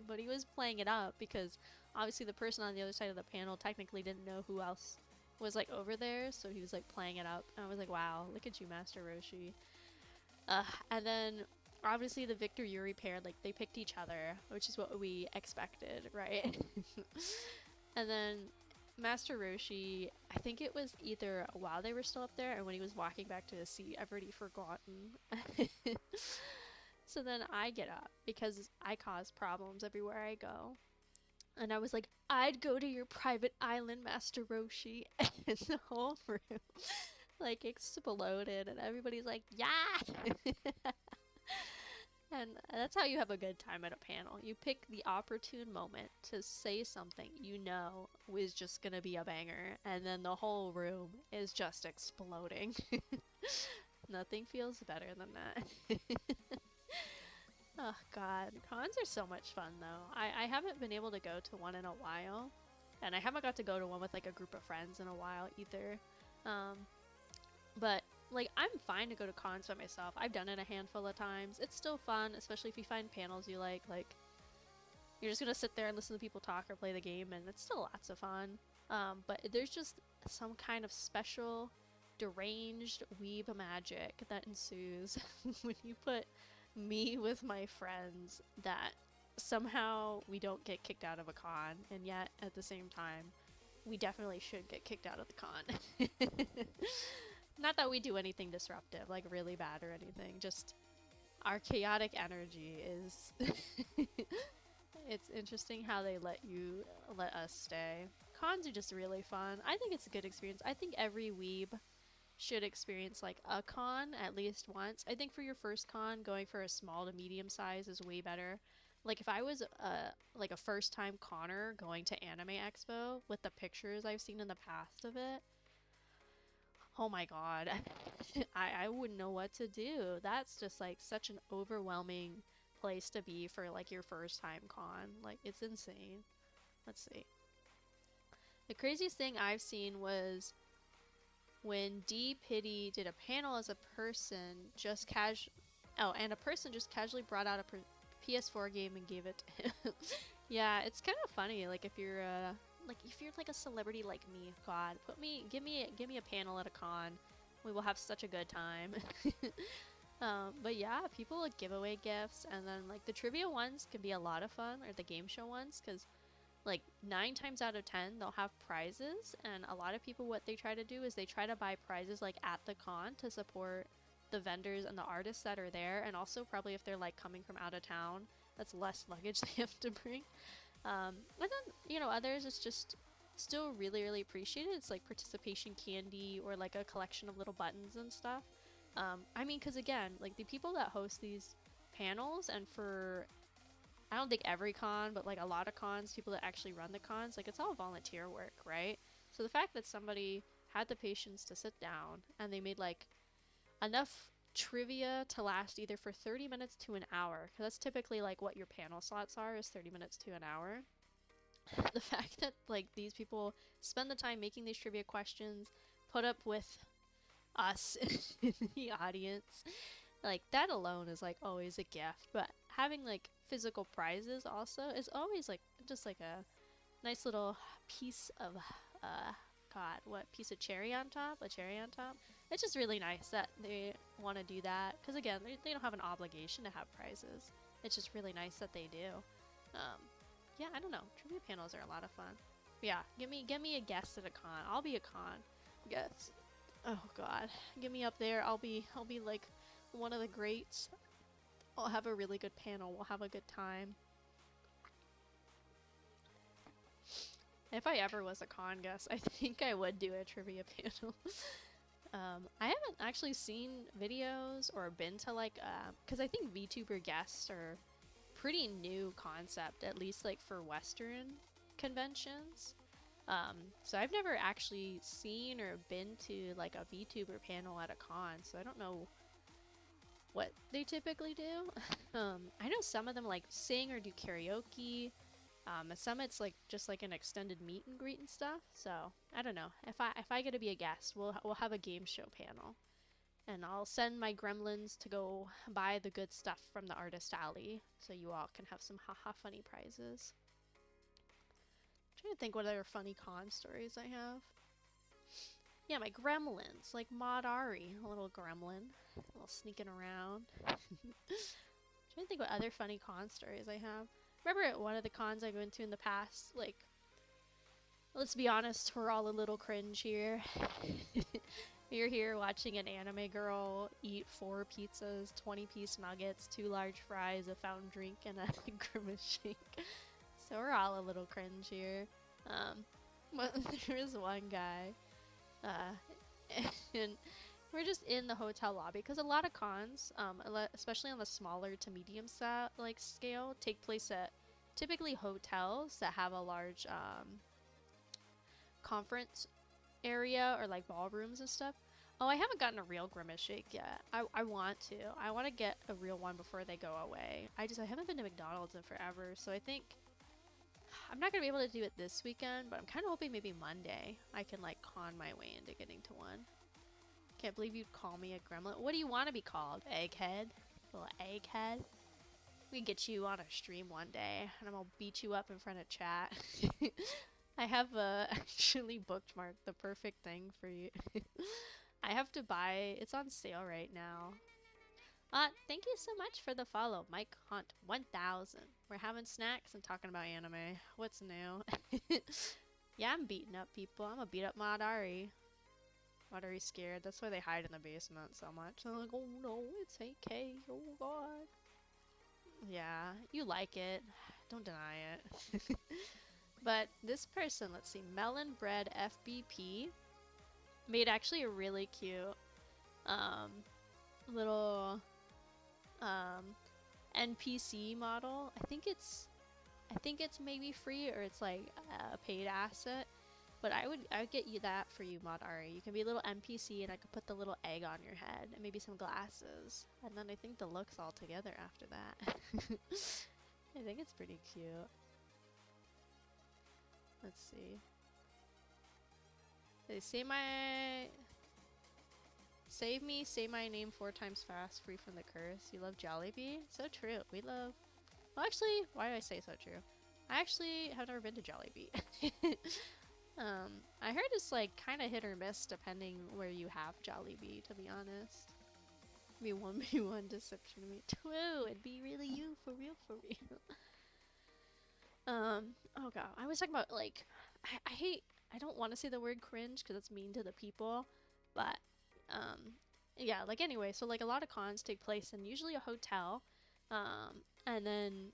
But he was playing it up because obviously the person on the other side of the panel technically didn't know who else was like over there, so he was like playing it up. And I was like, wow, look at you, Master Roshi. And then obviously the Victor Yuri pair, like they picked each other, which is what we expected, right? And then Master Roshi, I think it was either while they were still up there or when he was walking back to his seat, I've already forgotten. So then I get up because I cause problems everywhere I go. And I was like, I'd go to your private island, Master Roshi. And the whole room like exploded, and everybody's like, yeah. And that's how you have a good time at a panel. You pick the opportune moment to say something you know is just gonna be a banger, and then the whole room is just exploding. Nothing feels better than that. Oh god, cons are so much fun though. I haven't been able to go to one in a while, and I haven't got to go to one with like a group of friends in a while either. Um, but like I'm fine to go to cons by myself. I've done it a handful of times. It's still fun, especially if you find panels you like. Like you're just gonna sit there and listen to people talk or play the game, and it's still lots of fun. But there's just some kind of special, deranged weeb magic that ensues when you put me with my friends that somehow we don't get kicked out of a con, and yet at the same time, we definitely should get kicked out of the con. Not that we do anything disruptive, like really bad or anything, just our chaotic energy is it's interesting how they let us stay. Cons are just really fun. I think it's a good experience. I think every weeb should experience like a con at least once. I think for your first con, going for a small to medium size is way better. Like if I was a first time conner going to Anime Expo with the pictures I've seen in the past of it, oh my god, I wouldn't know what to do. That's just like such an overwhelming place to be for like your first time con. Like it's insane. Let's see. The craziest thing I've seen was when D Pity did a panel as a person just and a person just casually brought out a PS4 game and gave it to him. Yeah, it's kind of funny. Like if you're like a celebrity like me, God, give me a panel at a con. We will have such a good time. But yeah, people like giveaway gifts, and then like the trivia ones can be a lot of fun, or the game show ones, because like 9 times out of 10 they'll have prizes, and a lot of people what they try to do is they try to buy prizes like at the con to support the vendors and the artists that are there, and also probably if they're like coming from out of town, that's less luggage they have to bring. And then others it's just still really really appreciated. It's like participation candy or like a collection of little buttons and stuff. I mean, because again, like the people that host these panels, and for I don't think every con, but like a lot of cons, people that actually run the cons, like it's all volunteer work, right? So the fact that somebody had the patience to sit down and they made like enough trivia to last either for 30 minutes to an hour, because that's typically like what your panel slots are, is 30 minutes to an hour. The fact that like these people spend the time making these trivia questions, put up with us in the audience, like that alone is like always a gift. But having like physical prizes also is always like just like a nice little piece of god, what piece of cherry on top, a cherry on top. It's just really nice that they want to do that, because again they don't have an obligation to have prizes. It's just really nice that they do. um yeah, I don't know, trivia panels are a lot of fun. But yeah, get me a guest at a con. I'll be a con guest. Oh god, get me up there. I'll be like one of the greats. I'll have a really good panel. We'll have a good time. If I ever was a con guest, I think I would do a trivia panel. I haven't actually seen videos or been to like, because I think VTuber guests are pretty new concept, at least like for Western conventions. So I've never actually seen or been to like a VTuber panel at a con, so I don't know what they typically do. I know some of them like sing or do karaoke. And some it's like just like an extended meet and greet and stuff. So I don't know. If I get to be a guest, we'll have a game show panel, and I'll send my gremlins to go buy the good stuff from the artist alley, so you all can have some haha funny prizes. I'm trying to think what other funny con stories I have. Yeah, my gremlins, like Maud Ari, a little gremlin, a little sneaking around. Trying to think what other funny con stories I have. Remember at one of the cons I went to in the past, like, let's be honest, we're all a little cringe here. You're here watching an anime girl eat 4 pizzas, 20-piece nuggets, 2 large fries, a fountain drink, and a grimace shake. So we're all a little cringe here. But there was one guy, and we're just in the hotel lobby, because a lot of cons, especially on the smaller to medium like scale, take place at typically hotels that have a large conference area or like ballrooms and stuff. Oh, I haven't gotten a real Grimace shake yet. I want to. I want to get a real one before they go away. I haven't been to McDonald's in forever, so I think I'm not gonna be able to do it this weekend, but I'm kind of hoping maybe Monday I can like con my way into getting to one. Can't believe you'd call me a gremlin. What do you want to be called? Egghead? Little egghead? We can get you on a stream one day, and I'm gonna beat you up in front of chat. I have actually bookmarked the perfect thing for you. I have to buy. It's on sale right now. Thank you so much for the follow, Mike Hunt 1000. We're having snacks and talking about anime. What's new? Yeah, I'm beating up people. I'm gonna beat up Madari. Madari's scared. That's why they hide in the basement so much. They're like, oh no, it's AK. Oh god. Yeah, you like it. Don't deny it. But this person, let's see, Melon Bread FBP, made actually a really cute um, little NPC model. I think it's maybe free or it's like a paid asset. But I would get you that for you, Mod Ari. You can be a little NPC and I could put the little egg on your head and maybe some glasses. And then I think the looks all together after that. I think it's pretty cute. Let's see. They say my save me, say my name 4 times fast, free from the curse. You love Jollibee? So true. We love. Well, actually, why do I say so true? I actually have never been to Jollibee. I heard it's like kind of hit or miss depending where you have Jollibee, to be honest. Be 1v1 deception to me. True, it'd be really you, for real, for real. Oh god, I was talking about like, I don't want to say the word cringe because it's mean to the people, but yeah, like anyway, so like a lot of cons take place in usually a hotel, and then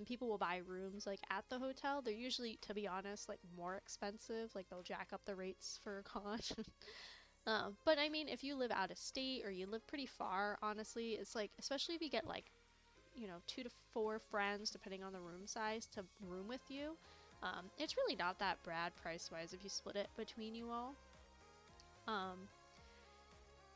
people will buy rooms like at the hotel. They're usually, to be honest, like more expensive. Like they'll jack up the rates for a con. But I mean, if you live out of state or you live pretty far, honestly, it's like, especially if you get like, 2 to 4 friends, depending on the room size, to room with you, it's really not that bad price wise if you split it between you all.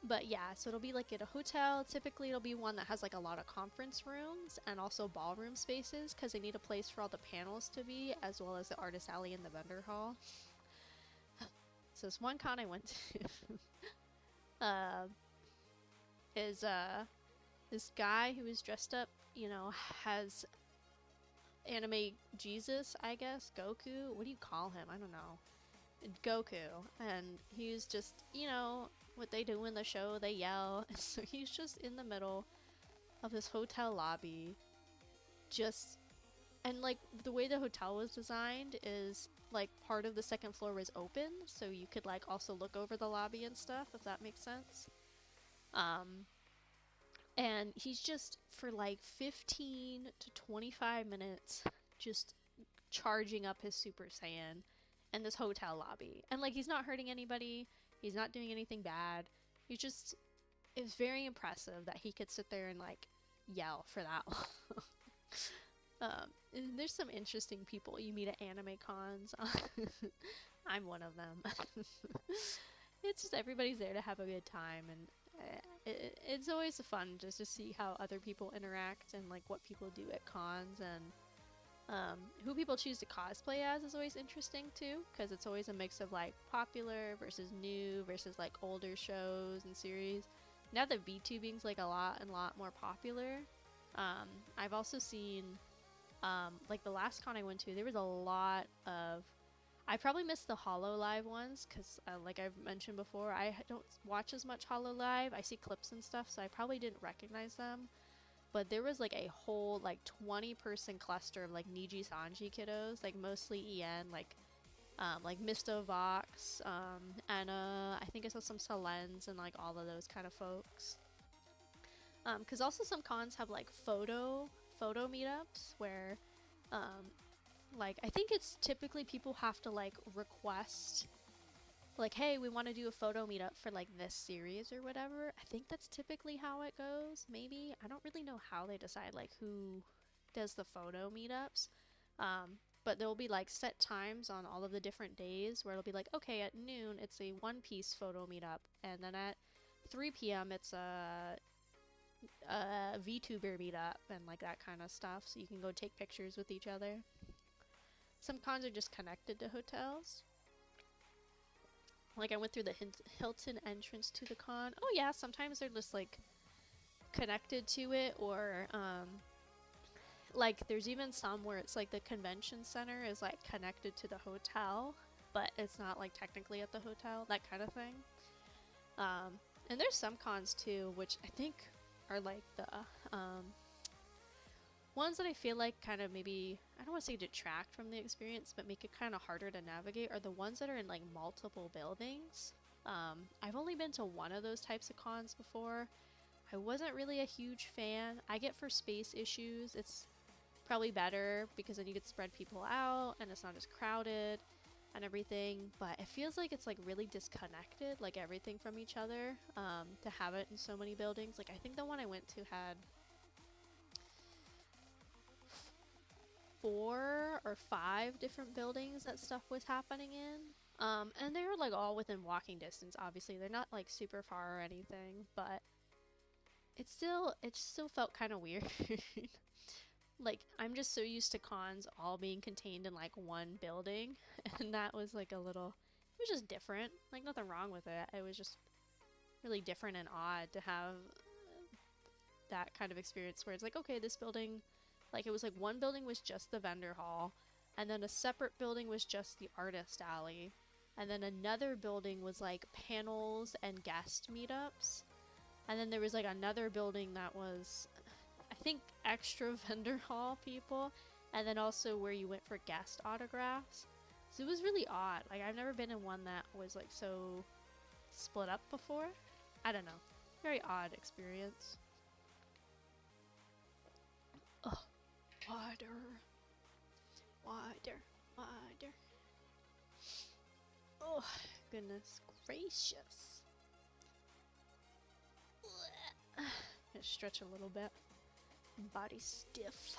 But yeah, so it'll be like at a hotel. Typically, it'll be one that has like a lot of conference rooms and also ballroom spaces because they need a place for all the panels to be, as well as the artist alley and the vendor hall. So this one con I went to is this guy who is dressed up, has anime Jesus, I guess, Goku. What do you call him? I don't know. Goku, and he's just, what they do in the show, they yell. So he's just in the middle of this hotel lobby, just, and like the way the hotel was designed is like part of the second floor was open, so you could like also look over the lobby and stuff, if that makes sense. And he's just for like 15 to 25 minutes just charging up his Super Saiyan in this hotel lobby. And like he's not hurting anybody, he's not doing anything bad. He's just, it's very impressive that he could sit there and like yell for that long. And there's some interesting people you meet at anime cons. I'm one of them. It's just everybody's there to have a good time, and it's always fun just to see how other people interact and like what people do at cons, and who people choose to cosplay as is always interesting too, because it's always a mix of like popular versus new versus like older shows and series. Now that VTubing's like a lot more popular, I've also seen like the last con I went to, there was a lot of, I probably missed the Hollow Live ones because, like I've mentioned before, I don't watch as much Hollow Live. I see clips and stuff, so I probably didn't recognize them. But there was like a whole like 20-person cluster of like Niji Sanji kiddos, like mostly EN, like Misto Vox, Anna. I think I saw some Selens and like all of those kind of folks. Because also some cons have like photo meetups where like I think it's typically people have to like request like, hey, we want to do a photo meetup for like this series or whatever. I think that's typically how it goes. Maybe I don't really know how they decide like who does the photo meetups, but there will be like set times on all of the different days where it'll be like, okay, at noon it's a One Piece photo meetup, and then at 3 p.m. it's a VTuber meetup and like that kind of stuff, so you can go take pictures with each other. Some cons are just connected to hotels. Like I went through the Hilton entrance to the con. Oh yeah, sometimes they're just like connected to it, or like there's even some where it's like the convention center is like connected to the hotel, but it's not like technically at the hotel, that kind of thing. And there's some cons too, which I think are like the ones that I feel like kind of maybe, I don't want to say detract from the experience, but make it kind of harder to navigate, are the ones that are in like multiple buildings. I've only been to one of those types of cons before. I wasn't really a huge fan. I get for space issues, it's probably better because then you could spread people out and it's not as crowded and everything, but it feels like it's like really disconnected, like everything from each other, to have it in so many buildings. Like I think the one I went to had 4 or 5 different buildings that stuff was happening in. And they were like all within walking distance. Obviously they're not like super far or anything, but it still felt kind of weird. Like I'm just so used to cons all being contained in like one building, and that was like a little, it was just different. Like nothing wrong with it. It was just really different and odd to have that kind of experience where it's like, okay, this building, like it was like one building was just the vendor hall, and then a separate building was just the artist alley, and then another building was like panels and guest meetups, and then there was like another building that was, I think, extra vendor hall people, and then also where you went for guest autographs. So it was really odd. Like I've never been in one that was like so split up before. I don't know. Very odd experience. Ugh. Water. Water. Water. Oh, goodness gracious. Gonna stretch a little bit. Body stiff.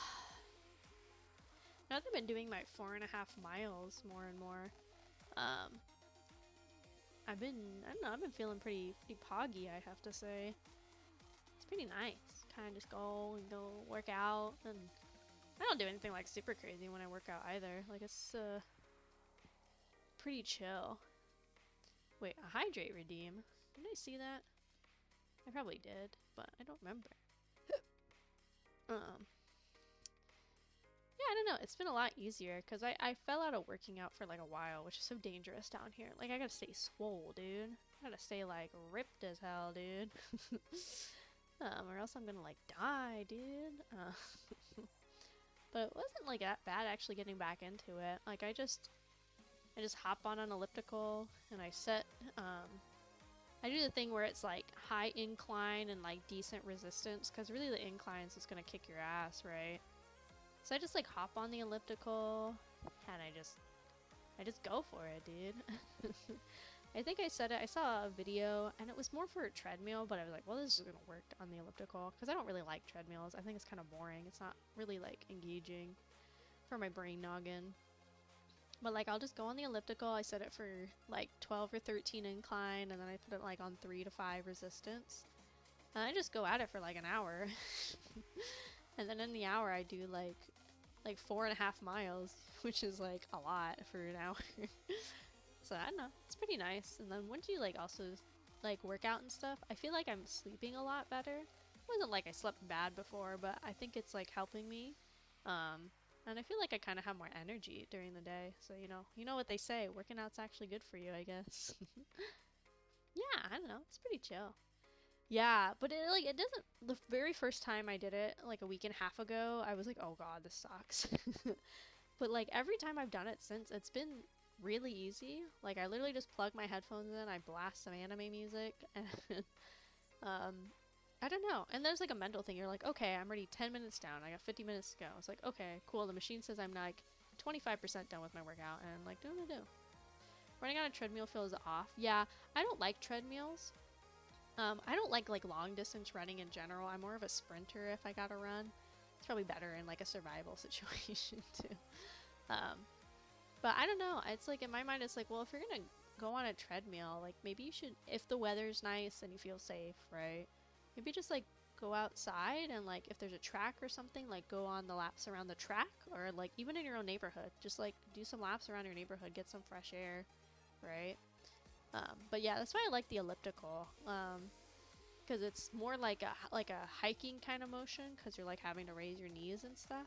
Now that I've been doing my 4.5 miles more and more, I don't know, I've been feeling pretty poggy, I have to say. It's pretty nice. Kind of just go work out, and I don't do anything like super crazy when I work out either. Like it's pretty chill. Wait, a hydrate redeem. Did I see that? I probably did, but I don't remember. Yeah, I don't know. It's been a lot easier because I fell out of working out for like a while, which is so dangerous down here. Like I gotta stay swole, dude. I gotta stay like ripped as hell, dude. Or else I'm gonna like die, dude. But it wasn't like that bad actually getting back into it. Like I just hop on an elliptical and I do the thing where it's like high incline and like decent resistance, because really the inclines is gonna kick your ass, right? So I just like hop on the elliptical and I just go for it, dude. I think I said it, I saw a video and it was more for a treadmill, but I was like, well, this is gonna work on the elliptical because I don't really like treadmills. I think it's kind of boring. It's not really like engaging for my brain noggin. But like I'll just go on the elliptical. I set it for like 12 or 13 incline, and then I put it like on 3 to 5 resistance. And I just go at it for like an hour. And then in the hour I do like 4.5 miles, which is like a lot for an hour. So I don't know, it's pretty nice. And then once you like also like work out and stuff, I feel like I'm sleeping a lot better. It wasn't like I slept bad before, but I think it's like helping me. And I feel like I kind of have more energy during the day. So you know what they say, working out's actually good for you, I guess. Yeah, I don't know, it's pretty chill. Yeah, but it doesn't, the very first time I did it like a week and a half ago, I was like, oh god, this sucks. But like every time I've done it since, it's been really easy. Like I literally just plug my headphones in, I blast some anime music, and um I don't know. And there's like a mental thing. You're like, okay, I'm already 10 minutes down. I got 50 minutes to go. It's like, okay, cool. The machine says I'm like 25% done with my workout, and I'm like, do. Running on a treadmill feels off. Yeah, I don't like treadmills. I don't like long distance running in general. I'm more of a sprinter if I gotta run. It's probably better in like a survival situation too. Um, but I don't know. It's like in my mind, it's like, well, if you're gonna go on a treadmill, like maybe you should, if the weather's nice and you feel safe, right? Maybe just like go outside and like if there's a track or something, like go on the laps around the track or like even in your own neighborhood, just like do some laps around your neighborhood, get some fresh air, right? But yeah, that's why I like the elliptical. Because it's more like a hiking kind of motion because you're like having to raise your knees and stuff.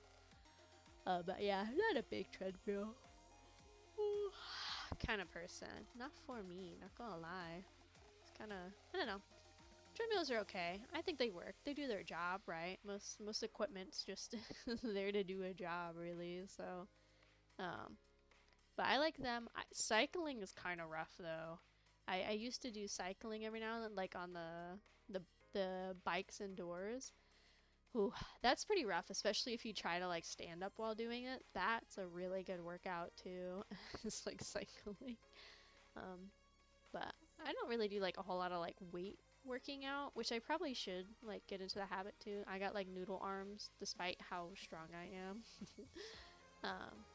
But yeah, I'm not a big treadmill kind of person. Not for me, not gonna lie. It's kind of, I don't know. Treadmills are okay. I think they work. They do their job, right? Most equipment's just there to do a job, really. So, um, but I like them. Cycling is kind of rough though. I used to do cycling every now and then, like on the bikes indoors. Ooh, that's pretty rough, especially if you try to like stand up while doing it. That's a really good workout too. It's like cycling. Um, but I don't really do like a whole lot of like weight working out, which I probably should like get into the habit too. I got like noodle arms despite how strong I am. um,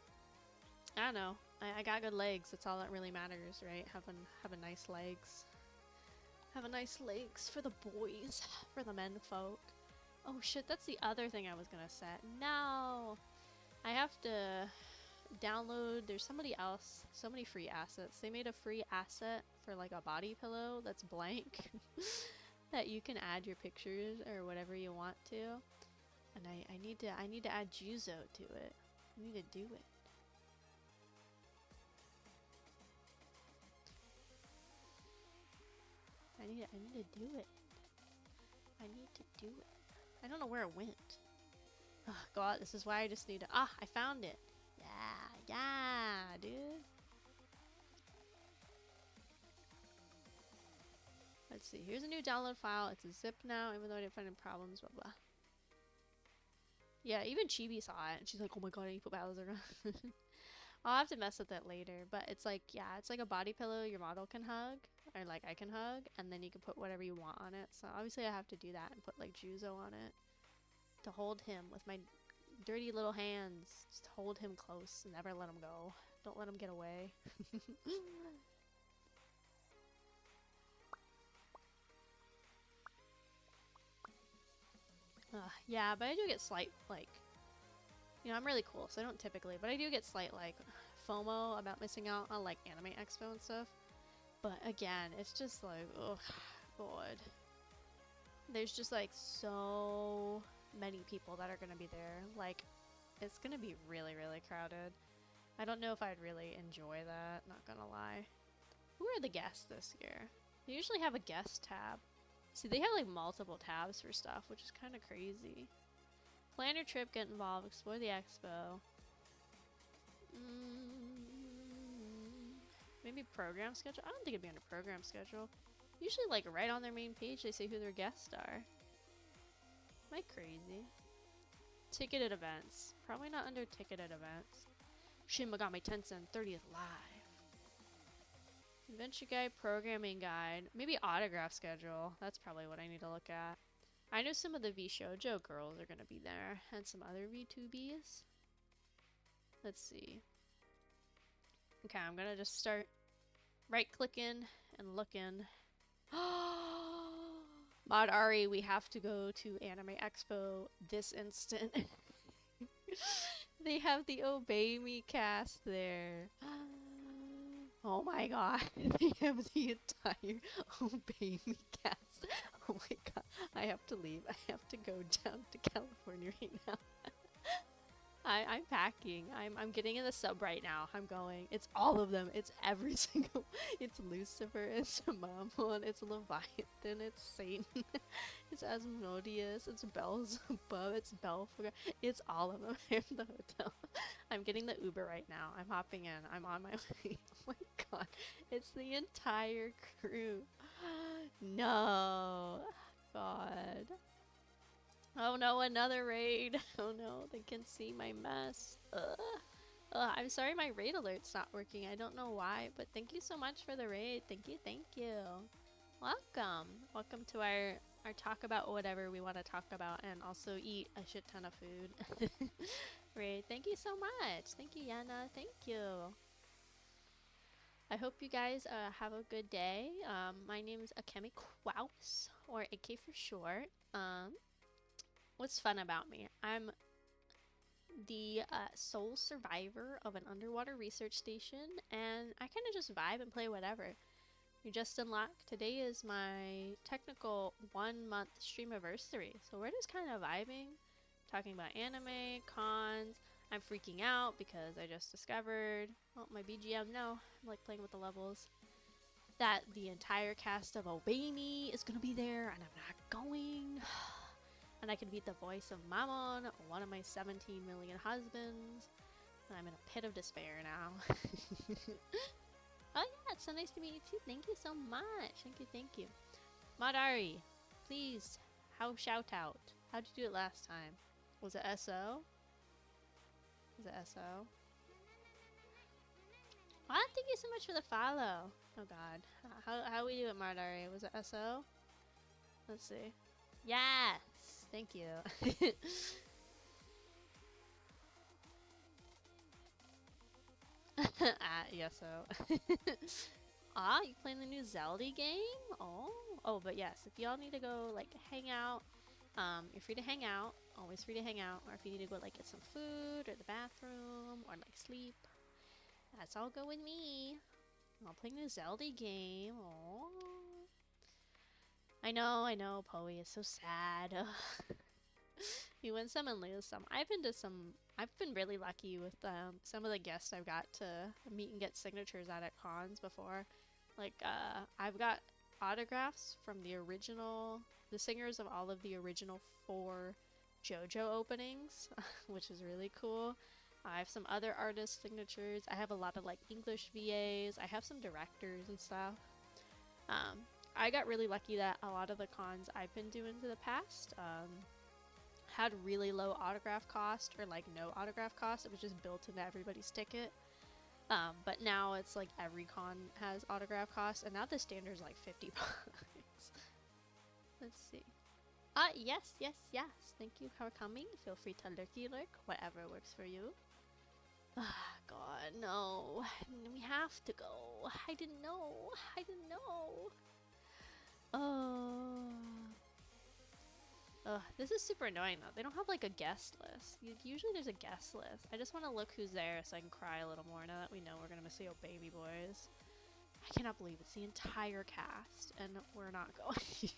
I don't know. I got good legs. That's all that really matters, right? Having nice legs. Having nice legs for the boys, for the men folk. Oh shit, that's the other thing I was gonna set. No! I have to download, there's somebody else, so many free assets. They made a free asset for like a body pillow that's blank that you can add your pictures or whatever you want to. And I need to add Juzo to it. I need to do it. I need to do it. I need to do it. I don't know where it went. Oh god, this is why I just need to, I found it. Yeah, dude. Let's see, here's a new download file. It's a zip now, even though I didn't find any problems, blah blah. Yeah, even Chibi saw it, and she's like, oh my god, I need to put Bowser on. I'll have to mess with it later, but it's like, yeah, it's like a body pillow your model can hug, or like I can hug, and then you can put whatever you want on it. So obviously I have to do that and put like Juzo on it to hold him with my dirty little hands. Just hold him close and never let him go. Don't let him get away. Yeah, but I do get slight, like, you know, I'm really cool, so I don't typically, but I do get slight, like, FOMO about missing out on, like, Anime Expo and stuff. But again, it's just like, ugh, God. There's just, like, so many people that are gonna be there. Like, it's gonna be really, really crowded. I don't know if I'd really enjoy that, not gonna lie. Who are the guests this year? They usually have a guest tab. See, they have like multiple tabs for stuff, which is kind of crazy. Plan your trip, get involved, explore the expo. Maybe program schedule? I don't think it'd be under program schedule. Usually like right on their main page they say who their guests are. Am I crazy? Ticketed events. Probably not under ticketed events. Shin Megami Tensei 30th Live. Adventure guide, programming guide. Maybe autograph schedule. That's probably what I need to look at. I know some of the V-Shoujo girls are gonna be there, and some other VTubies. Let's see. Okay, I'm gonna just start right-clicking and looking. Mod Ari, we have to go to Anime Expo this instant. They have the Obey Me cast there. Oh my god, they have the entire Obey Me cast. Oh my god, I have to leave. I have to go down to California right now. I'm packing. I'm getting in the sub right now. I'm going. It's all of them. It's every single. It's Lucifer. It's Mammon. It's Leviathan. It's Satan. It's Asmodeus. It's Beelzebub. It's Belphegor. It's all of them. I'm in the hotel. I'm getting the Uber right now. I'm hopping in. I'm on my way. Oh my god. It's the entire crew. No. God. Oh no, another raid. Oh no, they can see my mess. I'm sorry my raid alert's not working. I don't know why, but thank you so much for the raid. Thank you, thank you. Welcome. Welcome to our talk about whatever we want to talk about and also eat a shit ton of food. Great. Thank you so much. Thank you, Yana. Thank you. I hope you guys have a good day. My name is Akemi Kraus, or AK for short. What's fun about me? I'm the sole survivor of an underwater research station, and I kind of just vibe and play whatever. You just unlocked. Today is my technical 1 month streamiversary, so we're just kind of vibing, talking about anime, cons. I'm freaking out because I just discovered, well, my BGM, no, I'm like playing with the levels, that the entire cast of Obey Me is gonna be there, and I'm not going. And I can beat the voice of Mammon, one of my 17 million husbands. And I'm in a pit of despair now. Oh yeah, it's so nice to meet you too. Thank you so much. Thank you, thank you. Madari, please, shout out. How'd you do it last time? Was it SO? Was it SO? Ah, thank you so much for the follow. Oh god. How we do it, Madari? Was it SO? Let's see. Yes! Thank you. Yes, so. Ah, you playing the new Zelda game? Oh, but yes, if y'all need to go, like, hang out, you're free to hang out, always free to hang out, or if you need to go, like, get some food, or the bathroom, or, like, sleep, that's all good with me. I'm playing the Zelda game. Oh, I know, Poe is so sad. You win some and lose some. I've been really lucky with some of the guests I've got to meet and get signatures at cons before. Like, I've got autographs from the singers of all of the original 4 JoJo openings, which is really cool. I have some other artist signatures. I have a lot of like English VAs. I have some directors and stuff. I got really lucky that a lot of the cons I've been doing to the past had really low autograph cost, or like no autograph cost. It was just built into everybody's ticket. But now it's like every con has autograph cost, and now the standard is like 50 bucks. Let's see. Yes. Thank you for coming. Feel free to lurky lurk, whatever works for you. Ah, God, no. We have to go. I didn't know. Oh. Ugh, this is super annoying though. They don't have like a guest list. Usually there's a guest list. I just want to look who's there so I can cry a little more now that we know we're gonna miss the baby boys. I cannot believe it's the entire cast and we're not going.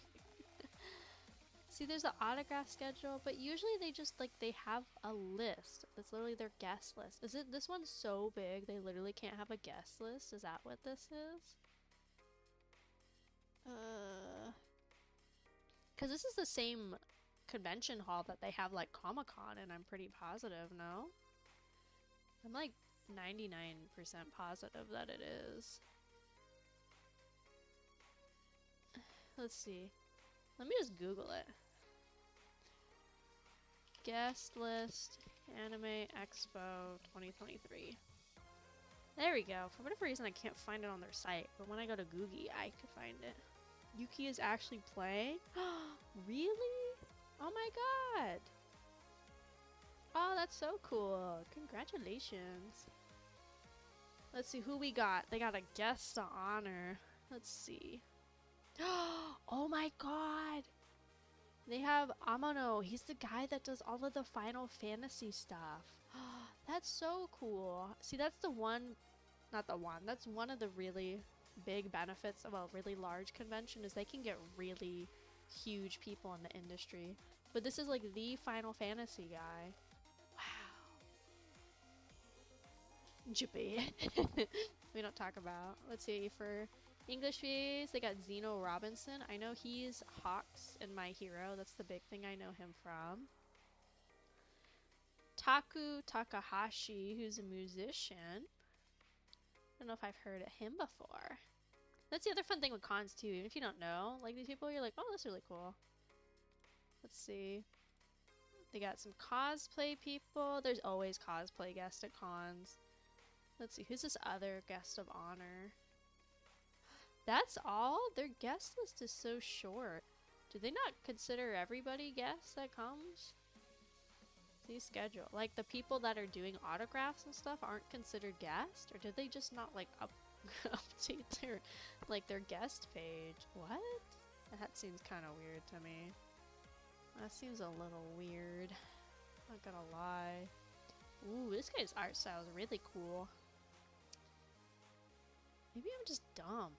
See, there's the autograph schedule, but usually they just like they have a list. That's literally their guest list. Is it this one's so big they literally can't have a guest list? Is that what this is? Because this is the same convention hall that they have like Comic-Con, and I'm pretty positive, no? I'm like 99% positive that it is. Let's see. Let me just Google it. Guest list, Anime Expo 2023. There we go. For whatever reason, I can't find it on their site, but when I go to Googie, I could find it. Yuki is actually playing? Really? Oh my god! Oh, that's so cool. Congratulations. Let's see who we got. They got a guest of honor. Let's see. Oh my god! They have Amano. He's the guy that does all of the Final Fantasy stuff. That's so cool. See, that's the one, not the one, that's one of the really big benefits of a really large convention is they can get really huge people in the industry. But this is like the Final Fantasy guy. Wow. Jippy. We don't talk about. Let's see, for English VAs, they got Zeno Robinson. I know he's Hawks in My Hero. That's the big thing I know him from. Taku Takahashi, who's a musician. I don't know if I've heard of him before. That's the other fun thing with cons too. Even if you don't know, like these people, you're like, oh, that's really cool. Let's see. They got some cosplay people. There's always cosplay guests at cons. Let's see, who's this other guest of honor? That's all? Their guest list is so short. Do they not consider everybody guests that comes? Please schedule. Like, the people that are doing autographs and stuff aren't considered guests? Or did they just not, like, update their, like, their guest page? What? That seems kind of weird to me. That seems a little weird. Not gonna lie. Ooh, this guy's art style is really cool. Maybe I'm just dumb.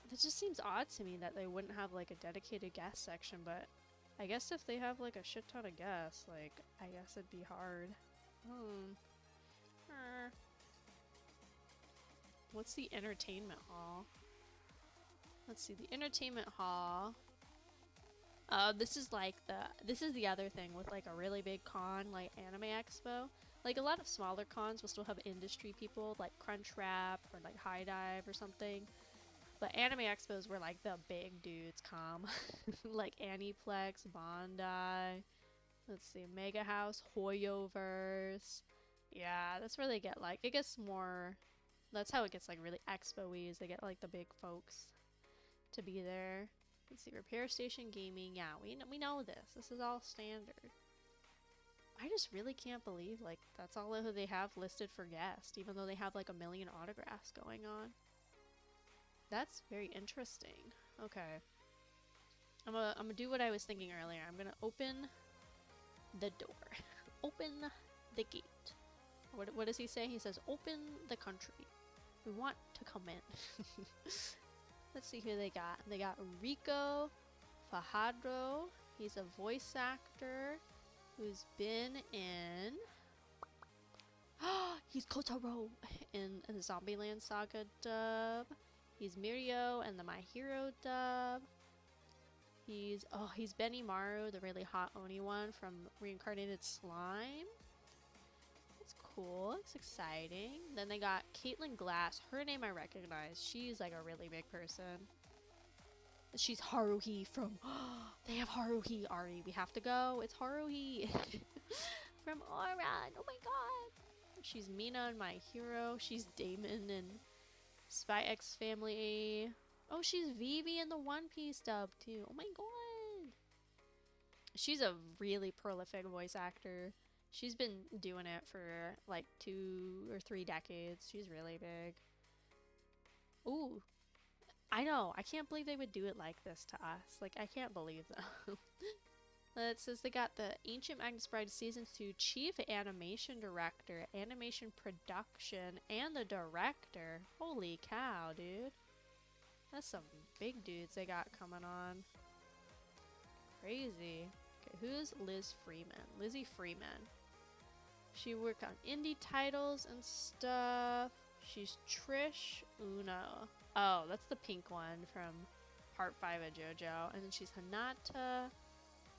That just seems odd to me that they wouldn't have, like, a dedicated guest section, but I guess if they have, like, a shit ton of guests, like, I guess it'd be hard. What's the entertainment hall? Let's see, the entertainment hall. This is the other thing with, like, a really big con, like Anime Expo. Like, a lot of smaller cons will still have industry people, like Crunchwrap or, like, High Dive or something. But Anime Expos where, like, the big dudes come. Like Aniplex, Bondi. Let's see, Mega House, Hoyoverse. Yeah, that's where they get, like, it gets more... That's how it gets, like, really expo-y, is they get, like, the big folks to be there. Let's see, Repair Station Gaming. Yeah, we know this. This is all standard. I just really can't believe, like, that's all they have listed for guests, even though they have, like, 1 million autographs going on. That's very interesting. Okay. I'm gonna do what I was thinking earlier. I'm gonna open the door. Open the gate. What does he say? He says, open the country. We want to come in. Let's see who they got. They got Rico Fajardo. He's a voice actor who's been in... He's Kotaro in the Zombieland Saga dub. He's Mirio in the My Hero dub. He's Benimaru, the really hot Oni one from Reincarnated Slime. That's cool. It's exciting. Then they got Caitlin Glass. Her name I recognize. She's like a really big person. She's Haruhi from... They have Haruhi, Ari. We have to go. It's Haruhi. From Oran. Oh my god. She's Mina in My Hero. She's Damon in Spy X Family. Oh, she's Vivi in the One Piece dub too. Oh my god. She's a really prolific voice actor. She's been doing it for like 2 or 3 decades. She's really big. Ooh. I know. I can't believe they would do it like this to us. Like, I can't believe them. It says they got the Ancient Magnus Bride Season 2 Chief Animation Director, Animation Production, and the Director. Holy cow, dude. That's some big dudes they got coming on. Crazy. Okay, who's Liz Freeman? Lizzie Freeman. She worked on indie titles and stuff. She's Trish Uno. Oh, that's the pink one from Part 5 of JoJo. And then she's Hinata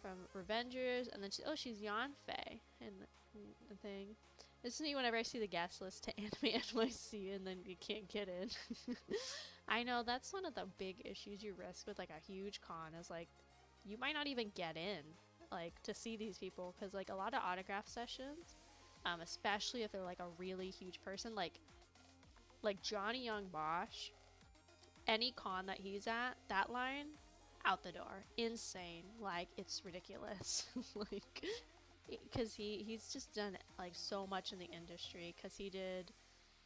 from Revengers. And then she's Yanfei in the thing. It's neat whenever I see the guest list to Anime NYC and then you can't get in. I know, that's one of the big issues you risk with like a huge con is like, you might not even get in, like, to see these people. Because like a lot of autograph sessions, especially if they're like a really huge person, like Johnny Young Bosch, any con that he's at, that line, out the door. Insane. Like, it's ridiculous. Like, because he's just done like so much in the industry. Because he did,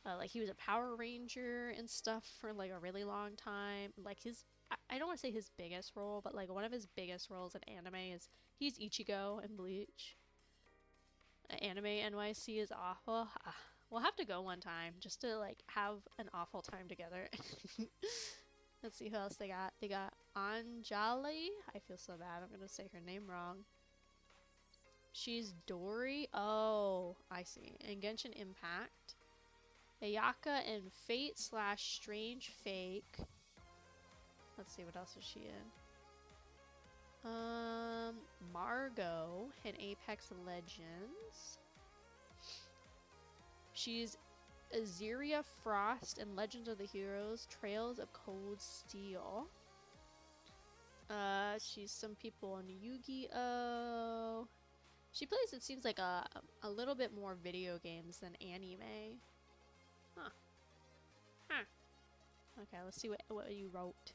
like, he was a Power Ranger and stuff for like a really long time. Like, I don't want to say his biggest role, but like one of his biggest roles in anime is he's Ichigo in Bleach. Anime NYC is awful. We'll have to go one time just to like have an awful time together. Let's see who else they got. They got Anjali. I feel so bad. I'm gonna say her name wrong. She's Dory. Oh, I see. And Genshin Impact. Ayaka and Fate / Strange Fake. Let's see, what else is she in? Margot in Apex Legends. She's Azeria Frost in Legends of the Heroes, Trails of Cold Steel. She's some people on Yu-Gi-Oh! She plays, it seems like, a little bit more video games than anime. Huh. Okay, let's see what you wrote.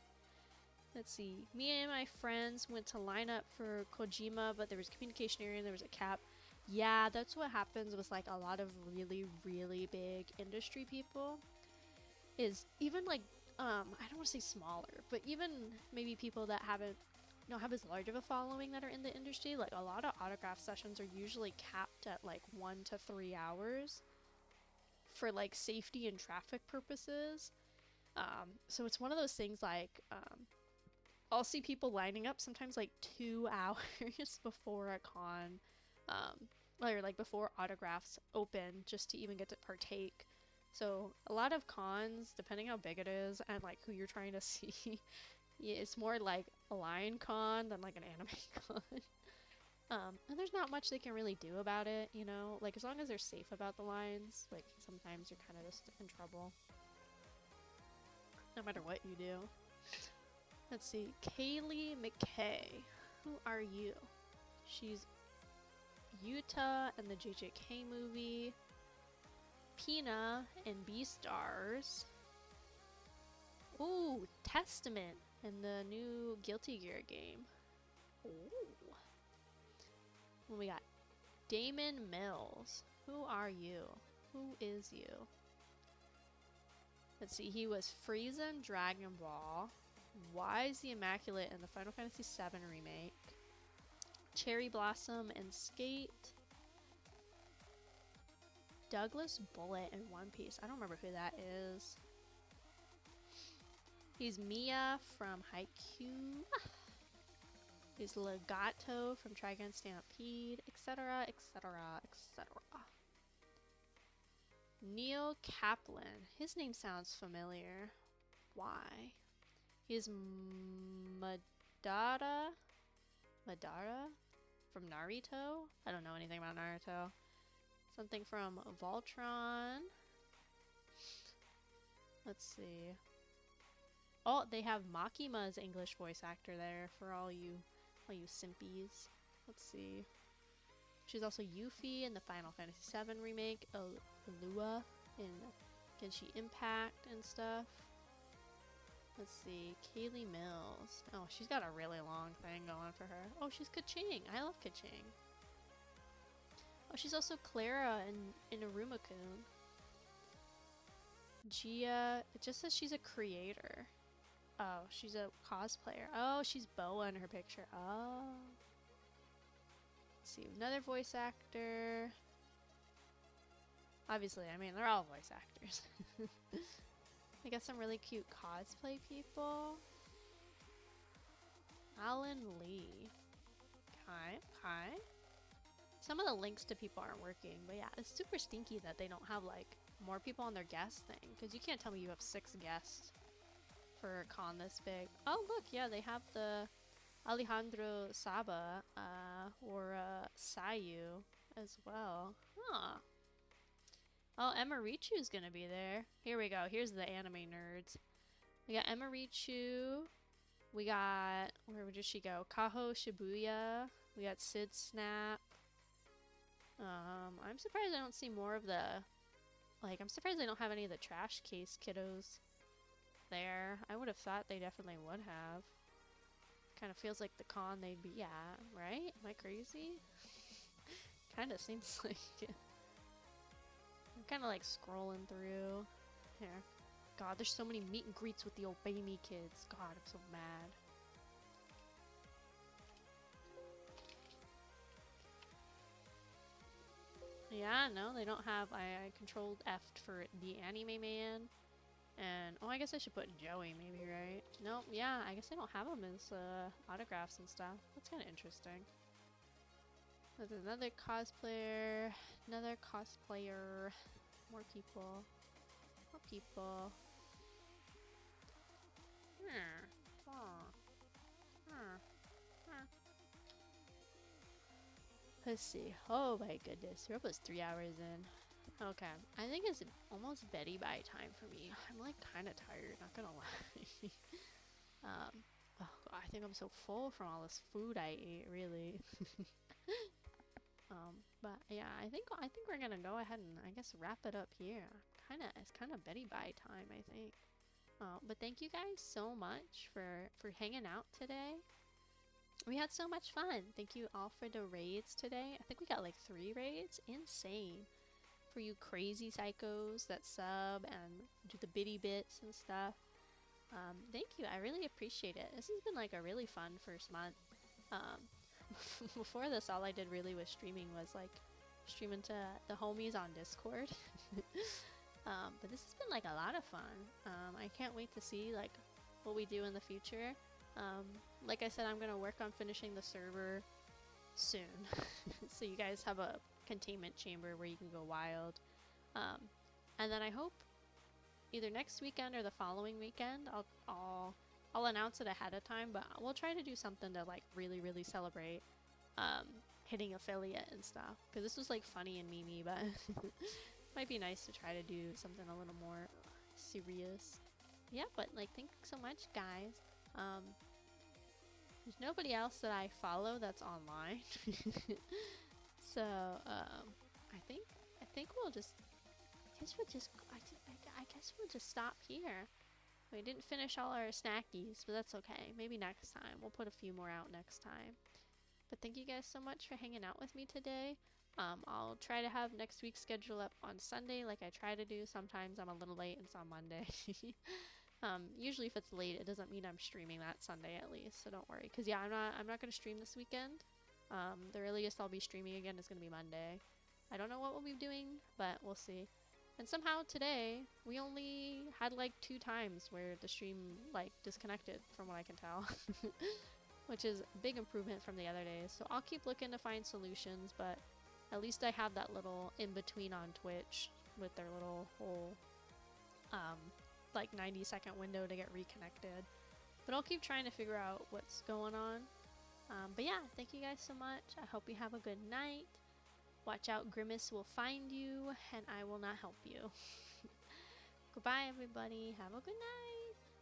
Let's see. Me and my friends went to line up for Kojima, but there was a communication area and there was a cap. Yeah, that's what happens with like a lot of really, really big industry people. Is even like I don't want to say smaller, but even maybe people that haven't don't have as large of a following that are in the industry, like a lot of autograph sessions are usually capped at like 1 to 3 hours for like safety and traffic purposes. So it's one of those things like I'll see people lining up sometimes like 2 hours before a con, or like before autographs open just to even get to partake. So a lot of cons, depending how big it is and like who you're trying to see, yeah, it's more like a line con than like an anime con. And there's not much they can really do about it, you know? Like, as long as they're safe about the lines, like, sometimes you're kind of just in trouble. No matter what you do. Let's see. Kaylee McKay. Who are you? She's Yuta in the JJK movie. Pina in Beastars. Ooh, Testament in the new Guilty Gear game. Ooh. And we got Damon Mills. Who are you? Who is you? Let's see, he was Frieza in Dragon Ball, Wise the Immaculate in the Final Fantasy VII Remake, Cherry Blossom in Skate, Douglas Bullet in One Piece. I don't remember who that is. He's Mia from Haikyuu. He's Legato from Trigun Stampede, etc., etc., etc. Neil Kaplan. His name sounds familiar. Why? He's Madara? Madara? From Naruto? I don't know anything about Naruto. Something from Voltron. Let's see. Oh, they have Makima's English voice actor there for all you simpies. Let's see. She's also Yuffie in the Final Fantasy VII remake, Lua in Genshin Impact and stuff. Let's see, Kaylee Mills. Oh, she's got a really long thing going for her. Oh, she's Kaching. I love Kaching. Oh, she's also Clara in Aruma-kun. Gia, it just says she's a creator. Oh, she's a cosplayer. Oh, she's Boa in her picture. Oh. Let's see, another voice actor. Obviously, I mean, they're all voice actors. I got some really cute cosplay people. Alan Lee. Hi. Some of the links to people aren't working, but yeah, it's super stinky that they don't have like more people on their guest thing, because you can't tell me you have 6 guests for a con this big. Oh look, yeah, they have the Alejandro Saba or Sayu as well. Huh. Oh, Emarichu's gonna be there. Here we go. Here's the anime nerds. We got Emarichu. We got, where did she go? Kaho Shibuya. We got Sid Snap. I'm surprised I don't see more of the, like, I'm surprised they don't have any of the trash case kiddos there. I would have thought they definitely would have. Kind of feels like the con they'd be at, right? Am I crazy? Kind of seems like it. I'm kind of like scrolling through. Here. God, there's so many meet and greets with the Obey Me kids. God, I'm so mad. Yeah, no, they don't have. I controlled F for the Anime Man. And, oh, I guess I should put Joey, maybe, right? No, yeah, I guess they don't have them as autographs and stuff. That's kind of interesting. There's another cosplayer. More people. Let's see. Oh my goodness. We're almost 3 hours in. Okay. I think it's almost beddy bye time for me. I'm like kind of tired, not gonna lie. Oh God, I think I'm so full from all this food I ate, really. But yeah, I think we're gonna go ahead and I guess wrap it up here. It's kind of beddy bye time, I think. But thank you guys so much for hanging out today. we had so much fun. Thank you all for the raids today. I think we got like 3 raids. Insane. For you crazy psychos that sub and do the bitty bits and stuff. Thank you. I really appreciate it. This has been like a really fun first month. Um, before this, all I did really with streaming was like streaming to the homies on Discord. But this has been like a lot of fun. I can't wait to see like what we do in the future. Like I said, I'm gonna work on finishing the server soon, so you guys have a containment chamber where you can go wild. And then I hope either next weekend or the following weekend, I'll announce it ahead of time. But we'll try to do something to like really celebrate hitting affiliate and stuff, because this was like funny and memey, but might be nice to try to do something a little more serious. Yeah, but like thanks so much, guys. There's nobody else that I follow that's online. So I think we'll just I guess we'll just stop here. We didn't finish all our snackies, but that's okay. Maybe next time. We'll put a few more out next time. But thank you guys so much for hanging out with me today. I'll try to have next week's schedule up on Sunday like I try to do. Sometimes I'm a little late and it's on Monday. Usually if it's late, it doesn't mean I'm streaming that Sunday at least, so don't worry. Cause yeah, I'm not gonna stream this weekend. The earliest I'll be streaming again is gonna be Monday. I don't know what we'll be doing, but we'll see. And somehow today, we only had like 2 times where the stream like disconnected from what I can tell. Which is a big improvement from the other days. So I'll keep looking to find solutions, but at least I have that little in-between on Twitch with their little whole like 90-second window to get reconnected. But I'll keep trying to figure out what's going on. But yeah, thank you guys so much. I hope you have a good night. Watch out, Grimace will find you, and I will not help you. Goodbye, everybody. Have a good night.